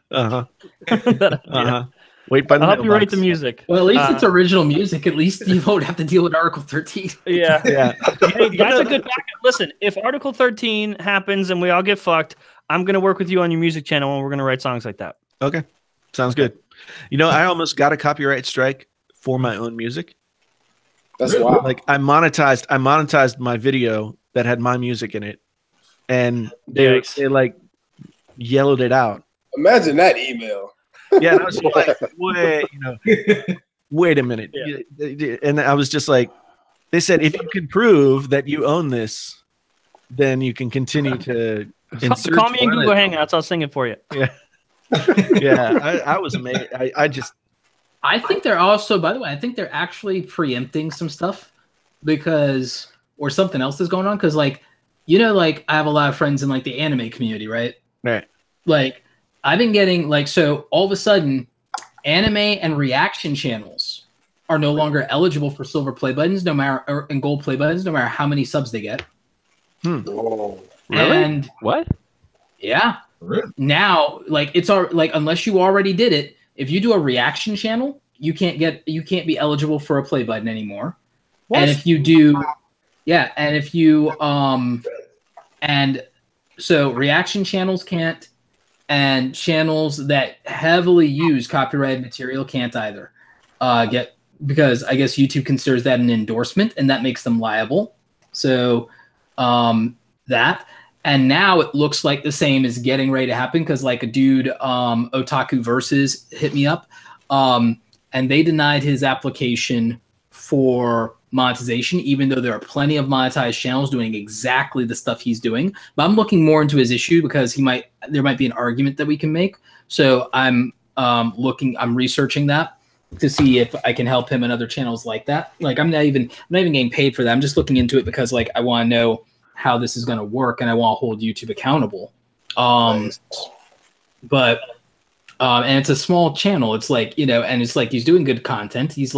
Wait, by the I'll help you write the music. Well, at least it's original music. At least you won't have to deal with Article 13. Yeah. Yeah. Hey, that's a good backup. Listen, if Article 13 happens and we all get fucked, I'm going to work with you on your music channel and we're going to write songs like that. Okay. Sounds good. You know, I almost got a copyright strike for my own music. That's wild. Like I monetized my video that had my music in it, and they like yellowed it out. Imagine that email. Yeah, and I was just like, wait a minute. Yeah. And I was just like, they said, if you can prove that you own this, then you can continue to insert. Call me in Google Hangouts. I'll sing it for you. Yeah. Yeah. I was amazed. I think they're also, by the way, I think they're actually preempting some stuff or something else is going on. Cause like, you know, like I have a lot of friends in like the anime community, right? Right. Like I've been getting like, so all of a sudden anime and reaction channels are no longer eligible for silver play buttons, and gold play buttons, no matter how many subs they get. Oh, really? And what? Yeah. Really? Now, like it's like, unless you already did it, if you do a reaction channel, you can't be eligible for a play button anymore. What? And if you do, yeah. And if you, and so reaction channels can't, and channels that heavily use copyrighted material can't either get, because I guess YouTube considers that an endorsement and that makes them liable. So that, and now it looks like the same is getting ready to happen because like a dude, Otaku Versus hit me up and they denied his application for monetization, even though there are plenty of monetized channels doing exactly the stuff he's doing. But I'm looking more into his issue because there might be an argument that we can make. So I'm researching that to see if I can help him in other channels like that. Like I'm not even getting paid for that. I'm just looking into it because like I want to know how this is going to work and I want to hold YouTube accountable. But and it's a small channel. It's like, you know, and it's like he's doing good content. He's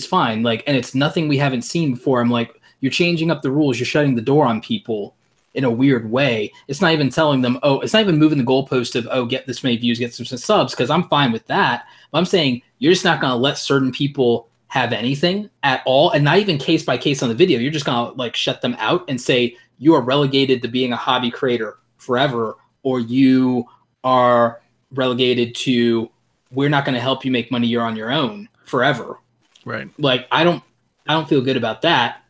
fine. Like, and it's nothing we haven't seen before. I'm like, you're changing up the rules. You're shutting the door on people in a weird way. It's not even telling them, it's not even moving the goalpost of, get this many views, get some subs, because I'm fine with that. But I'm saying you're just not going to let certain people have anything at all, and not even case by case on the video. You're just going to like shut them out and say you are relegated to being a hobby creator forever, or you are relegated to we're not going to help you make money. You're on your own forever. Right. Like I don't feel good about that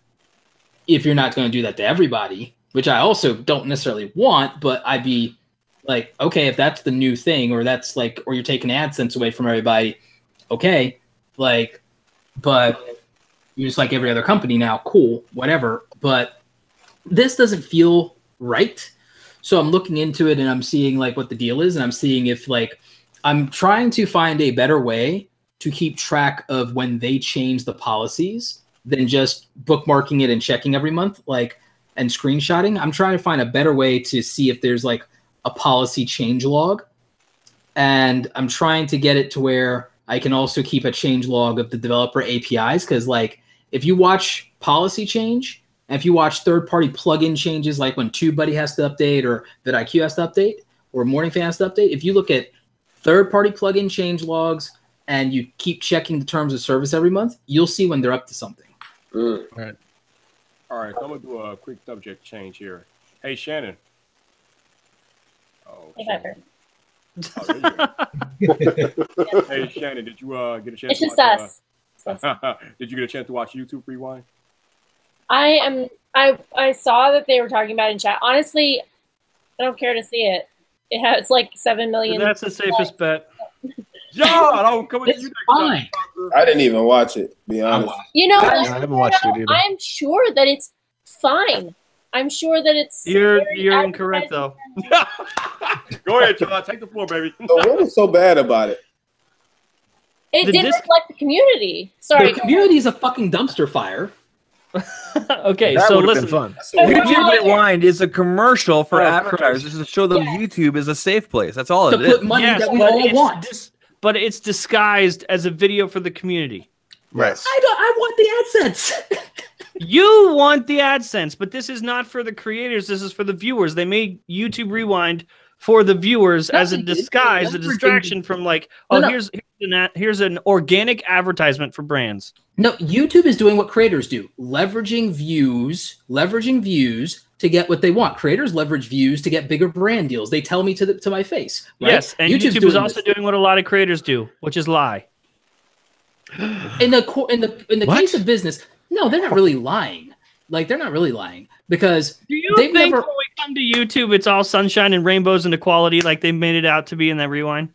if you're not going to do that to everybody, which I also don't necessarily want, but I'd be like, okay, if that's the new thing, or that's like, or you're taking AdSense away from everybody, okay, like, but you're just like every other company now, cool, whatever. But this doesn't feel right. So I'm looking into it and I'm seeing like what the deal is, and I'm seeing if like I'm trying to find a better way to keep track of when they change the policies than just bookmarking it and checking every month, like, and screenshotting. I'm trying to find a better way to see if there's like a policy change log, and I'm trying to get it to where I can also keep a change log of the developer APIs. Cause like if you watch policy change, and if you watch third-party plugin changes, like when TubeBuddy has to update, or vidIQ has to update, or Morning Fan has to update, if you look at third-party plugin change logs and you keep checking the terms of service every month, you'll see when they're up to something. All right. All right, I'm gonna do a quick subject change here. Hey, Shannon. Oh, Hey, Shannon. Oh, there you go. Hey, Shannon, did you get a chance? It's just us. Did you get a chance to watch YouTube Rewind? I saw that they were talking about it in chat. Honestly, I don't care to see it. It's like 7 million. That's the safest bet. John, I'm coming to you next Fine. time. I didn't even watch it. To be honest. You know, I haven't watched it either. I'm sure that it's fine. I'm sure that it's. You're very incorrect though. Go ahead, John. Take the floor, baby. So what was so bad about it? It The did disc- reflect the community. Sorry. The community is a fucking dumpster fire. Okay, That so would have listen. been fun. YouTube Rewind is a commercial for Oh, advertisers. This is to show them YouTube is a safe place. That's all To it is. put money Yes, that we but all it's want. but it's disguised as a video for the community. Yes. I want the AdSense. You want the AdSense, but this is not for the creators. This is for the viewers. They made YouTube Rewind for the viewers No, as a they didn't. disguise, a Leveraging- distraction from like, No, oh, no. here's an organic advertisement for brands. No, YouTube is doing what creators do, leveraging views to get what they want. Creators leverage views to get bigger brand deals. They tell me to my face. Right? Yes, and YouTube's YouTube is doing also doing what a lot of creators do, which is lie. in the case of business. No, they're not really lying. Like they're not really lying because Do you they've think never. when we come to YouTube, it's all sunshine and rainbows and equality, like they made it out to be in that Rewind?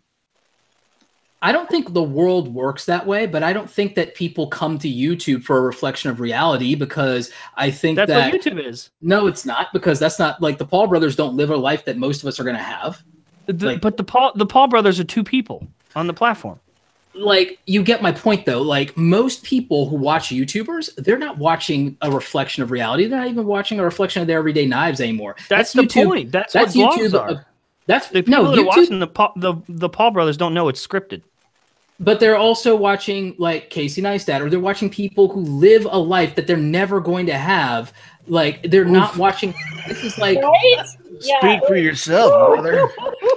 I don't think the world works that way, but I don't think that people come to YouTube for a reflection of reality because I think That's that what YouTube is. No, it's not because that's not like the Paul brothers don't live a life that most of us are going to have. But the Paul brothers are two people on the platform. Like you get my point though. Like most people who watch YouTubers, they're not watching a reflection of reality. They're not even watching a reflection of their everyday lives anymore. That's the YouTube. point. That's what vlogs are. That's The people no that are YouTube. watching the Paul brothers don't know it's scripted. But they're also watching like Casey Neistat, or they're watching people who live a life that they're never going to have. Like they're not watching. This is like Right? Yeah. Speak for yourself, brother.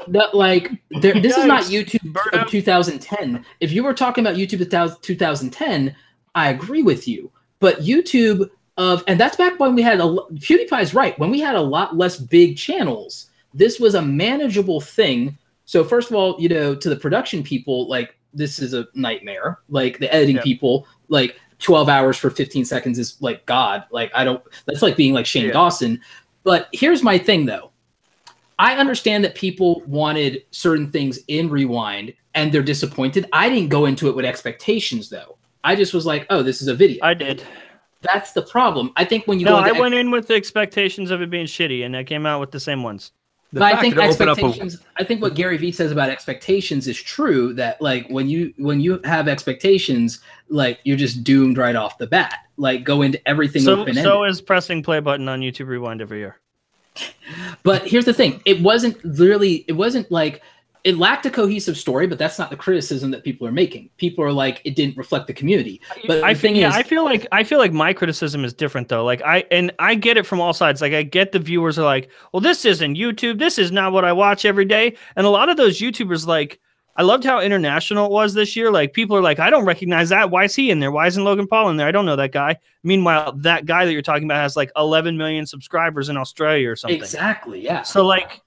This is not YouTube of 2010. If you were talking about YouTube of 2010, I agree with you. But YouTube and that's back when we had PewDiePie's right. When we had a lot less big channels, this was a manageable thing. So first of all, to the production people, like this is a nightmare. Like the editing people, like 12 hours for 15 seconds is like God. Like that's like being like Shane Dawson. But here's my thing though. I understand that people wanted certain things in Rewind and they're disappointed. I didn't go into it with expectations though. I just was like, oh, this is a video. I did. That's the problem. I think when you I went in with the expectations of it being shitty, and I came out with the same ones. But I think expectations. I think what Gary Vee says about expectations is true. That like when you have expectations, like you're just doomed right off the bat. Like go into everything open-ended. So is pressing play button on YouTube Rewind every year. But here's the thing: it wasn't like it lacked a cohesive story. But that's not the criticism that people are making. People are like it didn't reflect the community. But I feel like my criticism is different though. Like I get it from all sides. Like I get the viewers are like, well, this isn't YouTube. This is not what I watch every day. And a lot of those YouTubers, like, I loved how international it was this year. Like people are like, I don't recognize that. Why is he in there? Why isn't Logan Paul in there? I don't know that guy. Meanwhile, that guy that you're talking about has like 11 million subscribers in Australia or something. Exactly. Yeah. So like,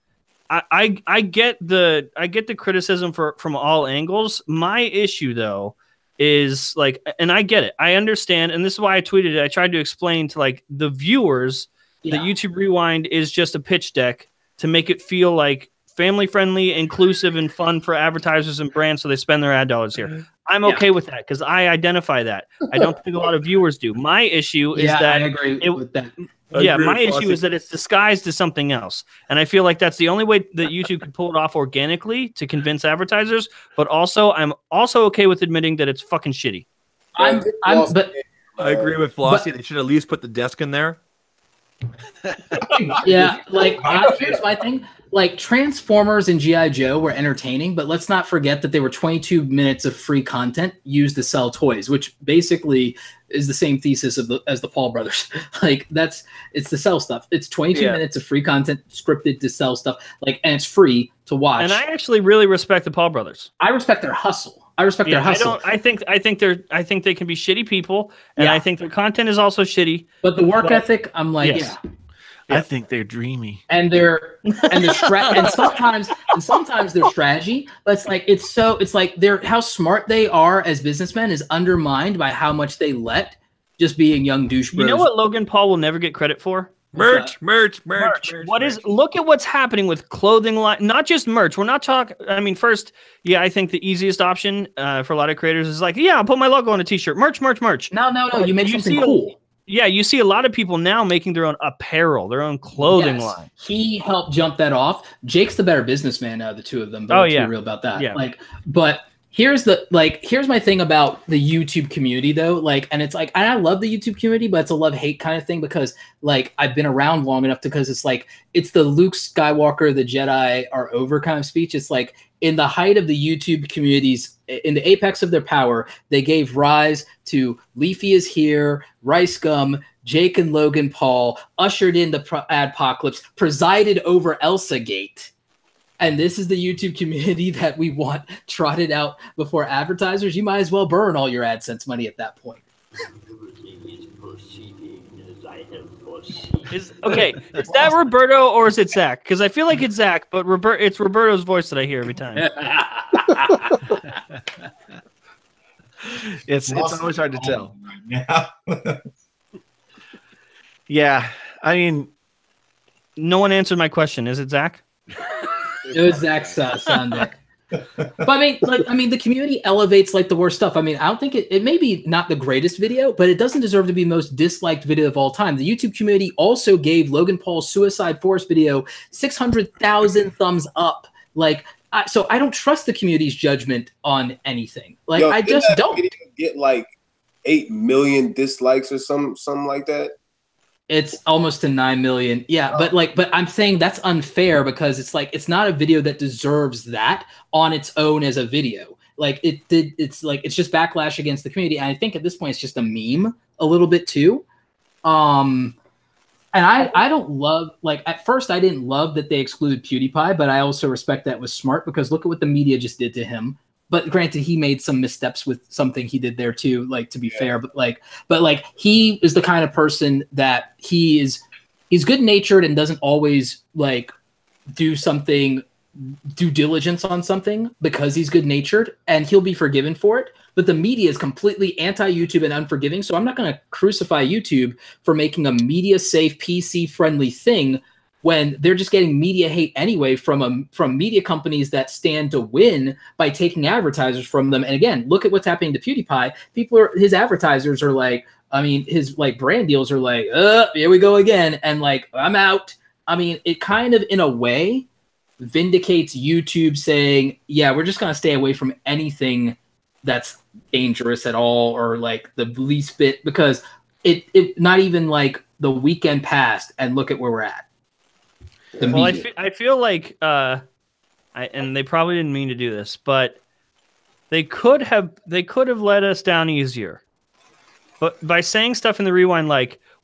I get the criticism from all angles. My issue though is like, and I get it. I understand, and this is why I tweeted it. I tried to explain to like the viewers that YouTube Rewind is just a pitch deck to make it feel like family friendly, inclusive, and fun for advertisers and brands, so they spend their ad dollars here. I'm okay with that because I identify that. I don't think a lot of viewers do. My issue is that I agree with that. My issue is that it's disguised as something else, and I feel like that's the only way that YouTube could pull it off organically to convince advertisers. But also, I'm also okay with admitting that it's fucking shitty. But I agree with Flossie. They should at least put the desk in there. Yeah, like here's my thing. Like Transformers and G.I. Joe were entertaining, but let's not forget that they were 22 minutes of free content used to sell toys, which basically is the same thesis as the Paul brothers. Like it's to sell stuff. It's 22 minutes of free content scripted to sell stuff, like, and it's free to watch. And I actually really respect the Paul brothers. I respect their hustle. I respect their hustle. I think they can be shitty people, and I think their content is also shitty. But the work ethic, I'm like, I think they're dreamy, and sometimes their strategy, but it's like how smart they are as businessmen is undermined by how much they let just being young douche bros. You know what Logan Paul will never get credit for? Merch. Look at what's happening with clothing line, not just merch. We're not talking. I mean, first, yeah, I think the easiest option for a lot of creators is like, yeah, I'll put my logo on a t-shirt. Merch. No. You make something cool. Yeah, you see a lot of people now making their own apparel, their own clothing line. He helped jump that off. Jake's the better businessman out of the two of them. But let's be real about that. Yeah. But here's my thing about the YouTube community though. And it's like, and I love the YouTube community, but it's a love-hate kind of thing because I've been around long enough because it's the Luke Skywalker, the Jedi are over kind of speech. It's like in the height of the YouTube communities, in the apex of their power, they gave rise to Leafy is Here, Rice Gum, Jake and Logan Paul, ushered in the adpocalypse, presided over Elsa Gate. And this is the YouTube community that we want trotted out before advertisers. You might as well burn all your AdSense money at that point. Is that Roberto or is it Zach? Because I feel like it's Zach, but it's Roberto's voice that I hear every time. It's always hard to tell. Yeah, I mean, no one answered my question. Is it Zach? It was Zach's sound there. But I mean, the community elevates the worst stuff. I mean, I don't think it may be not the greatest video, but it doesn't deserve to be the most disliked video of all time. The YouTube community also gave Logan Paul's Suicide Forest video 600,000 thumbs up. So I don't trust the community's judgment on anything. I just don't. Get 8 million dislikes or something like that. It's almost to 9 million. Yeah, but I'm saying that's unfair because it's not a video that deserves that on its own as a video. It's just backlash against the community. And I think at this point it's just a meme a little bit too. And I don't love at first I didn't love that they excluded PewDiePie, but I also respect that was smart because look at what the media just did to him. But granted, he made some missteps with something he did there too, to be fair. But he is the kind of person that he's good natured and doesn't always do something, due diligence on something because he's good natured and he'll be forgiven for it. But the media is completely anti-YouTube and unforgiving. So I'm not going to crucify YouTube for making a media safe, PC friendly thing when they're just getting media hate anyway from media companies that stand to win by taking advertisers from them. And again, look at what's happening to PewDiePie. His advertisers are his brand deals are here we go again. And I'm out. I mean, it kind of in a way vindicates YouTube saying, yeah, we're just going to stay away from anything that's dangerous at all or the least bit because it not even the weekend passed and look at where we're at. I feel like, and they probably didn't mean to do this, but they could have let us down easier. But by saying stuff in the rewind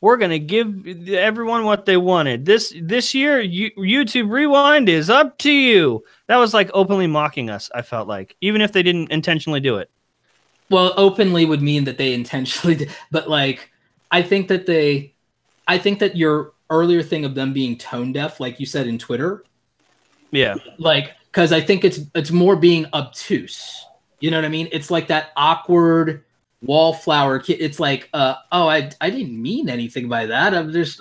we're gonna give everyone what they wanted this year, YouTube Rewind is up to you. That was openly mocking us. I felt even if they didn't intentionally do it. Well, openly would mean that they intentionally did, but I think that your earlier thing of them being tone deaf, like you said in Twitter. Yeah. Because I think it's more being obtuse. You know what I mean? It's that awkward wallflower kid. It's I didn't mean anything by that.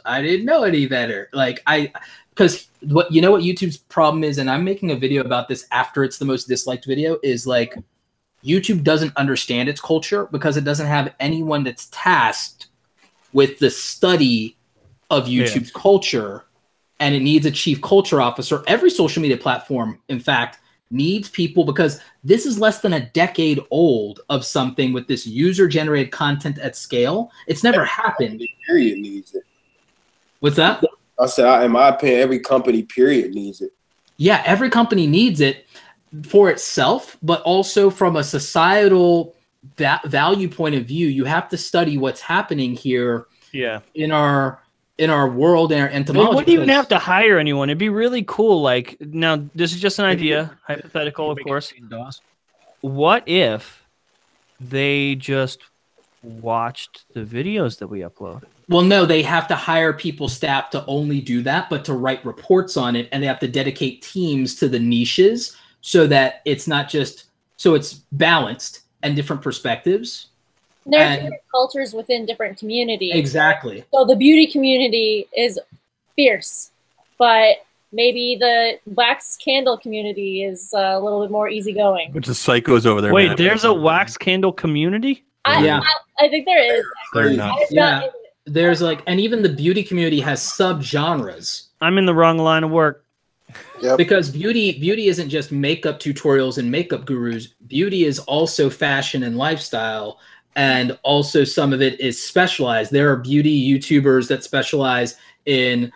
I didn't know any better. Because what YouTube's problem is, and I'm making a video about this after it's the most disliked video, is YouTube doesn't understand its culture because it doesn't have anyone that's tasked with the study of YouTube's culture, and it needs a chief culture officer. Every social media platform, in fact, needs people because this is less than a decade old of something with this user-generated content at scale. It's never happened. Period needs it. What's that? I said, in my opinion, every company, period, needs it. Yeah, every company needs it for itself, but also from a societal value point of view. You have to study what's happening here. Yeah. In our world and our entomology. We wouldn't even have to hire anyone. It'd be really cool. Now, this is just an idea, hypothetical, of course. What if they just watched the videos that we upload? Well, no, they have to hire people, staff to only do that, but to write reports on it, and they have to dedicate teams to the niches so that it's not just so it's balanced and different perspectives. There are And- different cultures within different communities. Exactly. So the beauty community is fierce, but maybe the wax candle community is a little bit more easygoing. Bunch of psychos over there. Wait, man. there's a wax candle community? Yeah. I think there is. They're not. Yeah. There's like, and even the beauty community has subgenres. I'm in the wrong line of work. Because beauty isn't just makeup tutorials and makeup gurus. Beauty is also fashion and lifestyle, and also some of it is specialized. There are beauty YouTubers that specialize in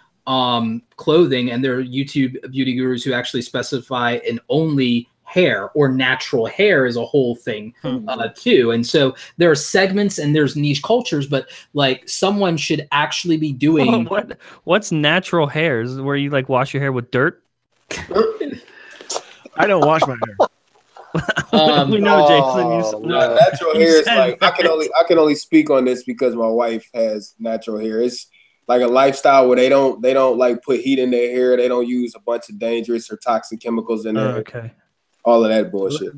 clothing, and there are YouTube beauty gurus who actually specify in only hair, or natural hair is a whole thing too. And so there are segments and there's niche cultures, but like someone should actually be doing What's natural hair? Is it where you like wash your hair with dirt? I don't wash my hair. We know, Jason. Natural hair is like I can only speak on this because my wife has natural hair. It's like a lifestyle where they don't like put heat in their hair. They don't use a bunch of dangerous or toxic chemicals in there. Okay. All of that bullshit.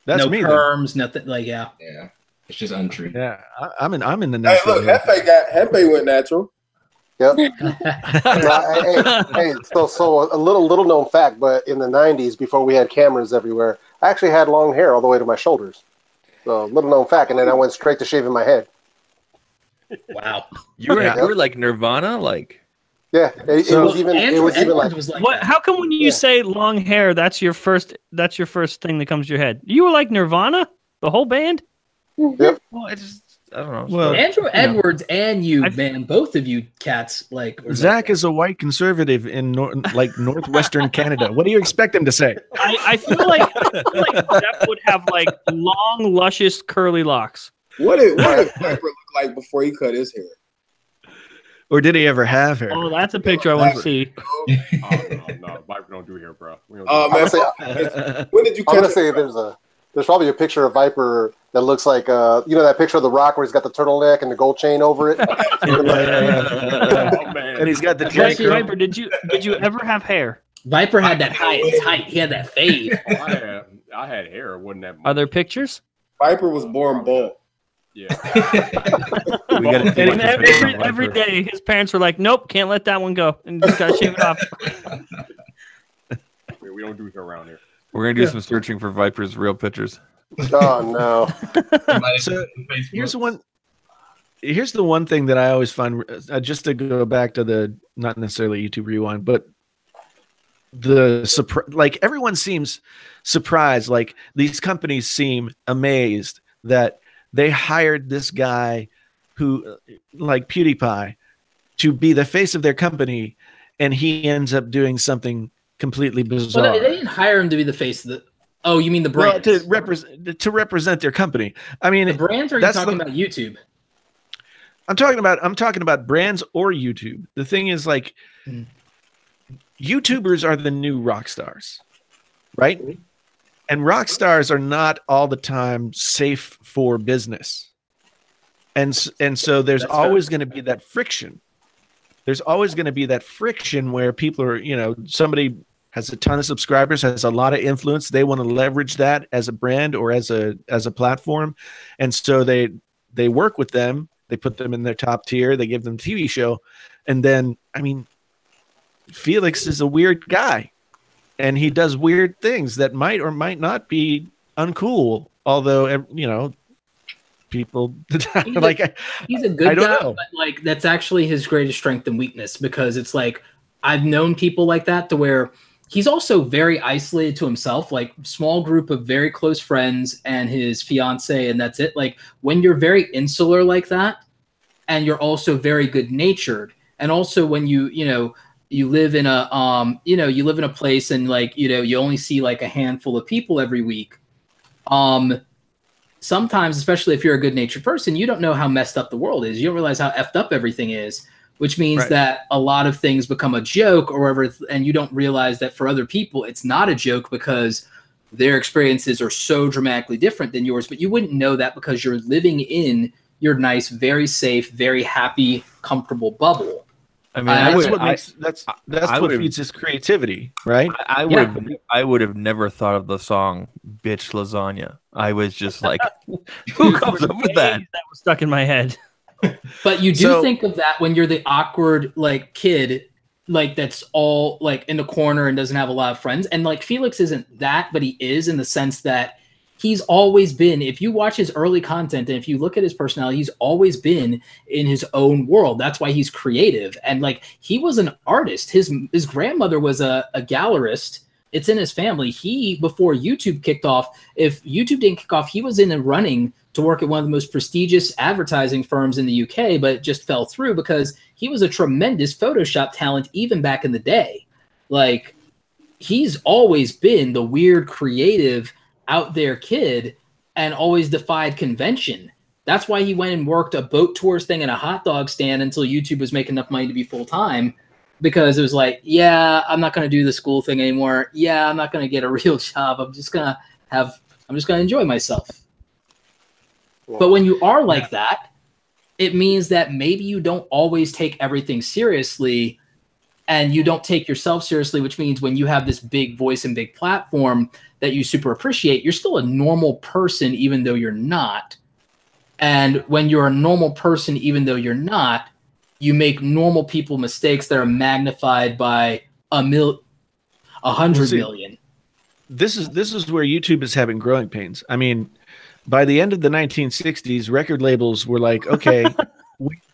That's no me. perms, nothing like Yeah, it's just untrue. Yeah, I'm in the Hey, natural. look, Hefe went natural. Yep. hey, so a little known fact, but in the 90s, before we had cameras everywhere, I actually had long hair all the way to my shoulders. So little known fact, and then I went straight to shaving my head. Wow. You were like Nirvana, like. Yeah, it was even like. What? How come when you say long hair, that's your first thing that comes to your head? You were like Nirvana, the whole band. Yep. Well, I don't know. Well, Andrew Edwards and you, man, both of you cats, like Zach is a white conservative in northwestern Canada. What do you expect him to say? I feel like Zach would have like long, luscious, curly locks. What did Vyyyper look like before he cut his hair? Or did he ever have hair? Oh, that's a picture I want to see. No, Vyyyper don't do hair, bro. Man, when did you? I'm gonna say there's probably a picture of Vyyyper that looks like that picture of The Rock where he's got the turtleneck and the gold chain over it. And he's got the Jesse Vyyyper, did you ever have hair? Vyyyper had that height. He had that fade. I had hair. It wasn't that much. Are there pictures? Vyyyper was born bald. Yeah. Every day, his parents were like, "Nope, can't let that one go, and just gotta shave it off." We don't do hair around here. We're gonna do some searching for Vyper's real pictures. Oh no! So here's the one thing that I always find, just to go back to the not necessarily YouTube Rewind, but like everyone seems surprised, like these companies seem amazed that they hired this guy who, like PewDiePie, to be the face of their company, and he ends up doing something completely bizarre. Well, they didn't hire him to be the face of the. Oh, you mean the brand? Well, to represent their company. I mean, the brands. Or are you talking about YouTube? I'm talking about brands or YouTube. The thing is, like, YouTubers are the new rock stars, right? And rock stars are not all the time safe for business. And so there's always going to be that friction. There's always going to be that friction where people are, somebody has a ton of subscribers, has a lot of influence. They want to leverage that as a brand or as a platform. And so they work with them. They put them in their top tier. They give them a TV show. And then, Felix is a weird guy. And he does weird things that might or might not be uncool. Although, people he's a good guy, but like that's actually his greatest strength and weakness, because it's like I've known people like that to where he's also very isolated to himself, like small group of very close friends and his fiance, and that's it. Like when you're very insular like that, and you're also very good natured, and also when you live in a you live in a place and you only see like a handful of people every week. Sometimes, especially if you're a good natured person, you don't know how messed up the world is. You don't realize how effed up everything is, which means that a lot of things become a joke or whatever, and you don't realize that for other people it's not a joke because their experiences are so dramatically different than yours. But you wouldn't know that because you're living in your nice, very safe, very happy, comfortable bubble. I mean, that's what makes that's I what would've- feeds his creativity, right? I would have never thought of the song "Bitch Lasagna." I was just like, who comes up with that? That was stuck in my head. But you do So- think of that when you're the awkward like kid, like that's all like in the corner and doesn't have a lot of friends. And like Felix isn't that, but he is in the sense that he's always been, if you watch his early content and if you look at his personality, he's always been in his own world. That's why he's creative. And like he was an artist. His grandmother was a gallerist. It's in his family. He, before YouTube kicked off, if YouTube didn't kick off, he was in a running to work at one of the most prestigious advertising firms in the UK, but it just fell through because he was a tremendous Photoshop talent even back in the day. Like, he's always been the weird, creative, out there kid and always defied convention. That's why he went and worked a boat tours thing and a hot dog stand until YouTube was making enough money to be full-time, because it was like, yeah, I'm not going to do the school thing anymore. Yeah, I'm not going to get a real job. I'm just going to enjoy myself. But when you are like that, it means that maybe you don't always take everything seriously and you don't take yourself seriously, which means when you have this big voice and big platform that you super appreciate, you're still a normal person, even though you're not. And when you're a normal person, even though you're not, you make normal people mistakes that are magnified by 100 million. This is where YouTube is having growing pains. I mean, by the end of the 1960s, record labels were like, okay,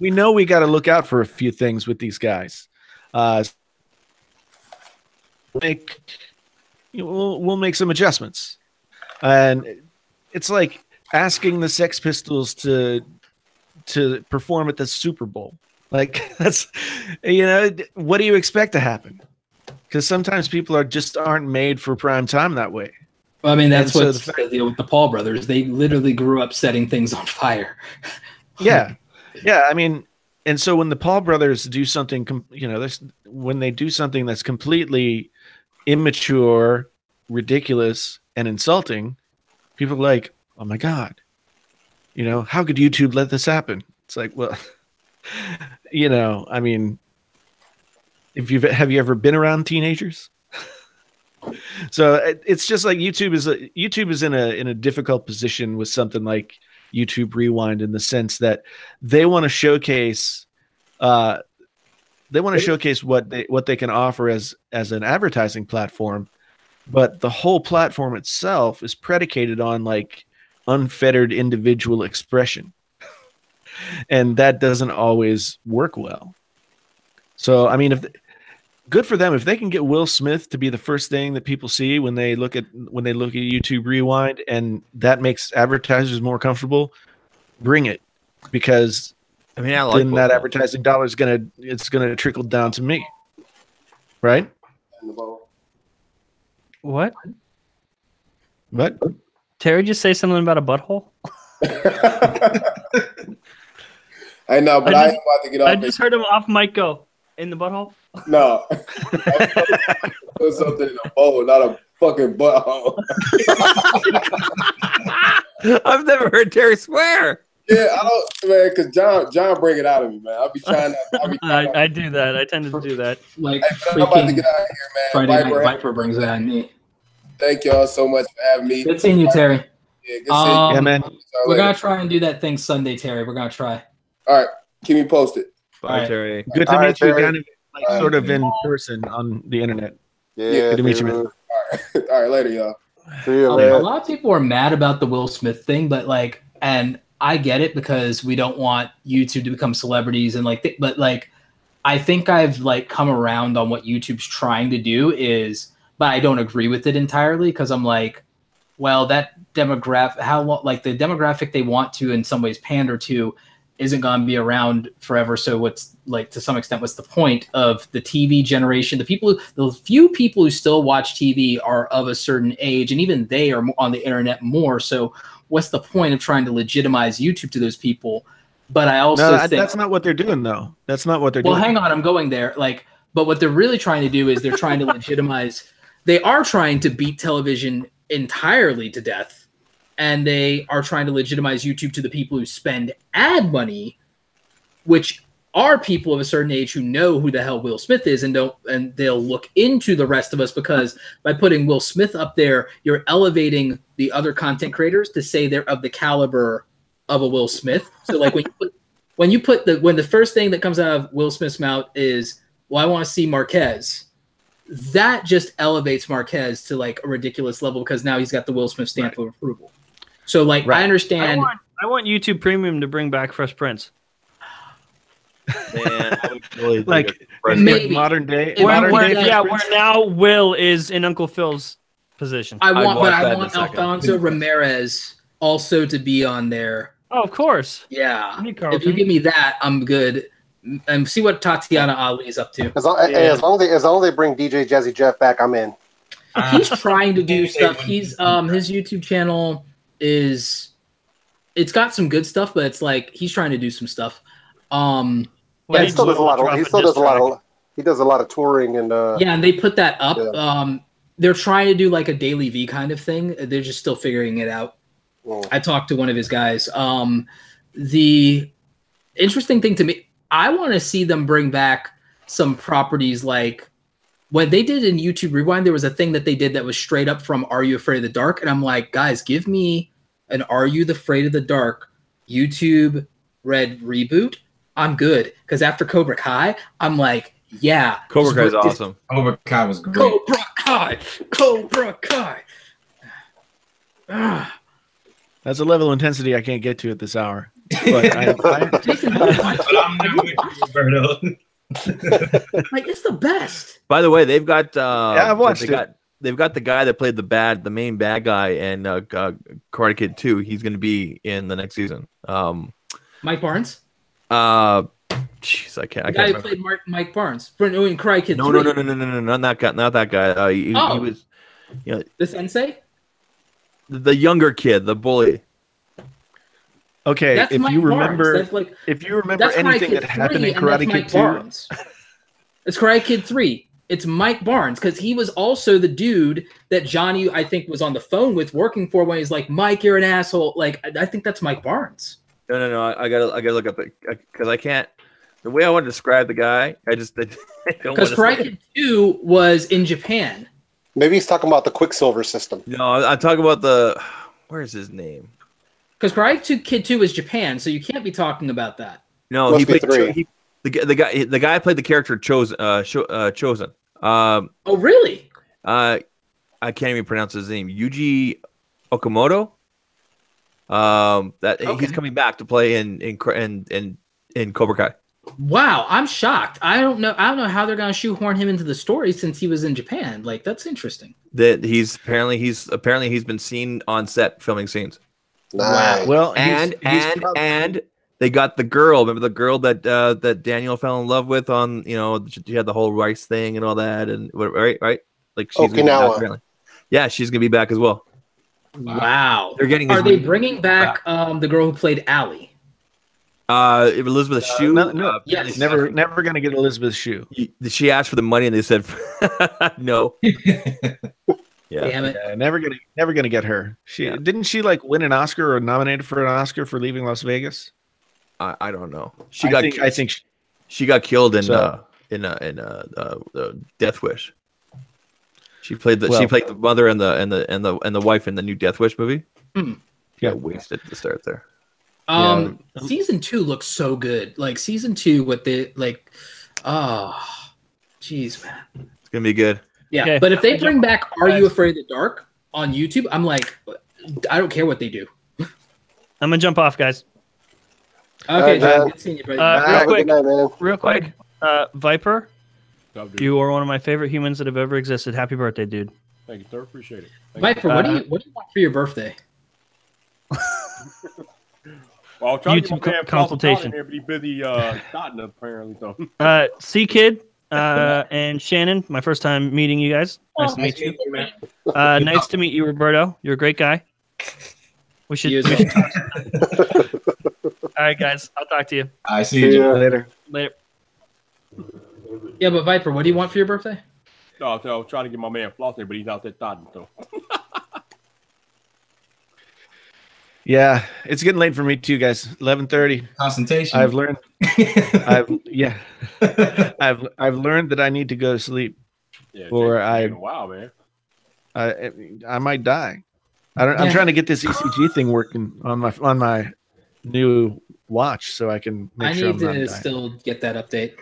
we know we got to look out for a few things with these guys. We'll make some adjustments. And it's like asking the Sex Pistols to perform at the Super Bowl. Like, that's, what do you expect to happen? Because sometimes people aren't made for prime time that way. Well, I mean, that's what's the deal with the Paul brothers. They literally grew up setting things on fire. Yeah. I mean, and so when the Paul brothers do something, when they do something that's completely immature, ridiculous, and insulting, people are like, oh my God, how could YouTube let this happen? It's like, well, I mean, have you ever been around teenagers? So it's just like YouTube is in a difficult position with something like YouTube Rewind, in the sense that they want to showcase what they can offer as an advertising platform, but the whole platform itself is predicated on like unfettered individual expression, and that doesn't always work well. So I mean, good for them if they can get Will Smith to be the first thing that people see when they look at YouTube Rewind, and that makes advertisers more comfortable. Bring it, because I mean, I like then that advertising dollar is gonna trickle down to me, right? What? What? Terry just say something about a butthole? I know, but I am about to get off. I just heard him off mic go, in the butthole? No. Put something in a bowl, not a fucking butthole. I've never heard Terry swear. Yeah, I don't, man, because John bring it out of me, man. I'll be trying to. I do that. I tend to do that. Like, I'm about to get out of here, man. Friday Night Vyyyper brings it on me. Thank y'all so much for having me. Good seeing you, Terry. Yeah, good seeing you. Yeah, man. We're going to try and do that thing Sunday, Terry. We're going to try. All right. Keep me posted. Bye, Terry. Good to meet you, kind of All sort right. of in person on the internet. Yeah, Good to meet you, man. All right. All right, later, y'all. See you, A man. lot of people are mad about the Will Smith thing, but like, and I get it because we don't want YouTube to become celebrities and like, but like, I think I've like come around on what YouTube's trying to do is, but I don't agree with it entirely because I'm like, well, that demographic, like the demographic they want to in some ways pander to isn't going to be around forever. So what's like, to some extent, what's the point of the TV generation? The few people who still watch TV are of a certain age, and even they are on the internet more. So what's the point of trying to legitimize YouTube to those people? But I also think that's not what they're doing, though. That's not what they're doing. Well, hang on, I'm going there. Like, but what they're really trying to do is they're trying to legitimize. They are trying to beat television entirely to death, and they are trying to legitimize YouTube to the people who spend ad money, which are people of a certain age who know who the hell Will Smith is and they'll look into the rest of us, because by putting Will Smith up there, you're elevating the other content creators to say they're of the caliber of a Will Smith. So like when the first thing that comes out of Will Smith's mouth is, well, I want to see Marquez, that just elevates Marquez to like a ridiculous level, because now he's got the Will Smith stamp of approval. So like I understand. I want YouTube Premium to bring back Fresh Prince. Man, I would really like maybe modern day. Where now Will is in Uncle Phil's position. I want Alfonso Ramirez also to be on there. Oh, of course. Yeah. If you give me that, I'm good. And see what Tatiana Ali is up to. As long as they bring DJ Jazzy Jeff back, I'm in. He's trying to do stuff. He's his YouTube channel it's got some good stuff, but it's like he's trying to do some stuff. He still does a lot of touring and and they put that up. Yeah. They're trying to do like a Daily V kind of thing. They're just still figuring it out. I talked to one of his guys. The interesting thing to me, I want to see them bring back some properties like when they did in YouTube Rewind. There was a thing that they did that was straight up from Are You Afraid of the Dark? And I'm like, guys, give me an Are You Afraid of the Dark YouTube Red reboot. I'm good, because after Cobra Kai, I'm like, yeah, Cobra Kai is awesome. Cobra Kai was great. Cobra Kai. That's a level of intensity I can't get to at this hour. But I'm like, it's the best. By the way, they've got I've watched it. They've got the guy that played the main bad guy in Karate Kid 2. He's going to be in the next season. Mike Barnes. Jeez, I can't. The guy who played Mike Barnes in Karate Kid 3. No, not that guy. Not that guy. He was, the sensei. The younger kid, the bully. Okay, that's if Mike you remember, Barnes. if you remember anything that happened in Karate Kid 2, it's Karate Kid 3. It's Mike Barnes, because he was also the dude that Johnny, I think, was on the phone with working for when he's like, Mike, you're an asshole. Like, I think that's Mike Barnes. No. I gotta look up it, because I can't. The way I want to describe the guy, I don't. Because Karate Kid 2 was in Japan. Maybe he's talking about the Quicksilver system. No, I'm talking about where's his name? Because Karate Kid 2 is Japan, so you can't be talking about that. No, he played the guy played the character Chosen. Oh, really? I can't even pronounce his name. Yuji Okamoto. He's coming back to play in Cobra Kai. Wow, I'm shocked. I don't know how they're gonna shoehorn him into the story since he was in Japan. Like, that's interesting. That he's been seen on set filming scenes. Nice. Wow. Well, and they got the girl. Remember the girl that Daniel fell in love with on, she had the whole rice thing and all that, and right? Like, she's Okinawa. Yeah, she's gonna be back as well. Wow. They're getting. Are they bringing back the girl who played Allie? Elizabeth Shue. No, yes. Never gonna get Elizabeth Shue. She asked for the money and they said no. Yeah. Damn it. Yeah, never gonna get her. Didn't she like win an Oscar or nominated for an Oscar for Leaving Las Vegas? I don't know. I think she got killed in Death Wish. She played the mother and the wife in the new Death Wish movie. Yeah, wasted to start there. Season 2 looks so good. Like season 2, what they like. Oh, jeez, man. It's gonna be good. Yeah, okay. But if they bring back Are You Afraid of the Dark on YouTube, I'm like, I don't care what they do. I'm gonna jump off, guys. Okay, John. Good seeing you, brother. Real quick, Vyyyper, you are one of my favorite humans that have ever existed. Happy birthday, dude. Thank you, sir. Appreciate it. Vyyyper, what do you want for your birthday? Well, I'll try to YouTube get my man consultation. Here, but he's busy dotting apparently. So. C Kid and Shannon, my first time meeting you guys. Nice to meet you. Nice to meet you, Roberto. You're a great guy. We should talk. All right, guys. I'll talk to you. I see you later. Later. Yeah, but Vyyyper, what do you want for your birthday? No, I'll try to get my man Flossy, but he's out there dotting. So. Yeah, it's getting late for me too, guys. 11:30. Concentration. I've learned. I've learned that I need to go to sleep, Yeah, or wow, man. I might die. I'm trying to get this ECG thing working on my new watch so I can make I sure need I'm not to dying. still get that update.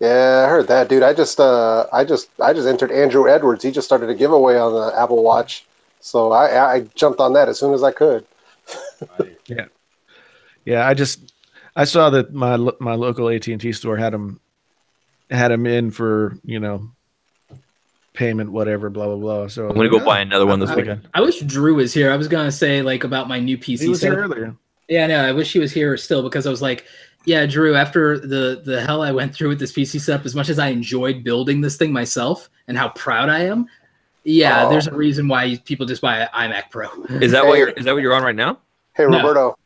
Yeah, I heard that, dude. I just entered Andrew Edwards. He just started a giveaway on the Apple Watch, so I jumped on that as soon as I could. Yeah. I saw that my local AT&T store had them in for payment, whatever, blah blah blah. So I'm gonna go buy another one this weekend. I wish Drew was here. I was gonna say like about my new PC. He was here setup. earlier. Yeah, no, I wish he was here still because I was like, yeah, Drew. After the hell I went through with this PC setup, as much as I enjoyed building this thing myself and how proud I am, there's a reason why people just buy an iMac Pro. Is that what you're on right now? Hey, Roberto.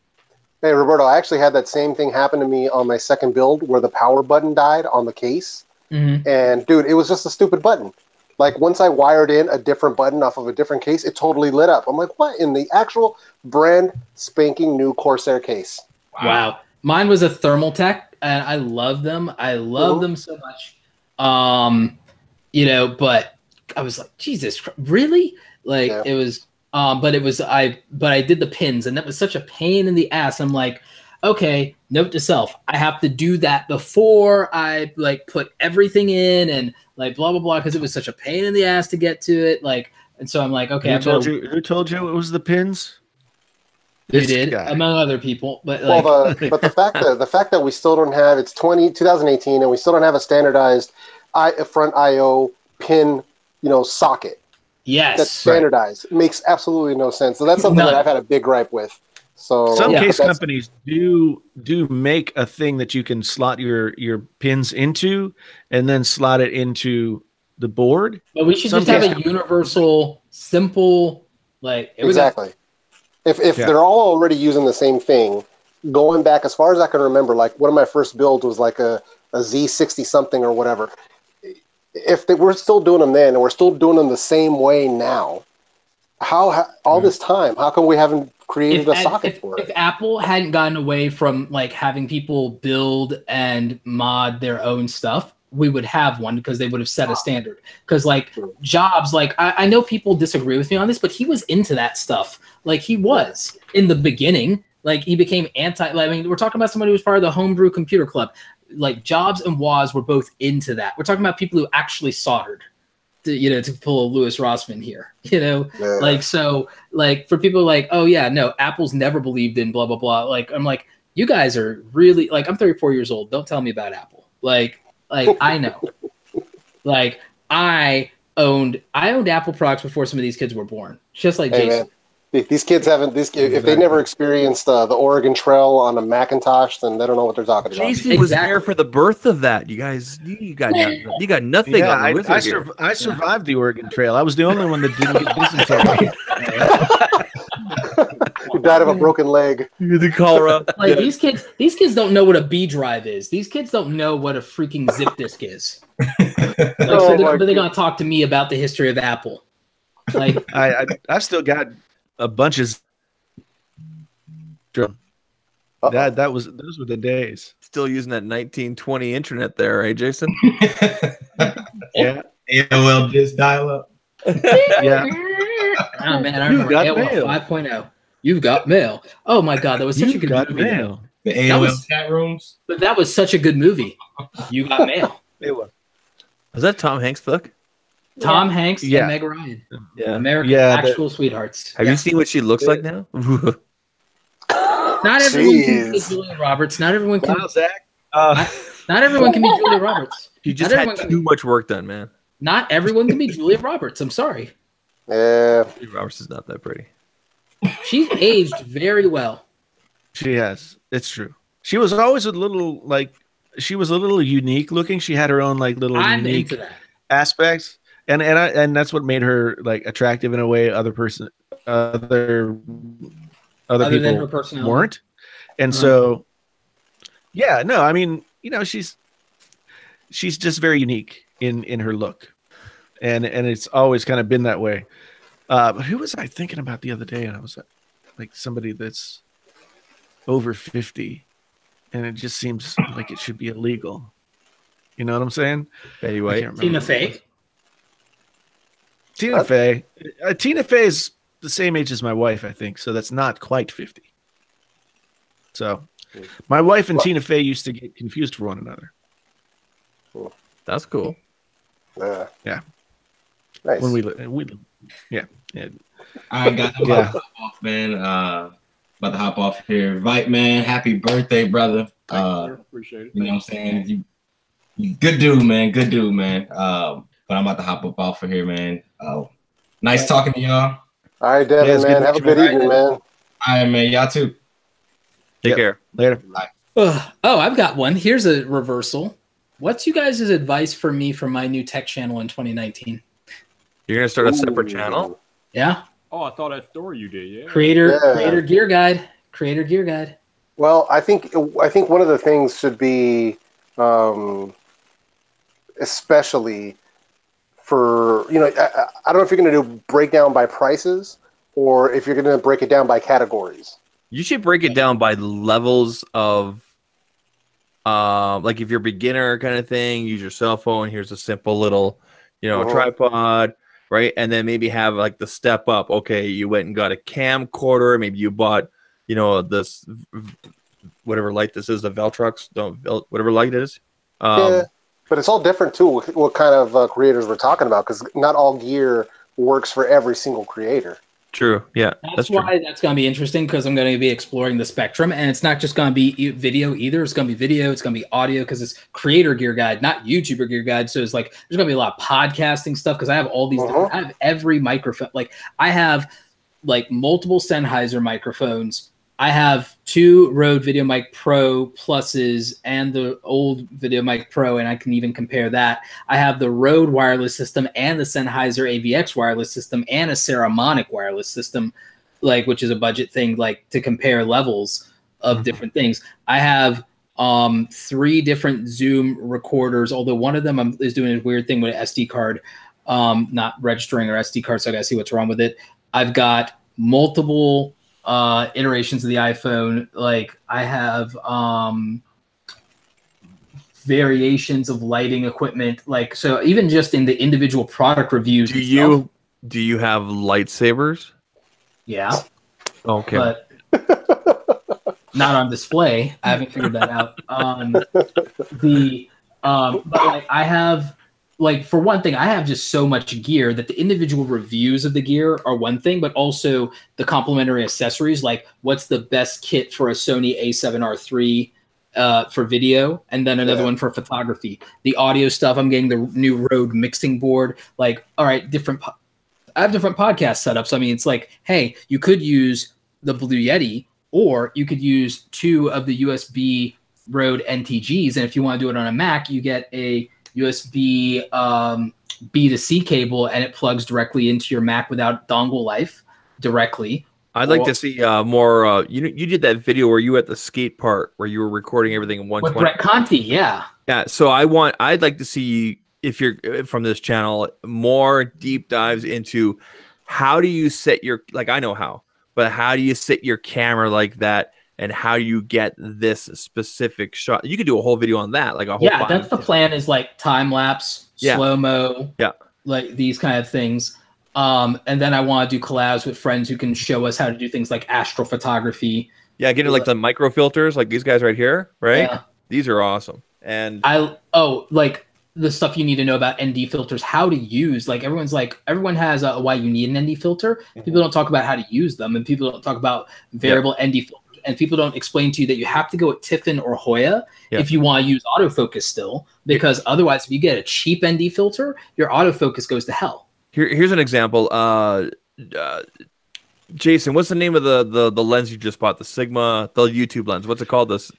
Hey, Roberto, I actually had that same thing happen to me on my second build where the power button died on the case. Mm-hmm. And, dude, it was just a stupid button. Like, once I wired in a different button off of a different case, it totally lit up. I'm like, what in the actual brand spanking new Corsair case? Wow. Mine was a Thermaltech, and I love them. I love them so much. But I was like, Jesus, really? Like, it was... but I did the pins, and that was such a pain in the ass. I'm like, okay, note to self, I have to do that before I like put everything in and like blah blah blah because it was such a pain in the ass to get to it. Like, and so I'm like, okay, Who told you it was the pins? You did, among other people. But like, but the fact that we still don't have 2018 and we still don't have a standardized front IO pin, socket. Yes, that's standardized. It makes absolutely no sense. So that's something that I've had a big gripe with. So some case companies do make a thing that you can slot your pins into and then slot it into the board. But we should just have a universal, simple, like exactly. If they're all already using the same thing, going back as far as I can remember, like one of my first builds was like a Z60 something or whatever. If we're still doing them then and we're still doing them the same way now, how all this time, how come we haven't created a socket for it? If Apple hadn't gotten away from like having people build and mod their own stuff, we would have one because they would have set a standard. Because like Jobs, like I know people disagree with me on this, but he was into that stuff. Like he was in the beginning. Like he became we're talking about somebody who was part of the Homebrew Computer Club. Like Jobs and Woz were both into that. We're talking about people who actually soldered, to pull a Louis Rossman here, like, so like for people like, oh yeah, no, Apple's never believed in blah, blah, blah. Like, I'm like, you guys are really like, I'm 34 years old. Don't tell me about Apple. Like I know, like I owned Apple products before some of these kids were born, just like Jason. Man. These kids haven't. If they never experienced the Oregon Trail on a Macintosh, then they don't know what they're talking about. Jason was there for the birth of that. You guys, you got nothing. Yeah, on the wizard here. I survived the Oregon Trail. I was the only one that didn't get dysentery. You died of a broken leg. The cholera. Like these kids don't know what a B drive is. These kids don't know what a freaking zip disk is. Like, so they're gonna talk to me about the history of Apple. Like I've still got a bunch of those were the days. Still using that 1920 internet there, eh, Jason? Yeah. AOL just dial up. Yeah. Oh man, I remember AOL 5.0. You've got mail. Oh my god, that was such a good movie. Mail. The AOL chat rooms. But that was such a good movie. You Got Mail. It was. Was that Tom Hanks' book? Tom Hanks and Meg Ryan. Yeah. American Actual Sweethearts. Have you seen what she looks like now? Not everyone can be Julia Roberts. Not everyone can. Not everyone can be Julia Roberts. You just had too much work done, man. Not everyone can be Julia Roberts. I'm sorry. Yeah. Julia Roberts is not that pretty. She's aged very well. She has. It's true. She was always a little unique looking. She had her own like little unique aspects. And that's what made her like attractive in a way other people weren't. And so, yeah, no, I mean, she's just very unique in her look, and it's always kind of been that way. But who was I thinking about the other day? And I was like, like somebody that's over 50, and it just seems like it should be illegal. You know what I'm saying? Betty I White. can't remember Tina what it was. Fey. Tina Fey. Tina Fey is the same age as my wife, I think, so that's not quite 50. So my wife and Tina Fey used to get confused for one another. That's cool. Yeah. Nice. When we yeah. I got to hop off, man. About to hop off here. Vyyyper, man, happy birthday, brother. Appreciate it. You know what I'm saying? You good dude, man. Good dude, man. But I'm about to hop up off of here, man. Nice talking to y'all. All right, Devin, man. Have a good evening, man. All right, man. Y'all too. Take care. Later. Bye. Oh, I've got one. Here's a reversal. What's you guys' advice for me for my new tech channel in 2019? You're gonna start a separate channel? Yeah. Oh, I thought that story you did. Yeah. Creator Gear Guide. Creator Gear Guide. Well, I think one of the things should be, especially for, I don't know if you're going to do breakdown by prices or if you're going to break it down by categories. You should break it down by levels of, like if you're beginner kind of thing, use your cell phone. Here's a simple little, tripod, right? And then maybe have like the step up. Okay, you went and got a camcorder. Maybe you bought, this whatever light this is, the Veltrux, whatever light it is. Yeah, but it's all different too. What kind of creators we're talking about? Because not all gear works for every single creator. True. Yeah, that's why that's going to be interesting, because I'm going to be exploring the spectrum, and it's not just going to be video either. It's going to be video. It's going to be audio, because it's Creator Gear Guide, not YouTuber Gear Guide. So it's like there's going to be a lot of podcasting stuff, because I have all these. Different, I have every microphone. Like I have like multiple Sennheiser microphones. I have 2 Rode VideoMic Pro Pluses and the old VideoMic Pro, and I can even compare that. I have the Rode wireless system and the Sennheiser AVX wireless system and a Saramonic wireless system, which is a budget thing, to compare levels of different things. I have 3 different Zoom recorders, although one of them is doing a weird thing with an SD card, not registering or SD card, so I got to see what's wrong with it. I've got multiple iterations of the iPhone. Like I have variations of lighting equipment. So even just in the individual product reviews. Do you have lightsabers? Yeah. Okay. But not on display. I haven't figured that out. But I have, for one thing, I have just so much gear that the individual reviews of the gear are one thing, but also the complementary accessories, like what's the best kit for a Sony A7R III for video, and then another one for photography. The audio stuff, I'm getting the new Rode mixing board. All right, I have different podcast setups. I mean, it's like, hey, you could use the Blue Yeti, or you could use 2 of the USB Rode NTGs, and if you want to do it on a Mac, you get a USB B2C cable, and it plugs directly into your Mac without dongle life directly. I'd like to see more. You did that video where you were at the skate park where you were recording everything in 120. With Brett Conti, yeah. Yeah. So I'd like to see, if you're from this channel, more deep dives into how do you set your, I know how, but how do you set your camera like that? And how you get this specific shot. You could do a whole video on that, a whole. Yeah, that's the plan, is time lapse, slow-mo, these kind of things. And then I want to do collabs with friends who can show us how to do things like astrophotography. Yeah, getting the micro filters, like these guys right here, right? Yeah. These are awesome. And the stuff you need to know about ND filters, how to use, everyone has why you need an ND filter. People don't talk about how to use them, and people don't talk about variable ND filters. And people don't explain to you that you have to go with Tiffin or Hoya if you want to use autofocus still, because otherwise, if you get a cheap ND filter, your autofocus goes to hell. Here's an example. Jason, what's the name of the lens you just bought? The Sigma, the YouTube lens. What's it called? This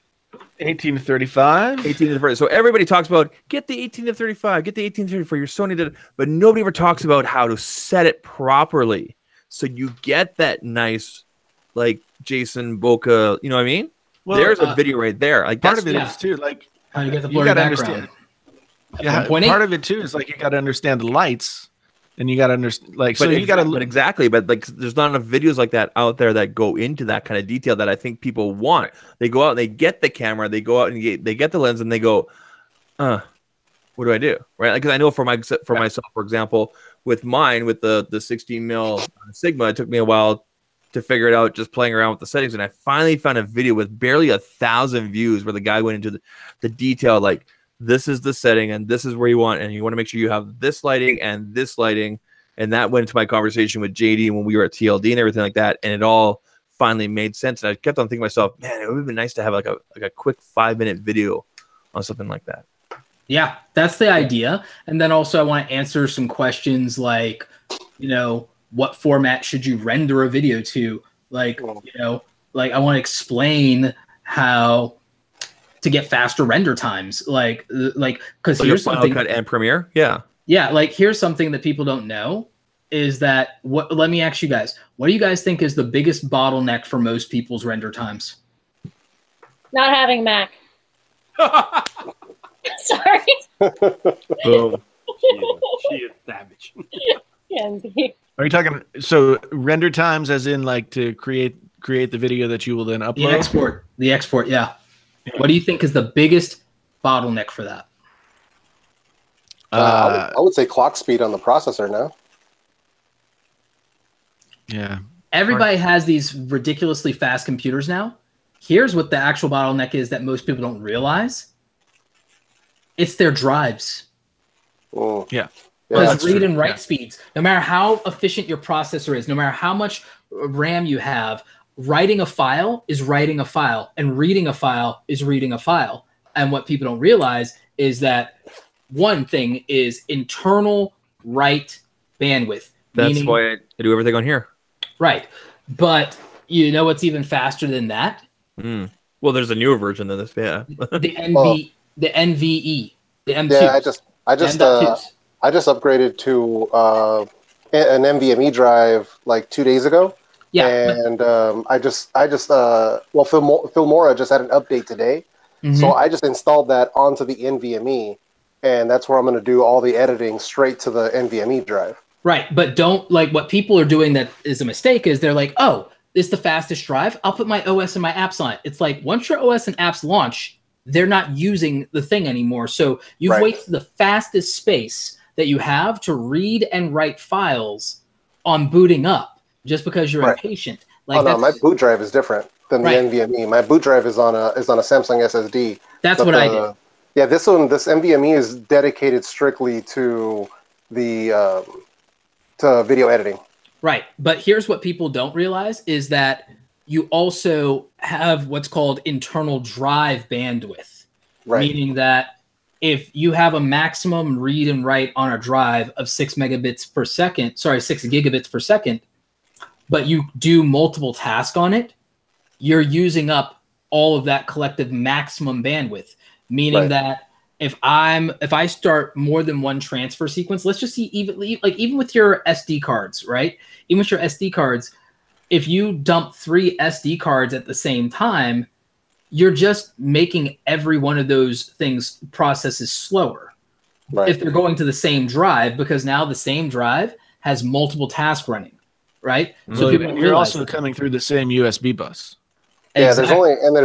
18-35. 18-35. So everybody talks about get the 18-35, get the 18-35 for your Sony, but nobody ever talks about how to set it properly so you get that nice, Jason Boca, you know what I mean? Well, there's a video right there. Part of it is too, how you get the blurry background. Part of it too is you got to understand the lights And you got to understand, like, But so you got to. but exactly, but like, there's not enough videos like that out there that go into that kind of detail that I think people want. They go out and they get the camera, they go out and they get the lens, and they go, what do I do? Right? Because I know for myself, for example, with mine, with the 16 mil Sigma, it took me a while to figure it out, just playing around with the settings, and I finally found a video with barely 1,000 views where the guy went into the detail, like, this is the setting and this is where you want, and you want to make sure you have this lighting and this lighting. And that went into my conversation with JD when we were at TLD and everything like that, and it all finally made sense. And I kept on thinking to myself, man, it would have been nice to have like a quick 5-minute video on something like that. Yeah, that's the idea. And then also I want to answer some questions like, what format should you render a video to? Like, like I want to explain how to get faster render times. Because So here's Final something. Cut and Premiere, yeah. Yeah, like here's something that people don't know is that let me ask you guys, what do you guys think is the biggest bottleneck for most people's render times? Not having Mac. Sorry. Boom. She is savage. Yeah, Are you talking so render times as in like to create the video that you will then upload? The export, yeah. What do you think is the biggest bottleneck for that? I would say clock speed on the processor now. Yeah. Everybody has these ridiculously fast computers now. Here's what the actual bottleneck is that most people don't realize. It's their drives. Oh. Yeah. Because read and write speeds, no matter how efficient your processor is, no matter how much RAM you have, writing a file is writing a file, and reading a file is reading a file. And what people don't realize is that one thing is internal write bandwidth. That's why I do everything on here. Right. But you know what's even faster than that? Well, there's a newer version than this, yeah. The NVE, the M2. Yeah, I just upgraded to an NVMe drive like 2 days ago. Yeah, and Filmora just had an update today, so I just installed that onto the NVMe, and that's where I'm going to do all the editing straight to the NVMe drive. Right, but don't like what people are doing that is a mistake is they're like, oh, this is the fastest drive. I'll put my OS and my apps on it. It's like once your OS and apps launch, they're not using the thing anymore. So you've wasted the fastest space that you have to read and write files on booting up just because you're impatient. Like no, my boot drive is different than the NVMe. My boot drive is on a Samsung SSD. That's what I did. Yeah, this NVMe is dedicated strictly to the to video editing. Right, but here's what people don't realize is that you also have what's called internal drive bandwidth, meaning that if you have a maximum read and write on a drive of 6 gigabits per second, but you do multiple tasks on it, you're using up all of that collective maximum bandwidth, meaning that if I start more than one transfer sequence, let's just see even with your SD cards, right? Even with your SD cards, if you dump 3 SD cards at the same time, you're just making every one of those things processes slower. If they're going to the same drive, because now the same drive has multiple tasks running, right? So you're also coming through the same USB bus. Yeah, there's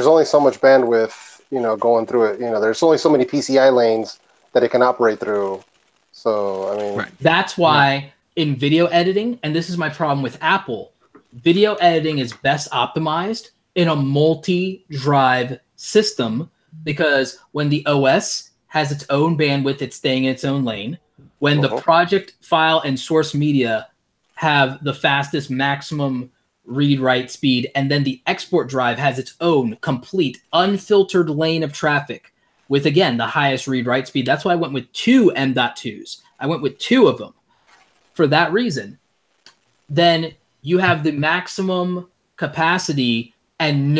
only so much bandwidth, going through it. There's only so many PCI lanes that it can operate through. So, I mean, that's why in video editing, and this is my problem with Apple, video editing is best optimized in a multi-drive system, because when the OS has its own bandwidth, it's staying in its own lane. When the project file and source media have the fastest maximum read-write speed, and then the export drive has its own complete unfiltered lane of traffic with, again, the highest read-write speed. That's why I went with 2 M.2s. I went with 2 of them for that reason. Then you have the maximum capacity and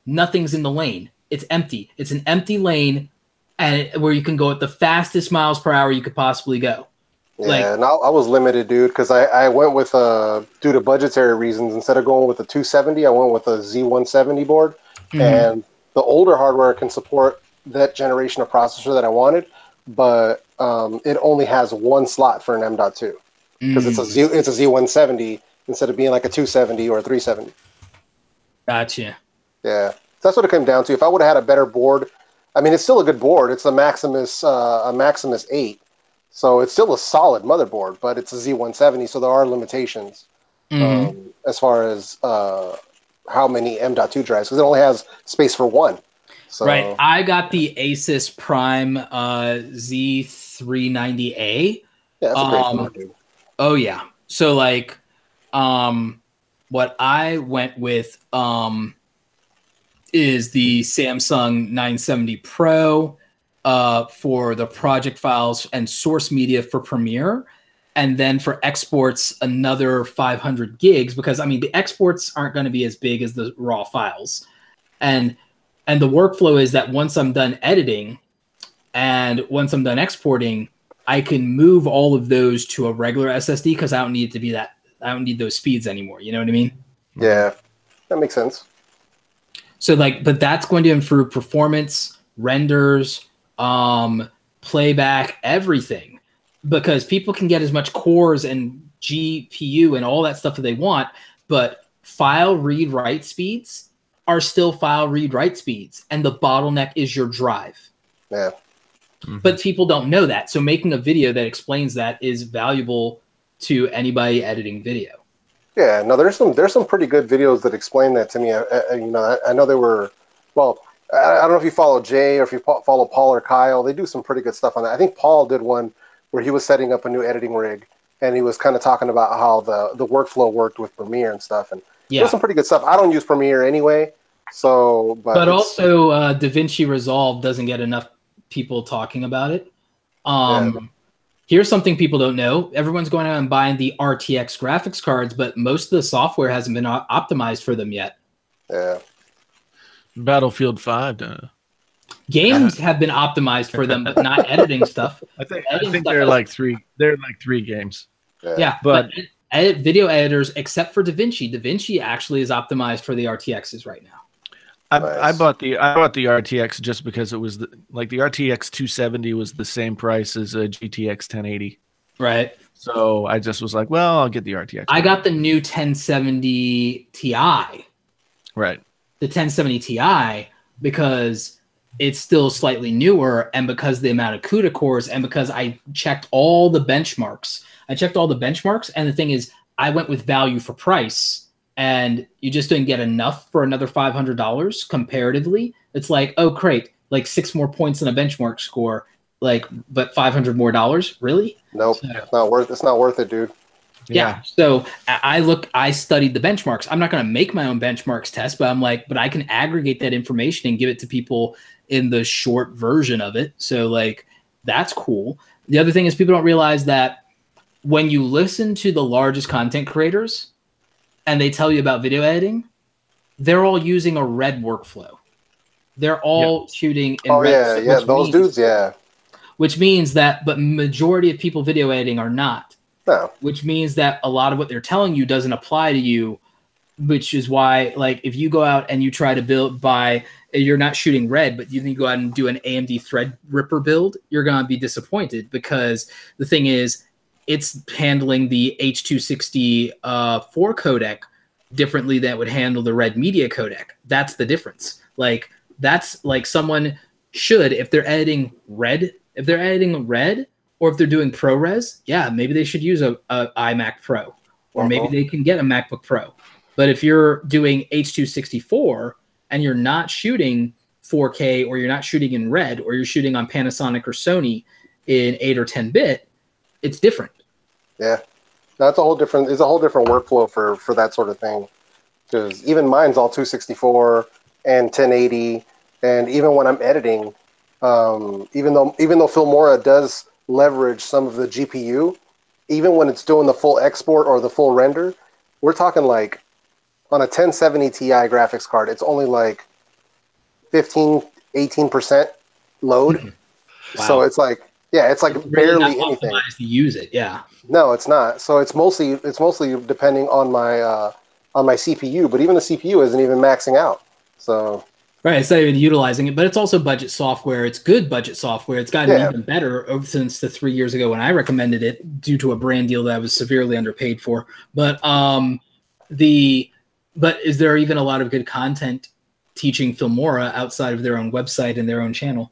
nothing's in the lane. It's empty. It's an empty lane, and where you can go at the fastest miles per hour you could possibly go. Yeah, and I was limited, dude, because I went with due to budgetary reasons, instead of going with the 270, I went with a Z170 board, and the older hardware can support that generation of processor that I wanted, but it only has 1 slot for an M.2. because it's a Z170 instead of being like a 270 or a 370. Gotcha. Yeah, so that's what it came down to. If I would have had a better board, I mean, it's still a good board. It's a Maximus 8, so it's still a solid motherboard, but it's a Z170, so there are limitations as far as how many M.2 drives, because it only has space for one. So. Right. I got the Asus Prime Z390A. Yeah, that's a great board, dude. Oh yeah. So like, what I went with is the Samsung 970 Pro for the project files and source media for Premiere. And then for exports, another 500 gigs, because I mean, the exports aren't going to be as big as the raw files. And the workflow is that once I'm done editing and once I'm done exporting, I can move all of those to a regular SSD because I don't need those speeds anymore. You know what I mean? Yeah, that makes sense. So like, but that's going to improve performance, renders, playback, everything, because people can get as much cores and GPU and all that stuff that they want, but file read write speeds are still file read write speeds, and the bottleneck is your drive. Yeah. But people don't know that. So making a video that explains that is valuable to anybody editing video. Yeah, no, there's some pretty good videos that explain that to me. I know they were, well, I don't know if you follow Jay or if you follow Paul or Kyle. They do some pretty good stuff on that. I think Paul did one where he was setting up a new editing rig, and he was kind of talking about how the workflow worked with Premiere and stuff. And there's some pretty good stuff. I don't use Premiere anyway, so but also DaVinci Resolve doesn't get enough people talking about it. Here's something people don't know. Everyone's going out and buying the RTX graphics cards, but most of the software hasn't been optimized for them yet. Yeah. Battlefield 5 games have been optimized for them, but not editing stuff. I think they're like three games. Yeah, but video editors, except for DaVinci. DaVinci actually is optimized for the RTXs right now. I bought the RTX just because it was the RTX 270 was the same price as a GTX 1080. Right. So I just was like, well, I'll get the RTX. I got the new 1070 Ti. Right. The 1070 Ti because it's still slightly newer, and because the amount of CUDA cores, and because I checked all the benchmarks. And the thing is, I went with value for price. And you just didn't get enough for another $500 comparatively. It's like, oh, great, like 6 more points in a benchmark score, like, but $500 more, really? Nope, it's not worth it, dude. Yeah. So I studied the benchmarks. I'm not going to make my own benchmarks test, but I'm like, but I can aggregate that information and give it to people in the short version of it. So like, that's cool. The other thing is people don't realize that when you listen to the largest content creators, and they tell you about video editing, they're all using a red workflow. They're all shooting in red. Those dudes, Which means that, but majority of people video editing are not. No. Which means that a lot of what they're telling you doesn't apply to you, which is why, like, if you go out and you try to you're not shooting red, but you go out and do an AMD Threadripper build, you're going to be disappointed, because the thing is, it's handling the H264 codec differently than it would handle the Red Media codec. That's the difference. Like, that's like someone should, if they're editing red, or if they're doing ProRes, maybe they should use a iMac Pro, or maybe they can get a MacBook Pro. But if you're doing H264 and you're not shooting 4K, or you're not shooting in red, or you're shooting on Panasonic or Sony in 8 or 10-bit, it's different. Yeah, that's a whole different. It's a whole different workflow for that sort of thing. Because even mine's all 264 and 1080, and even when I'm editing, even though Filmora does leverage some of the GPU, even when it's doing the full export or the full render, we're talking like on a 1070 Ti graphics card, it's only like 15-18% load. Wow. So it's like. Yeah, it's like barely really anything. To use it, yeah. No, it's not. So it's mostly depending on my CPU, but even the CPU isn't even maxing out. So Right, it's not even utilizing it, but it's also budget software. It's good budget software. It's gotten Yeah. even better since the 3 years ago when I recommended it due to a brand deal that I was severely underpaid for. But but is there even a lot of good content teaching Filmora outside of their own website and their own channel?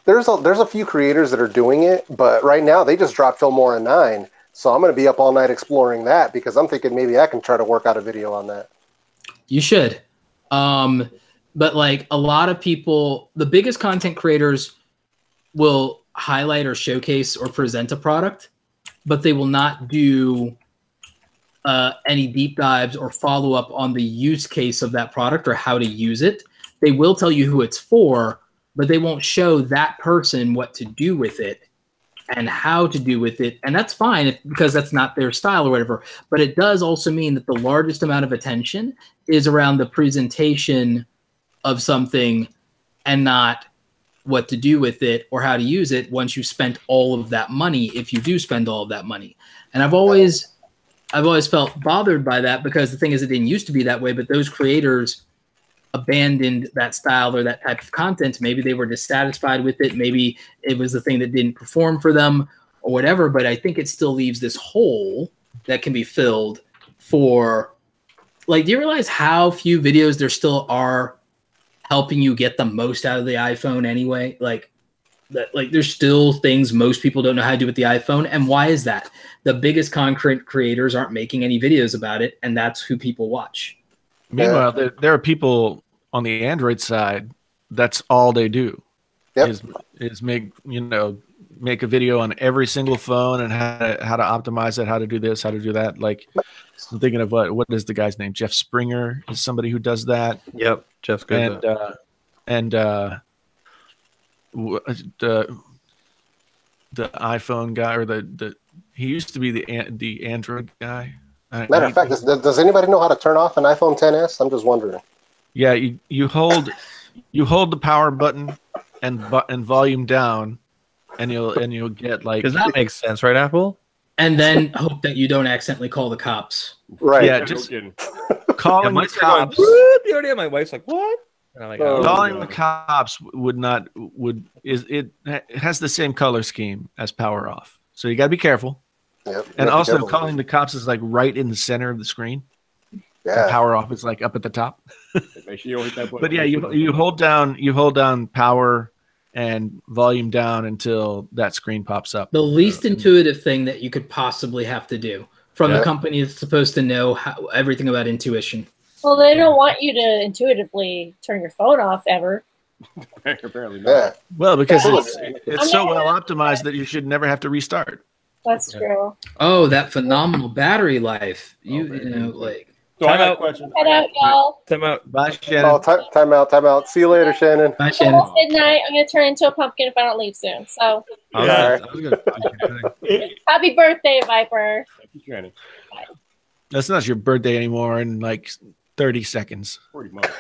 There's a few creators that are doing it, but right now they just dropped Filmora 9, so I'm going to be up all night exploring that because I'm thinking maybe I can try to work out a video on that. You should. But like a lot of people, the biggest content creators will highlight or showcase or present a product, but they will not do any deep dives or follow up on the use case of that product or how to use it. They will tell you who it's for, but they won't show that person what to do with it and how to do with it. And that's fine because that's not their style or whatever. But it does also mean that the largest amount of attention is around the presentation of something and not what to do with it or how to use it once you've spent all of that money, if you do spend all of that money. And I've always felt bothered by that because the thing is it didn't used to be that way, but those creators abandoned that style or that type of content. Maybe they were dissatisfied with it. Maybe it was the thing that didn't perform for them or whatever, but I think it still leaves this hole that can be filled for, like, do you realize how few videos there still are helping you get the most out of the iPhone anyway? Like there's still things most people don't know how to do with the iPhone. And why is that? The biggest content creators aren't making any videos about it, and that's who people watch. Meanwhile, there are people on the Android side. That's all they do. Is make a video on every single phone and how to optimize it, how to do this, how to do that. Like I'm thinking of what is the guy's name? Jeff Springer is somebody who does that. Yep, Jeff's good. And the iPhone guy or he used to be the Android guy. Matter of fact, does anybody know how to turn off an iPhone XS? I'm just wondering. Yeah, you hold the power button and volume down, and you'll get like. Does that make sense, right, Apple? And then hope that you don't accidentally call the cops. Right. Yeah, just calling the cops. The other day, my wife's like, "What?" And I'm like, calling the cops it has the same color scheme as power off, so you got to be careful. Yep, and also calling the cops is like right in the center of the screen. Yeah. And power off is like up at the top. Make sure you don't hit that button. But yeah, you hold down power and volume down until that screen pops up. The least intuitive thing that you could possibly have to do from the company that's supposed to know everything about intuition. Well, they don't want you to intuitively turn your phone off ever. Apparently not. Yeah. Well, because it's so well optimized that you should never have to restart. That's true. Oh, that phenomenal battery life. You know, like. So I got a question. Head out, y'all. Time out. Bye, Shannon. Oh, time out. See you later, Shannon. Bye, Shannon. Almost midnight. I'm gonna turn into a pumpkin if I don't leave soon. So, happy birthday, Vyyyper. Thank you, Shannon. That's not your birthday anymore in like 30 seconds. Pretty much.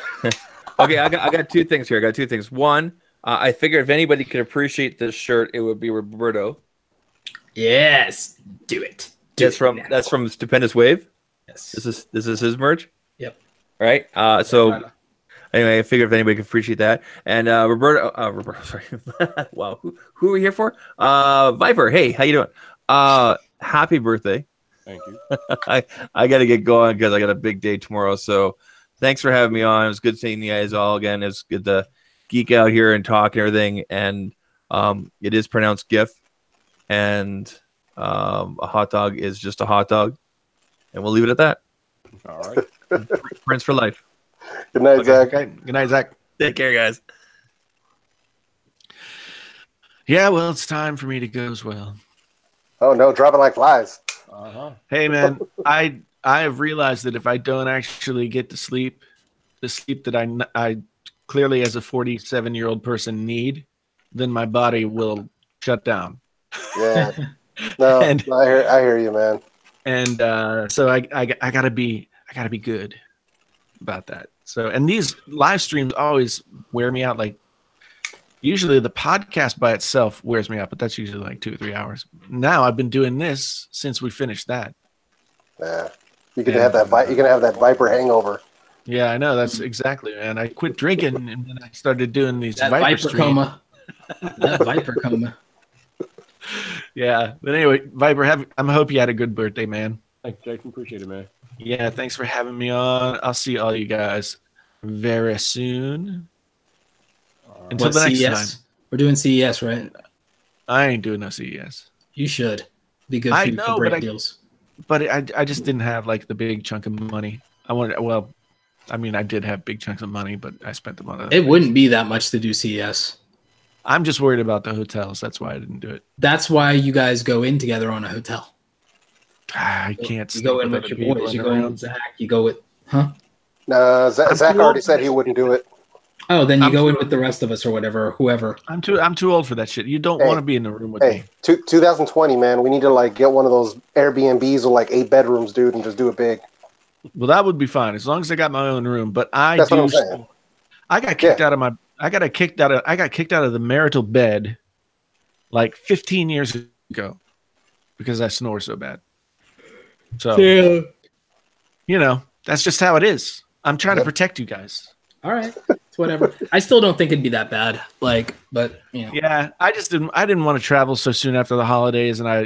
Okay, I got two things here. One, I figured if anybody could appreciate this shirt, it would be Roberto. Yes, do it. That's from Stupendous Wave. Yes. This is his merch. Yep. Right. So anyway, I figured if anybody could appreciate that, and Roberto, sorry. Wow. Who are we here for? Vyyyper. Hey, how you doing? Happy birthday. Thank you. I got to get going because I got a big day tomorrow. So thanks for having me on. It was good seeing you guys all again. It's good to geek out here and talk and everything. And it is pronounced GIF. And a hot dog is just a hot dog. And we'll leave it at that. All right. Friends for life. Good night, Zach. Okay. Good night, Zach. Take care, guys. Yeah, well, it's time for me to go as well. Oh no, dropping like flies. Hey, man, I have realized that if I don't actually get the sleep that I clearly as a 47-year-old person need, then my body will shut down. Yeah. No, I hear you, man. And so I gotta be good about that. So, and these live streams always wear me out. Like usually the podcast by itself wears me out, but that's usually like 2 or 3 hours. Now I've been doing this since we finished that. Yeah, you're gonna have that Vyyyper hangover. Yeah, I know. That's exactly, man. I quit drinking and then I started doing these That Vyyyper Vyyyper streams. coma. That Vyyyper coma. Yeah, but anyway, Vyyyper, I hope you had a good birthday, man. Thanks, Jason. Appreciate it, man. Yeah, thanks for having me on. I'll see all you guys very soon. Until What, the next CES? time. We're doing CES, right? I ain't doing no CES. You should. Be good for I you know, for but break deals. But I just didn't have like the big chunk of money. I mean, I did have big chunks of money, but I spent them on other It things. wouldn't be that much to do CES. I'm just worried about the hotels. That's why I didn't do it. That's why you guys go in together on a hotel. I can't. You go in with your boys. You go in with Zach. You go with, huh? Zach already said he wouldn't do it. Oh, then you go in with the rest of us or whatever, whoever. I'm too old for that shit. You don't want to be in the room with me. 2020, man. We need to like get one of those Airbnbs with like 8 bedrooms, dude, and just do it big. Well, that would be fine as long as I got my own room. But That's what I'm saying. I got kicked out of my. I got kicked out of the marital bed like 15 years ago because I snore so bad. So Yeah. you know, that's just how it is. I'm trying to protect you guys. All right, it's whatever. I still don't think it'd be that bad. Like, but you know. Yeah, I didn't want to travel so soon after the holidays, and I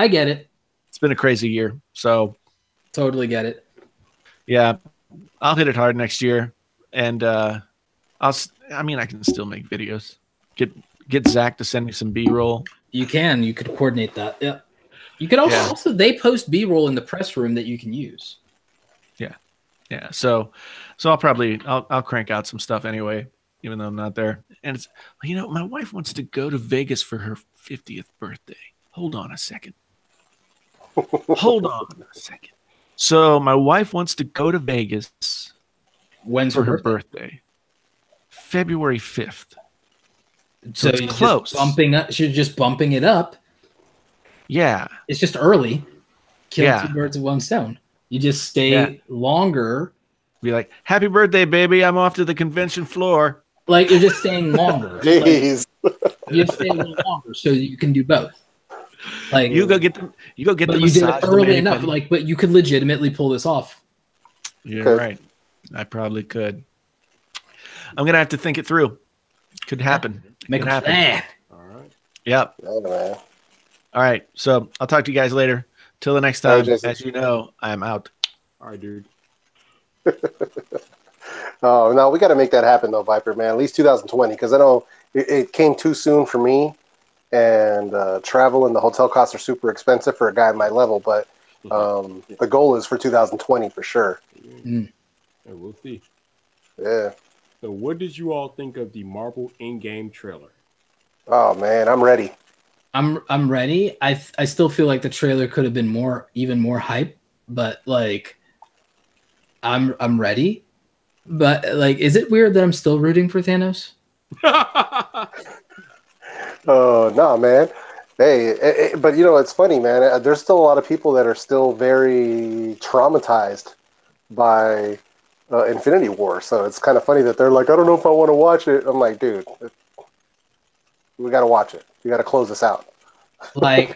get it. It's been a crazy year, so totally get it. Yeah, I'll hit it hard next year, and I can still make videos. Get Zach to send me some B-roll. You could coordinate that. Yeah, you could also they post B-roll in the press room that you can use. Yeah, so I'll crank out some stuff anyway, even though I'm not there. And it's my wife wants to go to Vegas for her 50th birthday. Hold on a second. So my wife wants to go to Vegas. When's for her her birthday? February 5th. So it's close. She's just bumping it up. Yeah, it's just early. Kill 2 birds with one stone. You just stay longer. Be like, happy birthday, baby. I'm off to the convention floor. Like, you're just staying longer. Jeez. Like, you stay a little longer so you can do both. Like, you go get the but you massage. did it early enough. Like, but you could legitimately pull this off. You're right. I probably could. I'm gonna have to think it through. Could happen. Make Could a happen. plan. All right. Yep. Yeah, All right. So I'll talk to you guys later. Till the next All right, time. Jason. As you know, I'm out. All right, dude. Oh no, we got to make that happen though, Vyyyper, man. At least 2020, because I know it came too soon for me, and travel and the hotel costs are super expensive for a guy at my level. But the goal is for 2020 for sure. Yeah, we'll see. Yeah. So, what did you all think of the Marvel in-game trailer? Oh man, I'm ready. I'm ready. I still feel like the trailer could have been even more hype, but like I'm ready. But like, is it weird that I'm still rooting for Thanos? Oh no, man. Hey, but it's funny, man. There's still a lot of people that are still very traumatized by Infinity War. So it's kind of funny that they're like, I don't know if I want to watch it. I'm like, dude, we got to watch it. We got to close this out. Like,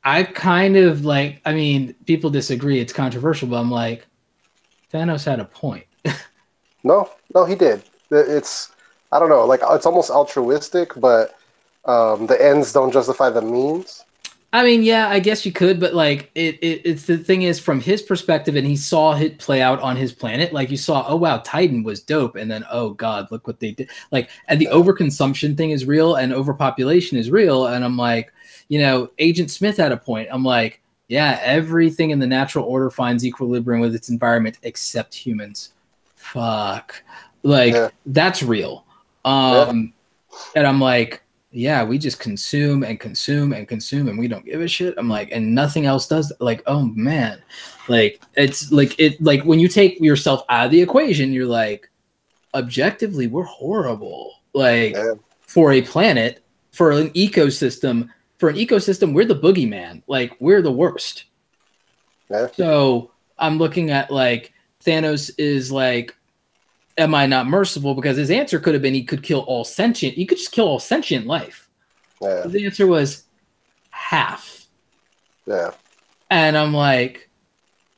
I kind of like, I mean, people disagree. It's controversial, but I'm like, Thanos had a point. No, he did. It's, I don't know, like it's almost altruistic, but the ends don't justify the means. I mean, yeah, I guess you could, but like it's the thing is from his perspective, and he saw it play out on his planet. Like you saw, oh wow, Titan was dope, and then oh god, look what they did. Like, and the overconsumption thing is real, and overpopulation is real, and I'm like, Agent Smith had a point. I'm like, yeah, everything in the natural order finds equilibrium with its environment except humans. Fuck, like that's real. And I'm like, yeah, we just consume and consume and consume, and we don't give a shit. I'm like, and nothing else does. Like, oh man, like it's like when you take yourself out of the equation, you're like, objectively, we're horrible. Like for a planet, for an ecosystem, we're the boogeyman. Like we're the worst. Yeah. So I'm looking at like Thanos is like, am I not merciful? Because his answer could have been he could kill all sentient. He could just kill all sentient life. Yeah. The answer was half. Yeah. And I'm like,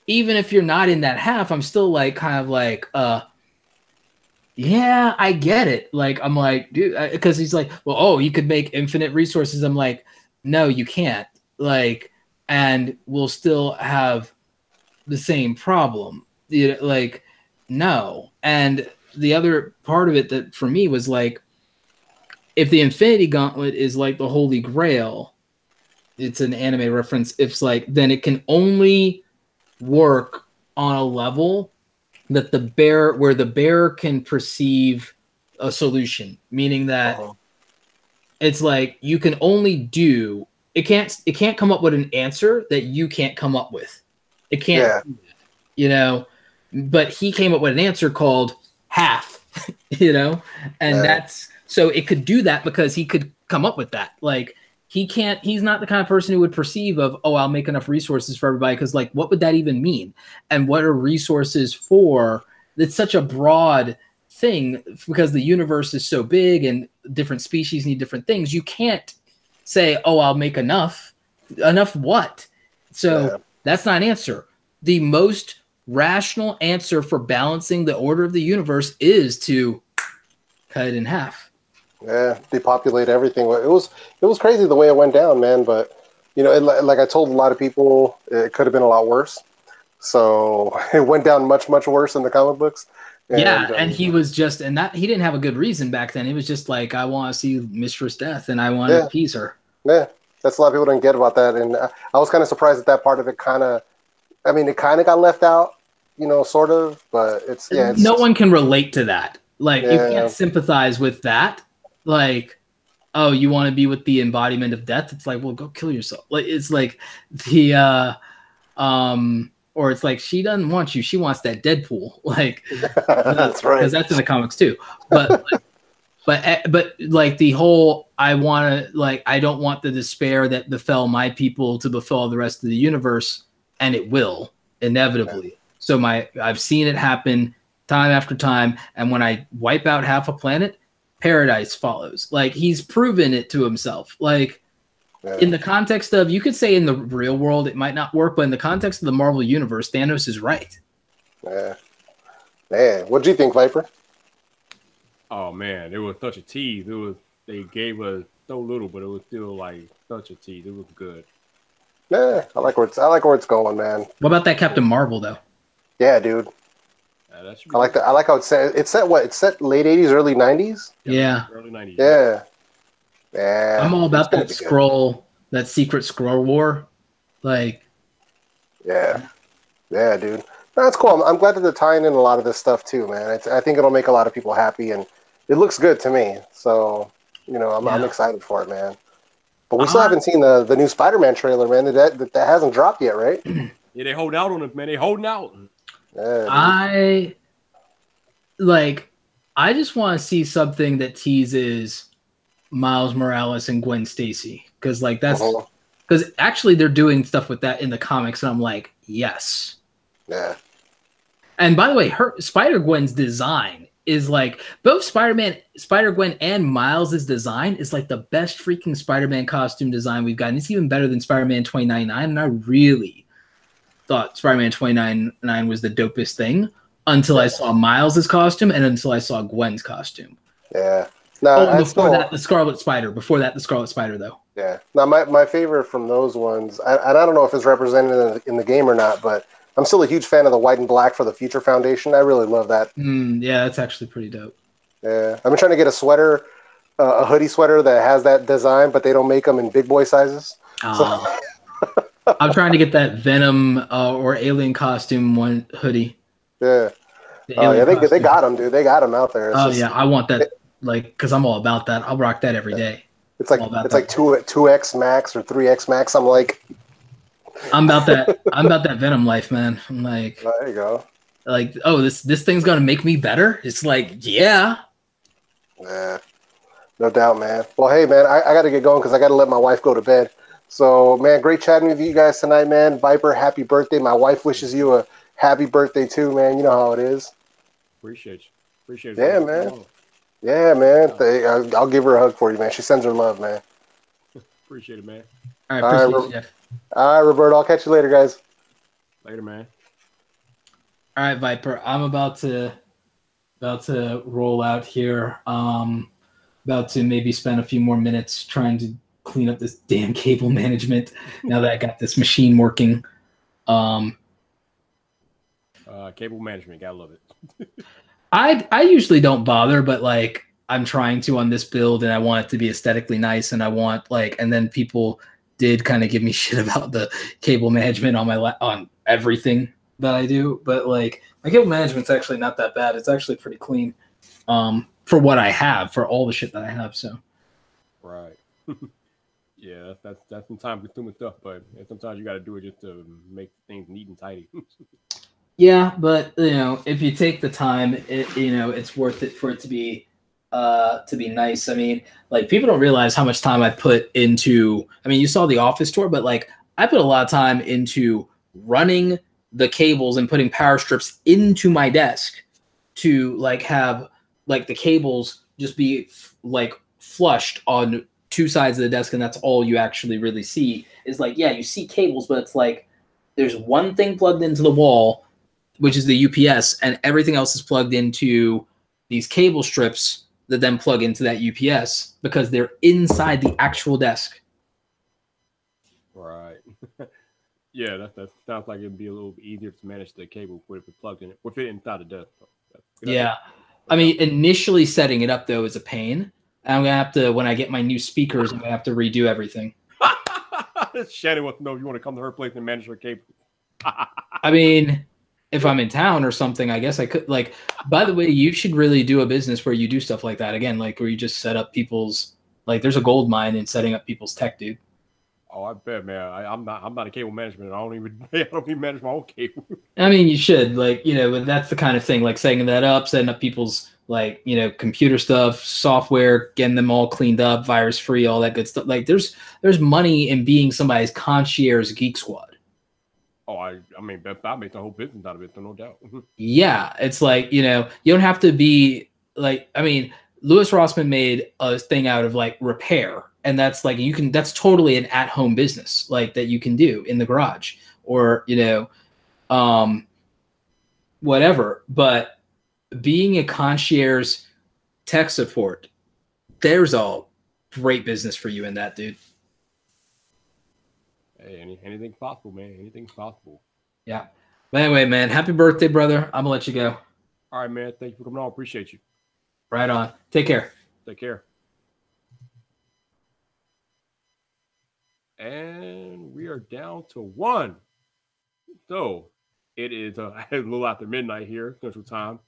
even if you're not in that half, I'm still like kind of like, yeah, I get it. Like, I'm like, dude, because he's like, well, oh, you could make infinite resources. I'm like, no, you can't. Like, and we'll still have the same problem. You know, like, no. And the other part of it that for me was like, if the Infinity Gauntlet is like the Holy Grail, it's an anime reference. It's like, then it can only work on a level that where the bear can perceive a solution, meaning that it's like you can only do it can't come up with an answer that you can't come up with. It can't, you know, but he came up with an answer called half, you know, and that's so it could do that because he could come up with that. Like he's not the kind of person who would perceive of, oh, I'll make enough resources for everybody. Cause like, what would that even mean? And what are resources for? It's such a broad thing because the universe is so big and different species need different things. You can't say, oh, I'll make enough. Enough what? So that's not an answer. The most rational answer for balancing the order of the universe is to cut it in half. Yeah, depopulate everything. It was crazy the way it went down, man. But you know, like I told a lot of people, it could have been a lot worse. So it went down much worse in the comic books. And he was just, and that he didn't have a good reason back then. He was just like, I want to see Mistress Death, and I want to appease her. Yeah, that's a lot of people didn't get about that, and I was kind of surprised that part of it it kind of got left out, you know, sort of. But it's no one can relate to that. Like you can't sympathize with that. Like, oh, you want to be with the embodiment of death? It's like, well, go kill yourself. Like it's like the or it's like she doesn't want you; she wants that Deadpool. Like that's right, because that's in the comics too. But but like the whole I don't want the despair that befell my people to befall the rest of the universe, and it will inevitably. So I've seen it happen time after time, and when I wipe out half a planet, paradise follows. Like he's proven it to himself. Like in the context of, you could say in the real world it might not work, but in the context of the Marvel universe, Thanos is right. Yeah. Man, what do you think, Vyyyper? Oh man, it was such a tease. They gave us so little, but it was still like such a tease. It was good. Yeah, I like where it's going, man. What about that Captain Marvel though? Yeah, dude. I like that. I like how it's set. It's set what? It's set late 80s, early 90s. Yeah. Early 90s. Yeah. Yeah. I'm all about that scroll, that secret scroll war. Like. Yeah. Yeah, dude. That's cool. I'm glad that they're tying in a lot of this stuff too, man. I think it'll make a lot of people happy, and it looks good to me. So, you know, I'm excited for it, man. But we still haven't seen the new Spider-Man trailer, man. That hasn't dropped yet, right? Yeah, they holding out on it, man. They holding out. Yeah, I just want to see something that teases Miles Morales and Gwen Stacy, because like that's because actually they're doing stuff with that in the comics, and I'm like, yes. Yeah. And by the way, her Spider-Gwen's design is like both Spider-Gwen and Miles's design is like the best freaking Spider-Man costume design we've gotten. It's even better than Spider-Man 2099, and I really thought Spider-Man 2099 was the dopest thing until I saw Miles's costume and until I saw Gwen's costume. Yeah. No, before that, the Scarlet Spider. Before that, the Scarlet Spider, though. Yeah. Now, my favorite from those ones, I don't know if it's represented in the game or not, but I'm still a huge fan of the white and black for the Future Foundation. I really love that. Yeah, that's actually pretty dope. Yeah. I've been trying to get a sweater, a hoodie sweater that has that design, but they don't make them in big boy sizes. So. I'm trying to get that Venom or Alien costume one hoodie. Yeah. Oh yeah, they got them, dude. They got them out there. It's I want that, like, because I'm all about that. I'll rock that every day. It's like 2X Max or 3X Max. I'm like, I'm about that. I'm about that Venom life, man. I'm like, there you go. Like, oh, this thing's gonna make me better. It's like, yeah. Yeah, no doubt, man. Well, hey, man, I got to get going because I got to let my wife go to bed. So, man, great chatting with you guys tonight, man. Vyyyper, happy birthday. My wife wishes you a happy birthday too, man. You know how it is. Appreciate it. Yeah, man. Yeah, man. I'll give her a hug for you, man. She sends her love, man. Appreciate it, man. All right, Jeff. All right, Roberto. I'll catch you later, guys. Later, man. All right, Vyyyper. I'm about to roll out here. About to maybe spend a few more minutes trying to clean up this damn cable management now that I got this machine working. Cable management, gotta love it. I usually don't bother, but like I'm trying to on this build, and I want it to be aesthetically nice, and I want like, and then people did kind of give me shit about the cable management on my on everything that I do, but like my cable management's actually not that bad. It's actually pretty clean for what I have, for all the shit that I have. So right. Yeah, that's some time consuming stuff, but sometimes you got to do it just to make things neat and tidy. yeah, but you know, if you take the time, it's worth it for it to be nice. I mean, like people don't realize how much time I put into. I mean, you saw the office tour, but like I put a lot of time into running the cables and putting power strips into my desk to like have like the cables just be like flushed on two sides of the desk, and that's all you actually really see is like, yeah, you see cables, but it's like there's one thing plugged into the wall, which is the UPS, and everything else is plugged into these cable strips that then plug into that UPS because they're inside the actual desk. Right. Yeah, that sounds like it'd be a little easier to manage the cable with it plugged in, with it inside the desk. Yeah. I mean, initially setting it up though is a pain. I'm gonna have to, when I get my new speakers, I'm gonna have to redo everything. Shannon wants to know if you want to come to her place and manage her cable. I mean, if I'm in town or something, I guess I could. Like, by the way, you should really do a business where you do stuff like that again, like where you just set up people's. Like, there's a gold mine in setting up people's tech, dude. Oh, I bet, man. I'm not a cable management. I don't even manage my own cable. I mean, you should, like, but that's the kind of thing, like setting that up, setting up people's like, computer stuff, software, getting them all cleaned up, virus free, all that good stuff. Like there's money in being somebody's concierge geek squad. Oh, I mean, I make the whole business out of it, so no doubt. Yeah, it's like, you don't have to be like, I mean, Louis Rossman made a thing out of like repair. And that's like, that's totally an at-home business like that you can do in the garage or, whatever. But being a concierge tech support, there's a great business for you in that, dude. Hey, anything's possible, man. Anything's possible. Yeah. But anyway, man, happy birthday, brother. I'm gonna let you go. All right, man. Thank you for coming on. Appreciate you. Right on. Take care. Take care. And we are down to 1. So it is a little after midnight here, Central Time,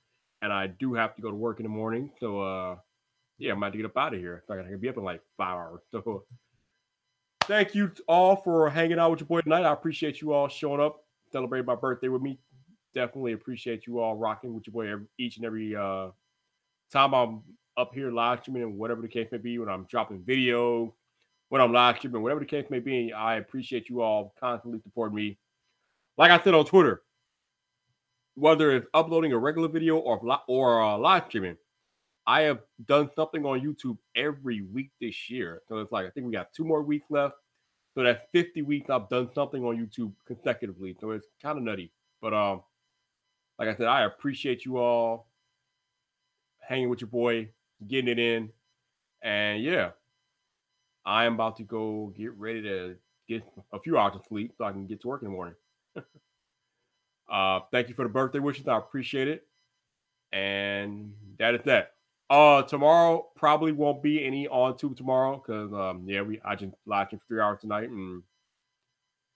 and I do have to go to work in the morning. So yeah, I'm about to get up out of here. So I can be up in like 5 hours. So thank you all for hanging out with your boy tonight. I appreciate you all showing up, celebrating my birthday with me. Definitely appreciate you all rocking with your boy each and every time I'm up here live streaming and whatever the case may be, when I'm dropping video, when I'm live streaming, whatever the case may be. I appreciate you all constantly supporting me. Like I said on Twitter, whether it's uploading a regular video or live streaming, I have done something on YouTube every week this year. So it's like, I think we got 2 more weeks left. So that's 50 weeks I've done something on YouTube consecutively. So it's kind of nutty. But like I said, I appreciate you all hanging with your boy, getting it in. And yeah, I am about to go get ready to get a few hours of sleep so I can get to work in the morning. Thank you for the birthday wishes. I appreciate it. And that is that. Tomorrow probably won't be any on tube tomorrow because I just live streamed for 3 hours tonight, and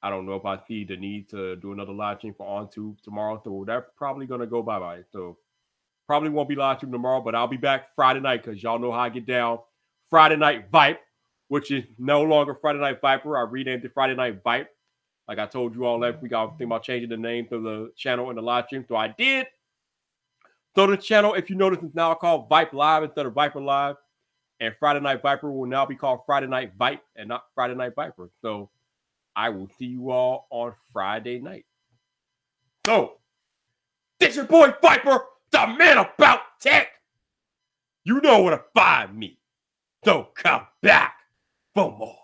I don't know if I see the need to do another live stream for on tube tomorrow. So that's probably gonna go bye-bye. So probably won't be live stream tomorrow, but I'll be back Friday night because y'all know how I get down. Friday Night Vype, which is no longer Friday Night Vyper. I renamed it Friday Night Vype. Like I told you all last week, I was thinking about changing the name to the channel and the live stream. So I did. So the channel, if you notice, is now called Vype Live instead of Vyper Live. And Friday Night Vyper will now be called Friday Night Vype and not Friday Night Vyper. So I will see you all on Friday night. So, this your boy Vyper, the man about tech. You know where to find me. So come back for more.